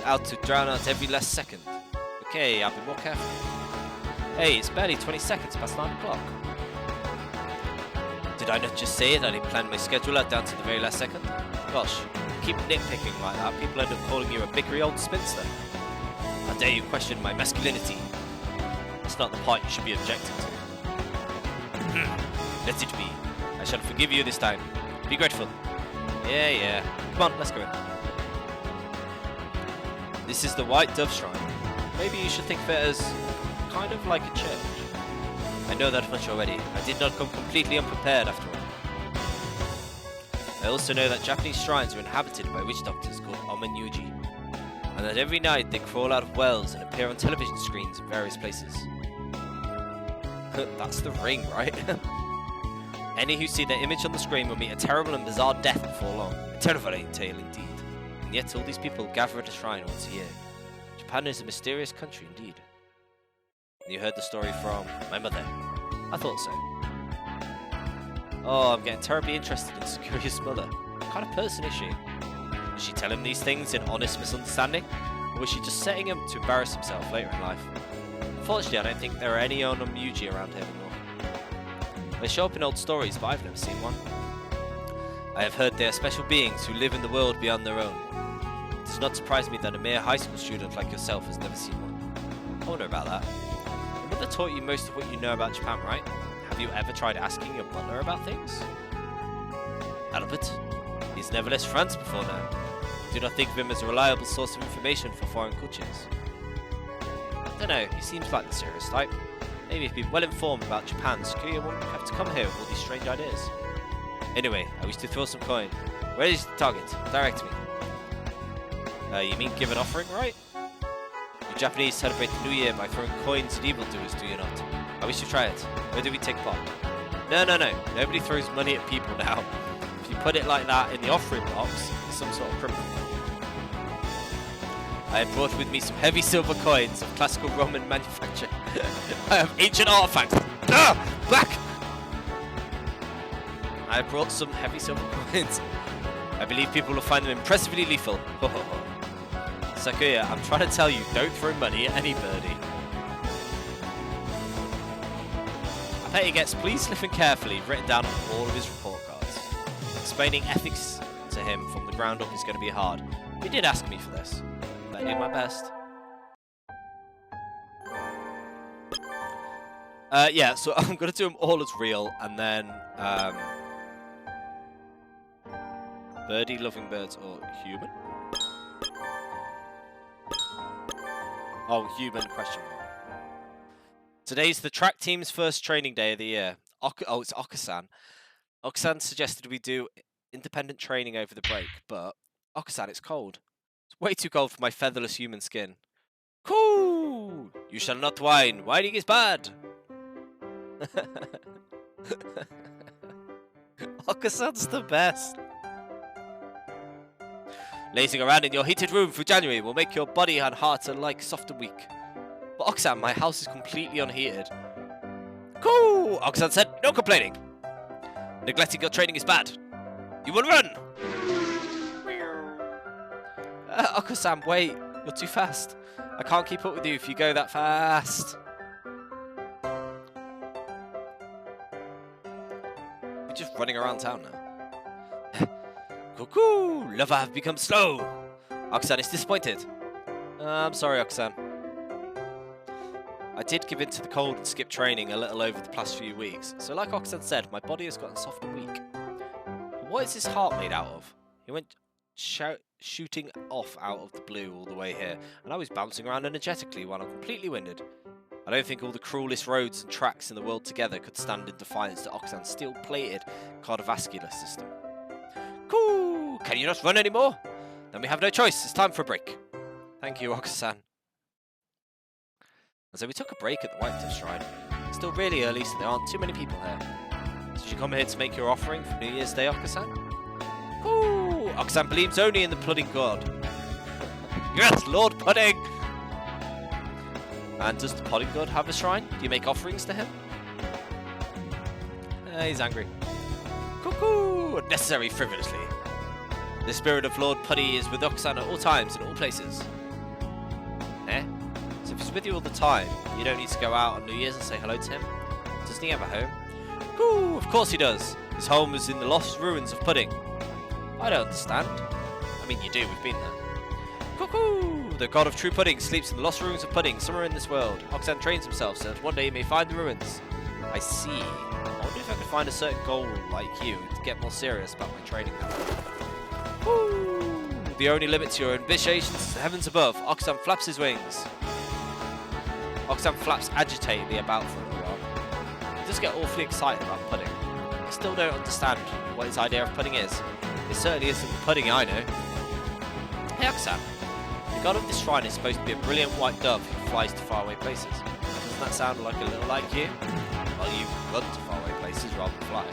out to drown out every last second. Okay, I'll be more careful. Hey, it's barely 20 seconds past 9 o'clock. Did I not just say that I planned my schedule out down to the very last second? Gosh, keep nitpicking like that, people end up calling you a bickery old spinster. How dare you question my masculinity? That's not the part you should be objecting to. Let it be. I shall forgive you this time. Be grateful. Yeah. Come on, let's go in. This is the White Dove Shrine. Maybe you should think of it as kind of like a church. I know that much already. I did not come completely unprepared after all. I also know that Japanese shrines are inhabited by witch doctors called Omenyuji, and that every night they crawl out of wells and appear on television screens in various places. That's the ring, right? Any who see their image on the screen will meet a terrible and bizarre death before long. A terrifying tale indeed. And yet all these people gather at a shrine once a year. Japan is a mysterious country indeed. And you heard the story from my mother. I thought so. Oh, I'm getting terribly interested in Sakuya's mother. What kind of person is she? Did she tell him these things in honest misunderstanding? Or was she just setting him to embarrass himself later in life? Unfortunately, I don't think there are any Onomuji around here anymore. They show up in old stories, but I've never seen one. I have heard they are special beings who live in the world beyond their own. It does not surprise me that a mere high school student like yourself has never seen one. I wonder about that. Your mother taught you most of what you know about Japan, right? Have you ever tried asking your butler about things? Albert? He's never left France before now. Do not think of him as a reliable source of information for foreign cultures. I don't know, he seems like the serious type. Maybe if he'd been well informed about Japan, Sakuya wouldn't have to come here with all these strange ideas. Anyway, I wish to throw some coin. Where is the target? Direct me. You mean give an offering, right? You Japanese celebrate the New Year by throwing coins at evildoers, do you not? I wish to try it. Where do we take part? No. Nobody throws money at people now. If you put it like that in the offering box, some sort of criminal. I have brought with me some heavy silver coins of classical Roman manufacture. I have ancient artifacts. Back! I have brought some heavy silver coins. I believe people will find them impressively lethal. Sakuya, I'm trying to tell you, don't throw money at any birdie. I bet he gets "please listen carefully" written down on all of his report cards. Explaining ethics to him from the ground up is going to be hard. He did ask me for this. I did my best. Yeah, so I'm going to do them all as real, and then birdie, loving birds, or human? Oh, human, question mark. Today's the track team's first training day of the year. Oh, it's Okasan. Okasan suggested we do independent training over the break, but Okasan, it's cold. It's way too cold for my featherless human skin. Cool! You shall not whine. Whining is bad. Okasan's the best. Lazing around in your heated room through January will make your body and heart alike soft and weak. But Okasan, my house is completely unheated. Cool! Okasan said, no complaining. Neglecting your training is bad. You will run! Okasan, wait. You're too fast. I can't keep up with you if you go that fast. We're just running around town now. Cuckoo! Love, I have become slow. Okasan is disappointed. I'm sorry, Okasan. I did give in to the cold and skip training a little over the past few weeks, so like Okasan said, my body has gotten soft and weak. But what is his heart made out of? He went shooting off out of the blue all the way here, and I was bouncing around energetically while I'm completely winded. I don't think all the cruelest roads and tracks in the world together could stand in defiance to Okasan's steel-plated cardiovascular system. Cool! Can you not run anymore? Then we have no choice. It's time for a break. Thank you, Okasan. And so we took a break at the White Dove Shrine. It's still really early, so there aren't too many people here. Did you come here to make your offering for New Year's Day, Okasan? Cool! Okasan believes only in the pudding god. Yes, Lord Pudding! And does the pudding god have a shrine? Do you make offerings to him? He's angry. Cuckoo! Necessary frivolously. The spirit of Lord Puddy is with Okasan at all times and all places. Eh? So if he's with you all the time, you don't need to go out on New Year's and say hello to him? Doesn't he have a home? Cool! Of course he does. His home is in the lost ruins of Pudding. I don't understand. I mean, you do, we've been there. Cuckoo! The god of true pudding sleeps in the lost ruins of Pudding, somewhere in this world. Okasan trains himself so that one day he may find the ruins. I see. I wonder if I could find a certain goal like you to get more serious about my training now. Woo! The only limit to your ambitions is the heavens above. Okasan flaps his wings. Okasan flaps agitatedly about for a little while. He does get awfully excited about pudding. I still don't understand what his idea of pudding is. It certainly isn't the pudding I know. Hey Okasan, the god of this shrine is supposed to be a brilliant white dove who flies to faraway places. Doesn't that sound like a little like you? Well, you run to faraway places rather than fly.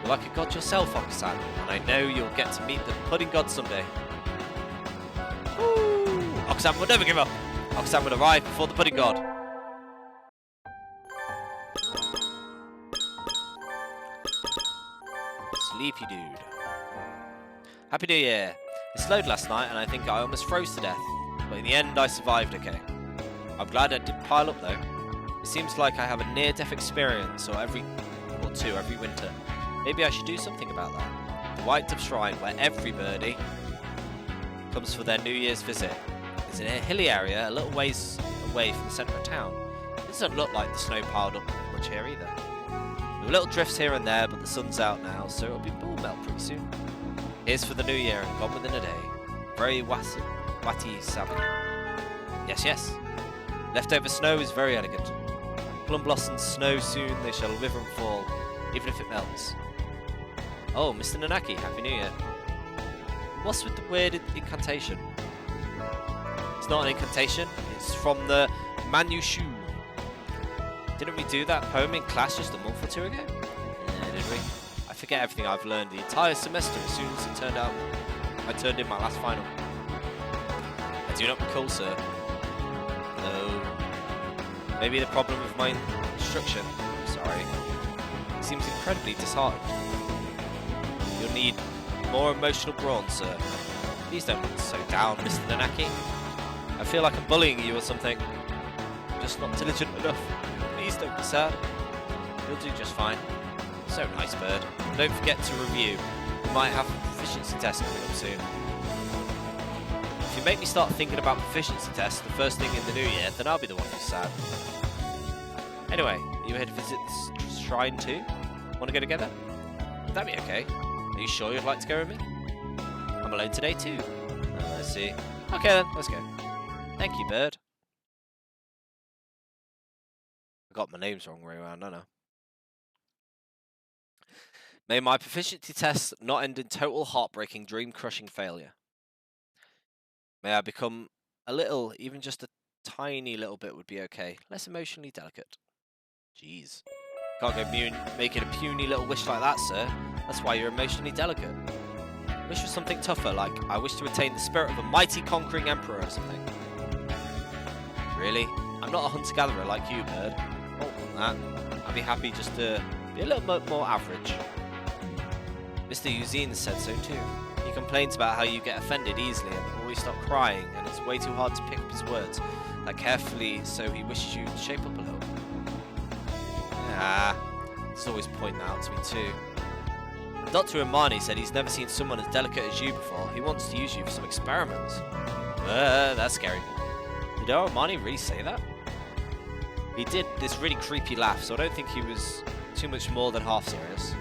You're like a god yourself, Okasan, and I know you'll get to meet the pudding god someday. Woo! Okasan will never give up. Okasan will arrive before the pudding god. Sleepy dude. Happy New Year. It snowed last night and I think I almost froze to death, but in the end I survived okay. I'm glad I didn't pile up though. It seems like I have a near-death experience or two every winter. Maybe I should do something about that. The White Dove Shrine, where every birdie comes for their New Year's visit, is in a hilly area a little ways away from the centre of town. It doesn't look like the snow piled up much here either. There are little drifts here and there, but the sun's out now, so it'll be bull melt pretty soon. Here's for the new year and gone within a day. Very watty salmon. Yes, yes. Leftover snow is very elegant. Plum blossoms snow soon, they shall wither and fall, even if it melts. Oh, Mr. Nanaki, Happy New Year. What's with the weird incantation? It's not an incantation, it's from the Manushu. Didn't we do that poem in class just a month or two ago? Yeah, did we? I forget everything I've learned the entire semester as soon as it turned out. I turned in my last final. I do not recall, sir. No. Maybe the problem with my instruction. Sorry. He seems incredibly disheartened. You'll need more emotional brawn, sir. Please don't look so down, Mr. Nanaki. I feel like I'm bullying you or something. I'm just not diligent enough. Please don't be sad. You'll do just fine. So nice, Bird. Don't forget to review. We might have a proficiency test coming up soon. If you make me start thinking about proficiency tests the first thing in the new year, then I'll be the one who's sad. Anyway, are you here to visit the shrine too? Want to go together? That'd be okay. Are you sure you'd like to go with me? I'm alone today too. Oh, I see. Okay then, let's go. Thank you, Bird. I got my names wrong way around, don't I? May my proficiency test not end in total heartbreaking, dream-crushing failure. May I become a little, even just a tiny little bit would be okay. Less emotionally delicate. Jeez. Can't go making a puny little wish like that, sir. That's why you're emotionally delicate. Wish for something tougher, like I wish to attain the spirit of a mighty conquering emperor or something. Really? I'm not a hunter-gatherer like you, Bird. I won't want that. I'd be happy just to be a little bit more average. Mr. Eugene said so too. He complains about how you get offended easily and always stop crying, and it's way too hard to pick up his words that carefully, so he wishes you to shape up a little. He's always pointing that out to me too. Dr. Imani said he's never seen someone as delicate as you before. He wants to use you for some experiments. That's scary. Did Imani really say that? He did this really creepy laugh, so I don't think he was too much more than half serious.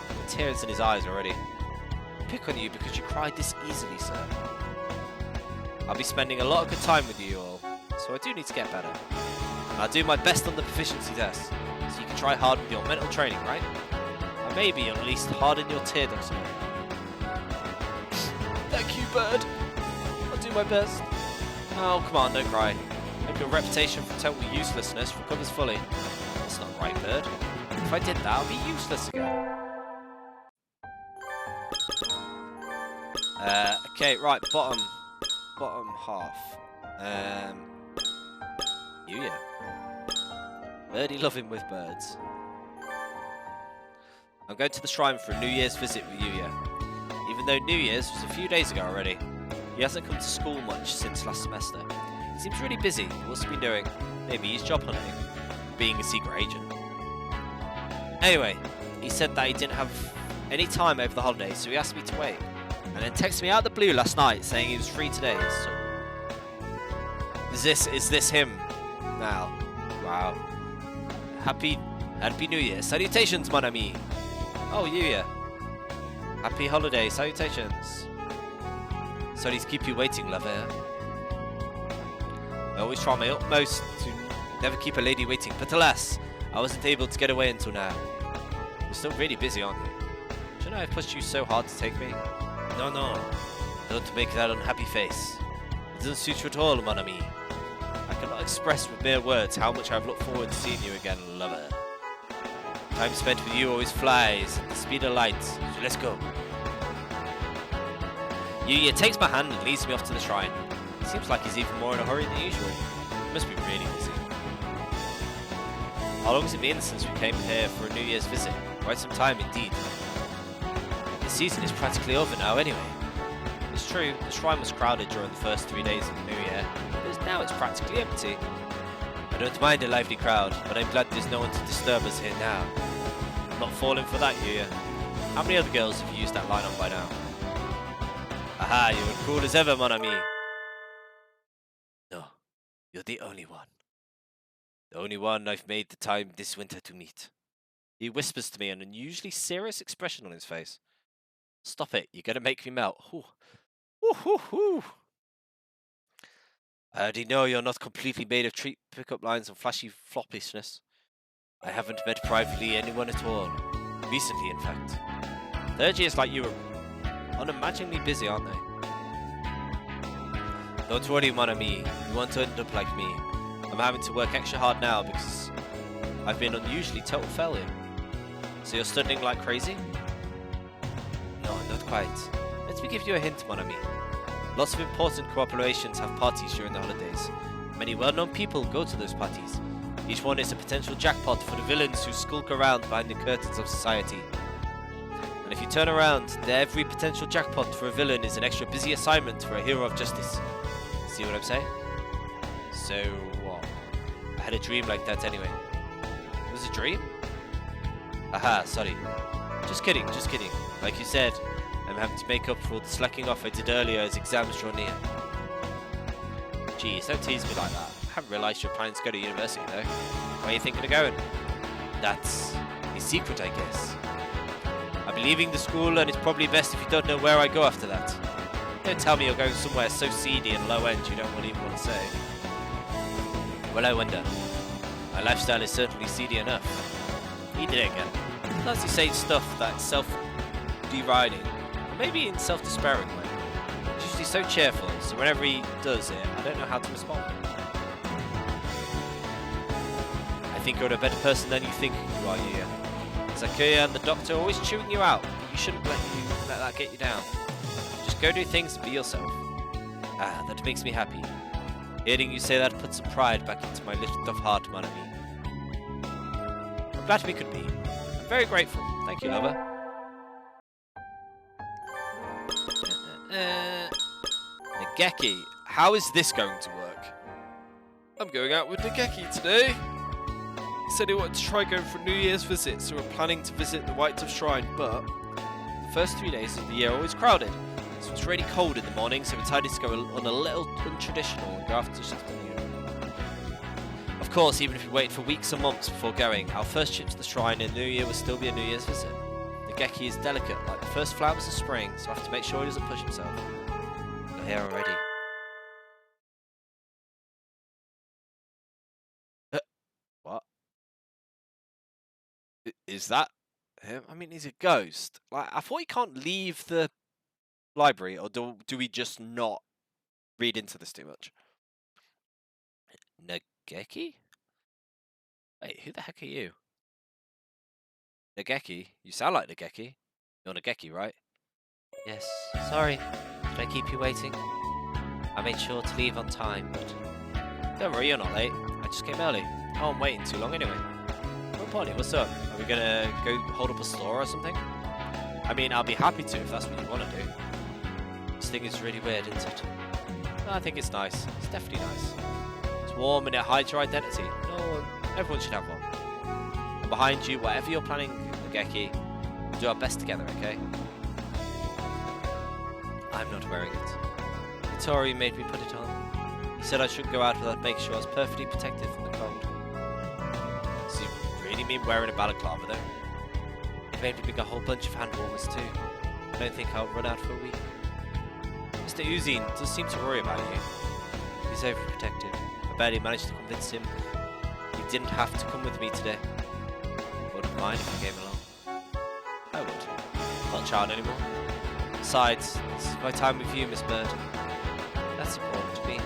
The tears in his eyes already. I pick on you because you cried this easily, sir. I'll be spending a lot of good time with you all, so I do need to get better. And I'll do my best on the proficiency test, so you can try hard with your mental training, right? And maybe at least harden your tear ducts a bit. Thank you, Bird. I'll do my best. Oh, come on, don't cry. Hope your reputation for total uselessness recovers fully. That's not right, Bird. If I did that, I'll be useless again. Okay, right, bottom half. Yuya. Birdie loving with birds. I'm going to the shrine for a New Year's visit with Yuya. Even though New Year's was a few days ago already, he hasn't come to school much since last semester. He seems really busy. What's he been doing? Maybe he's job hunting, being a secret agent. Anyway, he said that he didn't have any time over the holidays, so he asked me to wait. And then texted me out of the blue last night saying he was free today. So is this him now? Wow. Happy New Year. Salutations, mon ami. Oh, Yuya. Happy holiday. Salutations. Sorry to keep you waiting, lover. I always try my utmost to never keep a lady waiting, but alas, I wasn't able to get away until now. You're still really busy, aren't you? Shouldn't I have pushed you so hard to take me? No. Don't make that unhappy face. It doesn't suit you at all, mon ami. I cannot express with mere words how much I've looked forward to seeing you again, lover. Time spent with you always flies at the speed of light, so let's go. Yuya takes my hand and leads me off to the shrine. It seems like he's even more in a hurry than usual. He must be really busy. How long has it been since we came here for a New Year's visit? Quite some time indeed. The season is practically over now anyway. It's true, the shrine was crowded during the first 3 days of the New Year, but now it's practically empty. I don't mind a lively crowd, but I'm glad there's no one to disturb us here now. I'm not falling for that, Yuya. How many other girls have you used that line on by now? Aha, you're as cool as ever, mon ami. No, you're the only one. The only one I've made the time this winter to meet. He whispers to me, an unusually serious expression on his face. Stop it, you're going to make me melt. Ooh. Ooh, ooh, ooh. I already know you're not completely made of treat pickup lines and flashy floppishness. I haven't met privately anyone at all. Recently, in fact. Third years like you are unimaginably busy, aren't they? Don't worry, mon ami. You won't end up like me. I'm having to work extra hard now because I've been unusually total failure. So you're studying like crazy? No, not quiet. Let me give you a hint, mon ami. Lots of important corporations have parties during the holidays. Many well-known people go to those parties. Each one is a potential jackpot for the villains who skulk around behind the curtains of society. And if you turn around, every potential jackpot for a villain is an extra busy assignment for a hero of justice. See what I'm saying? So what? I had a dream like that anyway. It was a dream? Aha, sorry. Just kidding, just kidding. Like you said, I'm having to make up for all the slacking off I did earlier as exams draw near. Geez, don't tease me like that. I haven't realised you're planning to go to university though. Where are you thinking of going? That's a secret, I guess. I'll be leaving the school and it's probably best if you don't know where I go after that. Don't tell me you're going somewhere so seedy and low end you don't even want to say. Well, I wonder. My lifestyle is certainly seedy enough. He did it again. Sometimes he says stuff that's self-deriding, or maybe in self-despairing way. He's usually so cheerful, so whenever he does it, I don't know how to respond. I think you're a better person than you think you are, Yuya. Sakuya and the doctor are always chewing you out, but you shouldn't let that get you down. Just go do things and be yourself. Ah, that makes me happy. Hearing you say that puts some pride back into my little tough heart, mon ami. I'm glad we could be. I'm very grateful. Thank you, lover. Nageki, how is this going to work? I'm going out with Nageki today. He said he wanted to try going for a New Year's visit, so we're planning to visit the White Dove Shrine, but the first 3 days of the year are always crowded. So it's really cold in the morning, so we decided to go on a little untraditional and go after the afternoon. Of course, even if we waited for weeks or months before going, our first trip to the shrine in New Year will still be a New Year's visit. Nageki is delicate, like the first flowers of spring, so I have to make sure he doesn't push himself. You're here already. What? Is that him? I mean, he's a ghost. Like, I thought he can't leave the library, or do we just not read into this too much? Nageki? Wait, who the heck are you? Nageki? You sound like Nageki. You're Nageki, right? Yes, sorry. Did I keep you waiting? I made sure to leave on time, but... Don't worry, you're not late. I just came early. Oh, I'm waiting too long anyway. Oh, Polly, what's up? Are we gonna go hold up a store or something? I mean, I'll be happy to if that's what you want to do. This thing is really weird, isn't it? No, I think it's nice. It's definitely nice. It's warm and it hides your identity. No, everyone should have one. And behind you, whatever you're planning, Nageki, we'll do our best together, okay? I'm not wearing it. Tori made me put it on. He said I shouldn't go out without making sure I was perfectly protected from the cold. Does he really mean wearing a balaclava though? He made me bring a whole bunch of hand warmers too. I don't think I'll run out for a week. Mr. Uzine does seem to worry about you. He's overprotective. I barely managed to convince him he didn't have to come with me today. I wouldn't mind if he came along. I would. Not a child anymore. Besides, this is my time with you, Miss Bird. That's important to me.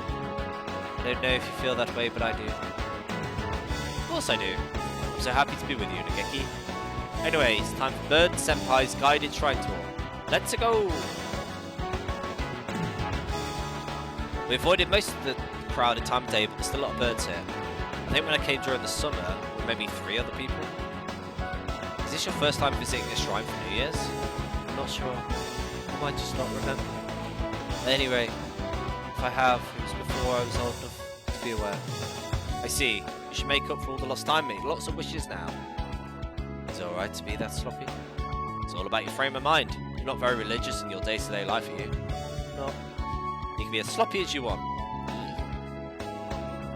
I don't know if you feel that way, but I do. Of course I do. I'm so happy to be with you, Nageki. Anyway, it's time for Bird Senpai's guided shrine tour. Let's go! We avoided most of the crowded time of day, but there's still a lot of birds here. I think when I came during the summer, there were maybe 3 other people. Is this your first time visiting this shrine for New Year's? I'm not sure. I might just not remember. At any rate, if I have, it was before I was old enough to be aware. I see. You should make up for all the lost time made. Lots of wishes now. Is it alright to be that sloppy? It's all about your frame of mind. You're not very religious in your day-to-day life, are you? No. You can be as sloppy as you want.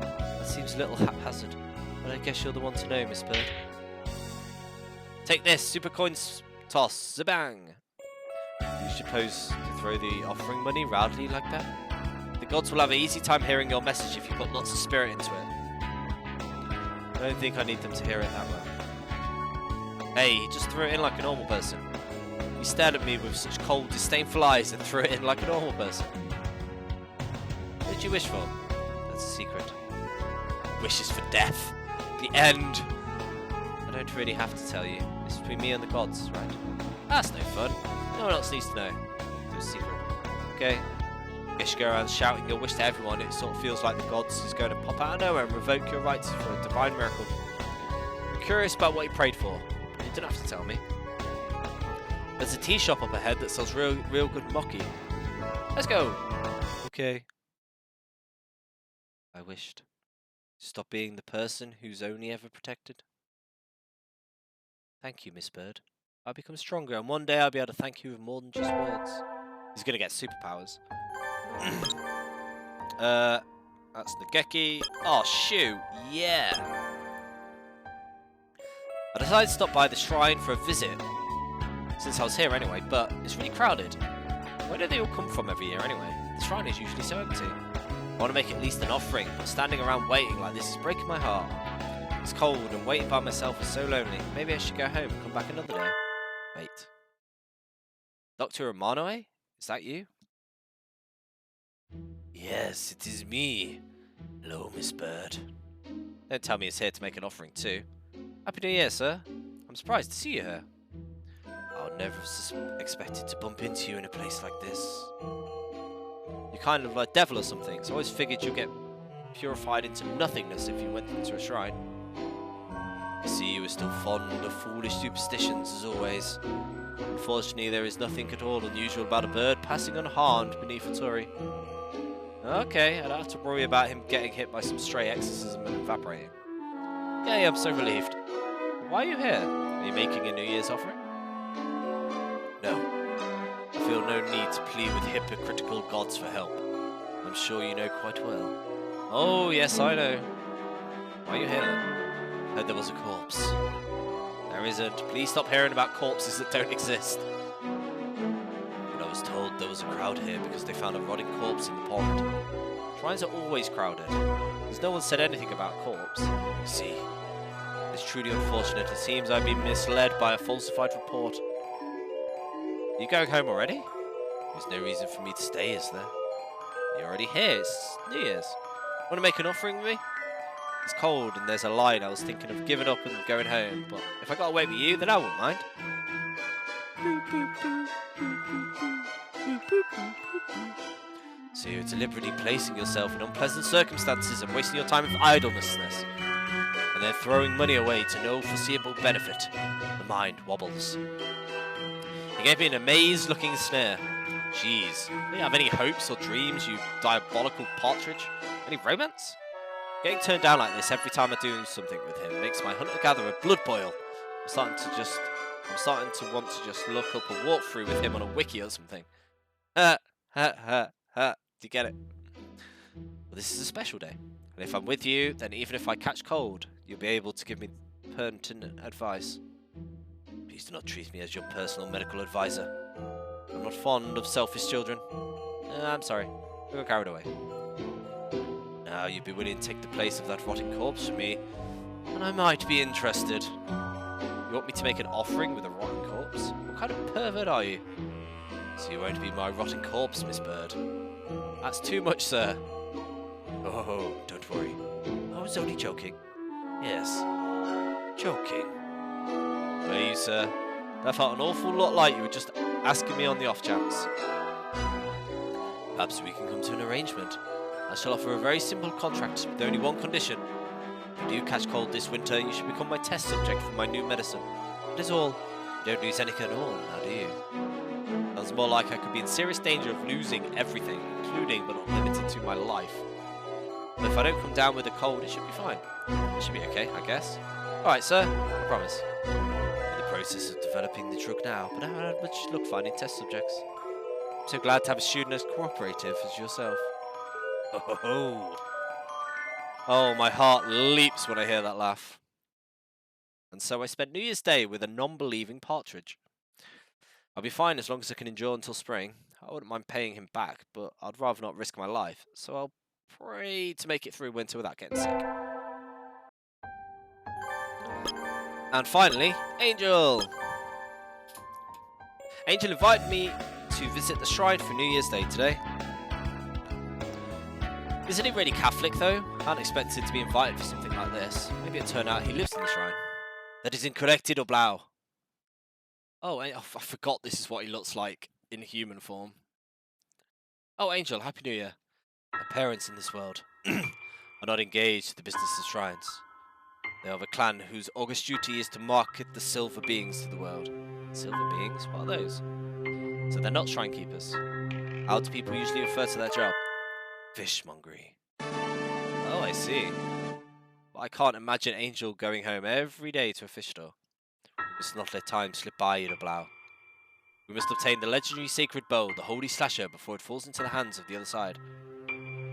That seems a little haphazard, but I guess you're the one to know, Miss Bird. Take this, super coins toss, zabang! You suppose to throw the offering money rowdily like that? The gods will have an easy time hearing your message if you put lots of spirit into it. I don't think I need them to hear it that well. Hey, he just threw it in like a normal person. He stared at me with such cold, disdainful eyes and threw it in like a normal person. What did you wish for? That's a secret. Wishes for death. The end. I don't really have to tell you. It's between me and the gods, right? That's no fun. No one else needs to know. It's a secret. Okay. Guess you go around shouting your wish to everyone. It sort of feels like the gods is going to pop out of nowhere and revoke your rights for a divine miracle. I'm curious about what you prayed for, but you don't have to tell me. There's a tea shop up ahead that sells real good mochi. Let's go. Okay. I wished to stop being the person who's only ever protected. Thank you, Miss Bird. I'll become stronger, and one day I'll be able to thank you with more than just words. He's gonna get superpowers. That's Nageki. Oh, shoot. Yeah. I decided to stop by the shrine for a visit, since I was here anyway, but it's really crowded. Where do they all come from every year anyway? The shrine is usually so empty. I want to make at least an offering, but standing around waiting like this is breaking my heart. It's cold, and waiting by myself is so lonely. Maybe I should go home and come back another day. Wait. Dr. Romanoe? Is that you? Yes, it is me. Hello, Miss Bird. Don't tell me it's here to make an offering too. Happy New Year, sir. I'm surprised to see you here. I would never have expected to bump into you in a place like this. You're kind of like a devil or something, so I always figured you'd get purified into nothingness if you went into a shrine. I see you are still fond of foolish superstitions, as always. Unfortunately, there is nothing at all unusual about a bird passing unharmed beneath a torii. Okay, I don't have to worry about him getting hit by some stray exorcism and evaporating. Yay, I'm so relieved. Why are you here? Are you making a New Year's offering? No. I feel no need to plead with hypocritical gods for help. I'm sure you know quite well. Oh, yes, I know. Why are you here then? Heard there was a corpse. There isn't. Please stop hearing about corpses that don't exist. But I was told there was a crowd here because they found a rotting corpse in the pond. Shrines are always crowded. There's no one said anything about a corpse. You see, it's truly unfortunate. It seems I've been misled by a falsified report. Are you going home already? There's no reason for me to stay, is there? You're already here. It's New Year's. Want to make an offering with me? It's cold and there's a line. I was thinking of giving up and going home, but if I got away with you, then I wouldn't mind. So you're deliberately placing yourself in unpleasant circumstances and wasting your time with idleness, and then throwing money away to no foreseeable benefit. The mind wobbles. He gave me an amazed-looking sneer. Jeez, do you have any hopes or dreams, you diabolical partridge? Any romance? Getting turned down like this every time I do something with him makes my hunter-gatherer blood boil. I'm starting to want to just look up a walkthrough with him on a wiki or something. Ha, ha, ha, ha. Do you get it? Well, this is a special day. And if I'm with you, then even if I catch cold, you'll be able to give me pertinent advice. Please do not treat me as your personal medical advisor. I'm not fond of selfish children. I'm sorry. I got carried away. Now you'd be willing to take the place of that rotting corpse for me, and I might be interested. You want me to make an offering with a rotten corpse? What kind of pervert are you? So you won't be my rotting corpse, Miss Bird. That's too much, sir. Oh, don't worry. I was only joking. Yes, joking. Please, sir. That felt an awful lot like you were just asking me on the off chance. Perhaps we can come to an arrangement. I shall offer a very simple contract with only one condition. If you do catch cold this winter, you should become my test subject for my new medicine. That is all. You don't lose anything at all, now do you? Sounds more like I could be in serious danger of losing everything, including but not limited to my life. But if I don't come down with a cold, it should be fine. It should be okay, I guess. Alright, sir. I promise. I'm in the process of developing the drug now, but I haven't had much luck finding test subjects. I'm so glad to have a student as cooperative as yourself. Oh, my heart leaps when I hear that laugh. And so I spent New Year's Day with a non-believing partridge. I'll be fine as long as I can endure until spring. I wouldn't mind paying him back, but I'd rather not risk my life, so I'll pray to make it through winter without getting sick. And finally, Angel! Angel invited me to visit the shrine for New Year's Day today. Isn't he really Catholic, though? I hadn't expected to be invited for something like this. Maybe it turned out he lives in the shrine. That is incorrect, Idoblau. Oh, I forgot this is what he looks like in human form. Oh, Angel, Happy New Year. My parents in this world are not engaged in the business of shrines. They are of a clan whose august duty is to market the silver beings to the world. Silver beings? What are those? So they're not shrine keepers. How do people usually refer to their job? Fishmongery. Oh, I see. But I can't imagine Angel going home every day to a fish store. We must not let time slip by, Idoblau. We must obtain the legendary sacred bow, the holy slasher, before it falls into the hands of the other side.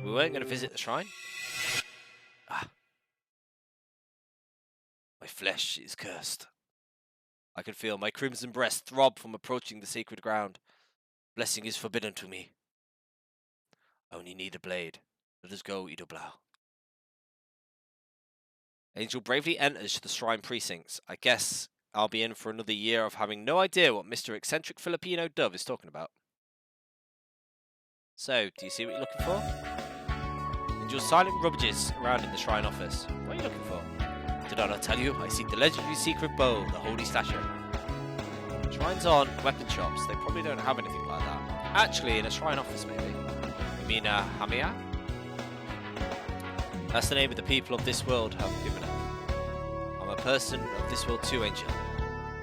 We weren't going to visit the shrine? Ah. My flesh is cursed. I can feel my crimson breast throb from approaching the sacred ground. Blessing is forbidden to me. I only need a blade. Let us go, Idoblau. Angel bravely enters the shrine precincts. I guess I'll be in for another year of having no idea what Mr. Eccentric Filipino Dove is talking about. So, do you see what you're looking for? Angel silent rubbages around in the shrine office. What are you looking for? Did I not tell you? I seek the legendary secret bow, the holy slasher. Shrines aren't weapon shops. They probably don't have anything like that. Actually, in a shrine office, maybe. You mean a Hamiya? That's the name of the people of this world have given it. I'm a person of this world too, Angel.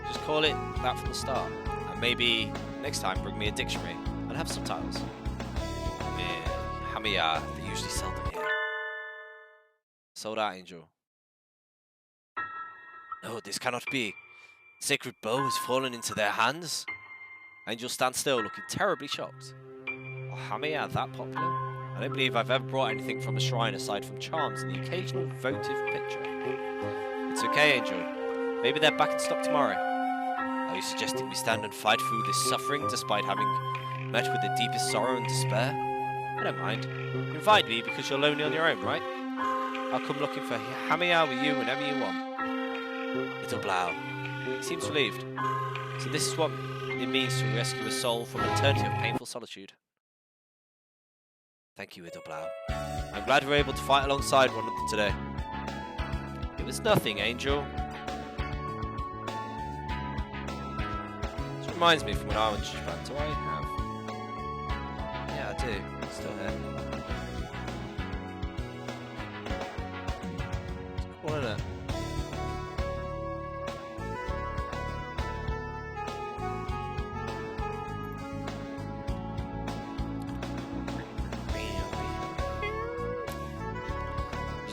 Just call it that from the start. And maybe next time bring me a dictionary and have subtitles. Hamiya, they usually sell them here. Sold out, Angel. No, this cannot be. The sacred bow has fallen into their hands. Angel stands still, looking terribly shocked. Are Hamiya that popular? I don't believe I've ever brought anything from a shrine aside from charms and the occasional votive picture. It's okay, Angel. Maybe they're back in stock tomorrow. Are you suggesting we stand and fight through this suffering despite having met with the deepest sorrow and despair? I don't mind. You invite me because you're lonely on your own, right? I'll come looking for Hamiya with you whenever you want. Little Blau. He seems relieved. So this is what it means to rescue a soul from an eternity of painful solitude. Thank you, Idoblau. I'm glad we were able to fight alongside one another today. It was nothing, Angel. This reminds me from when I went to Japan. Do I have? Yeah, I do. It's still here. It's cool, isn't it?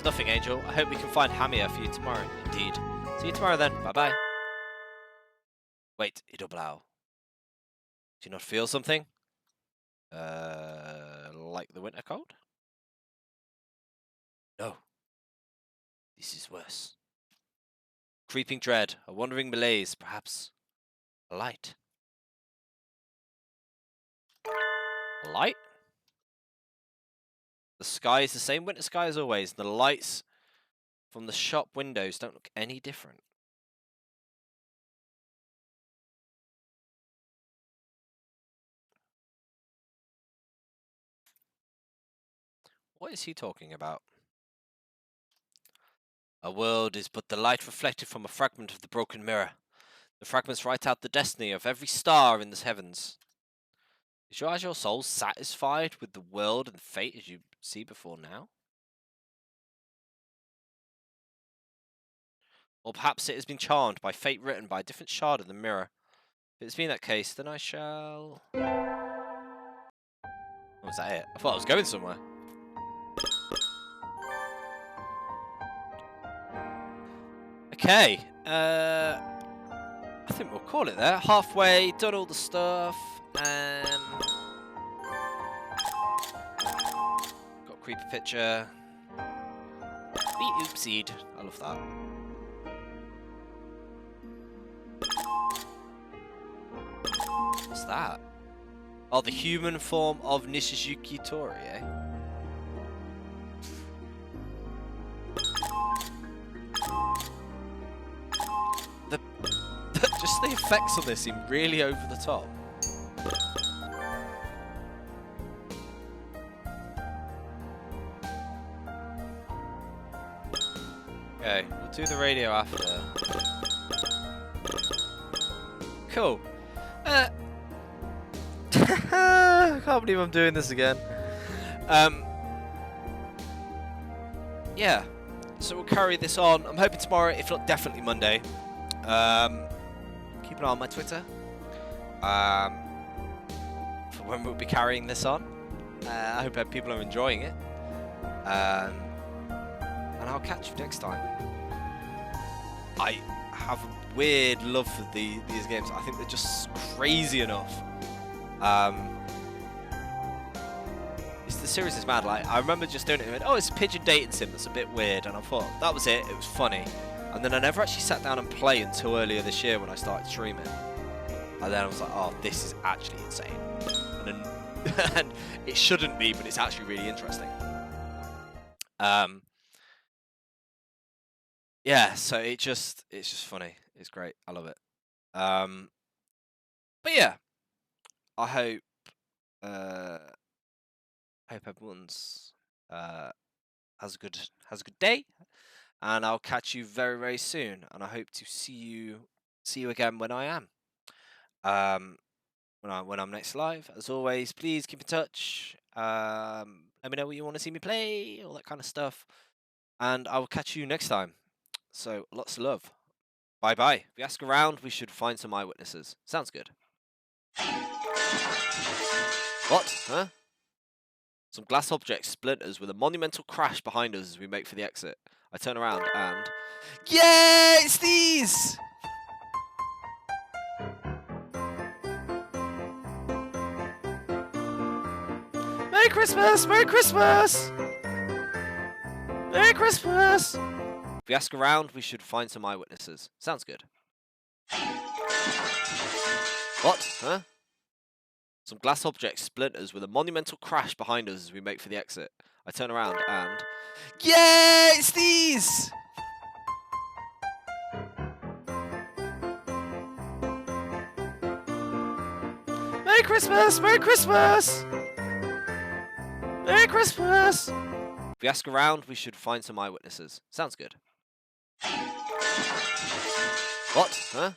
Nothing, Angel. I hope we can find Hamiya for you tomorrow. Indeed. See you tomorrow then. Bye-bye. Wait, Idoblau. Do you not feel something? Like the winter cold? No. This is worse. Creeping dread, a wandering malaise, perhaps a light. A light? The sky is the same winter sky as always. The lights from the shop windows don't look any different. What is he talking about? A world is but the light reflected from a fragment of the broken mirror. The fragments write out the destiny of every star in the heavens. Is your soul satisfied with the world and fate as you see before now? Or perhaps it has been charmed by fate written by a different shard of the mirror. If it's been that case, then I shall... Oh, was that it? I thought I was going somewhere. Okay, I think we'll call it there. Halfway, done all the stuff, and... got a creepy picture. Be oopsied. I love that. What's that? Oh, the human form of Nishizuki Tori, eh? Just the effects on this seem really over the top. Okay, we'll do the radio after. Cool. I can't believe I'm doing this again. Yeah. So we'll carry this on. I'm hoping tomorrow, if not definitely Monday. Keep an eye on my Twitter. For when we'll be carrying this on. I hope people are enjoying it. And I'll catch you next time. I have a weird love for these games. I think they're just crazy enough. The series is mad. Like, I remember just doing it and went, oh, it's a pigeon dating sim that's a bit weird, and I thought that was it. It was funny, and then I never actually sat down and played until earlier this year when I started streaming. And then I was like, oh, this is actually insane, and it shouldn't be, but it's actually really interesting. Yeah, so it's just funny. It's great. I love it. But yeah, I hope everyone's has a good day, and I'll catch you very, very soon. And I hope to see you again when I am when I'm next live. As always, please keep in touch. Let me know what you want to see me play, all that kind of stuff, and I will catch you next time. So lots of love. Bye bye. If we ask around, we should find some eyewitnesses. Sounds good. What? Huh? Some glass object splinters with a monumental crash behind us as we make for the exit. I turn around and... Yeah, it's these! Merry Christmas! Merry Christmas! Merry Christmas! If we ask around, we should find some eyewitnesses. Sounds good. What? Huh? Some glass object splinters with a monumental crash behind us as we make for the exit. I turn around and... Yeah, it's these! Merry Christmas! Merry Christmas! Merry Christmas! If we ask around, we should find some eyewitnesses. Sounds good. What? Huh?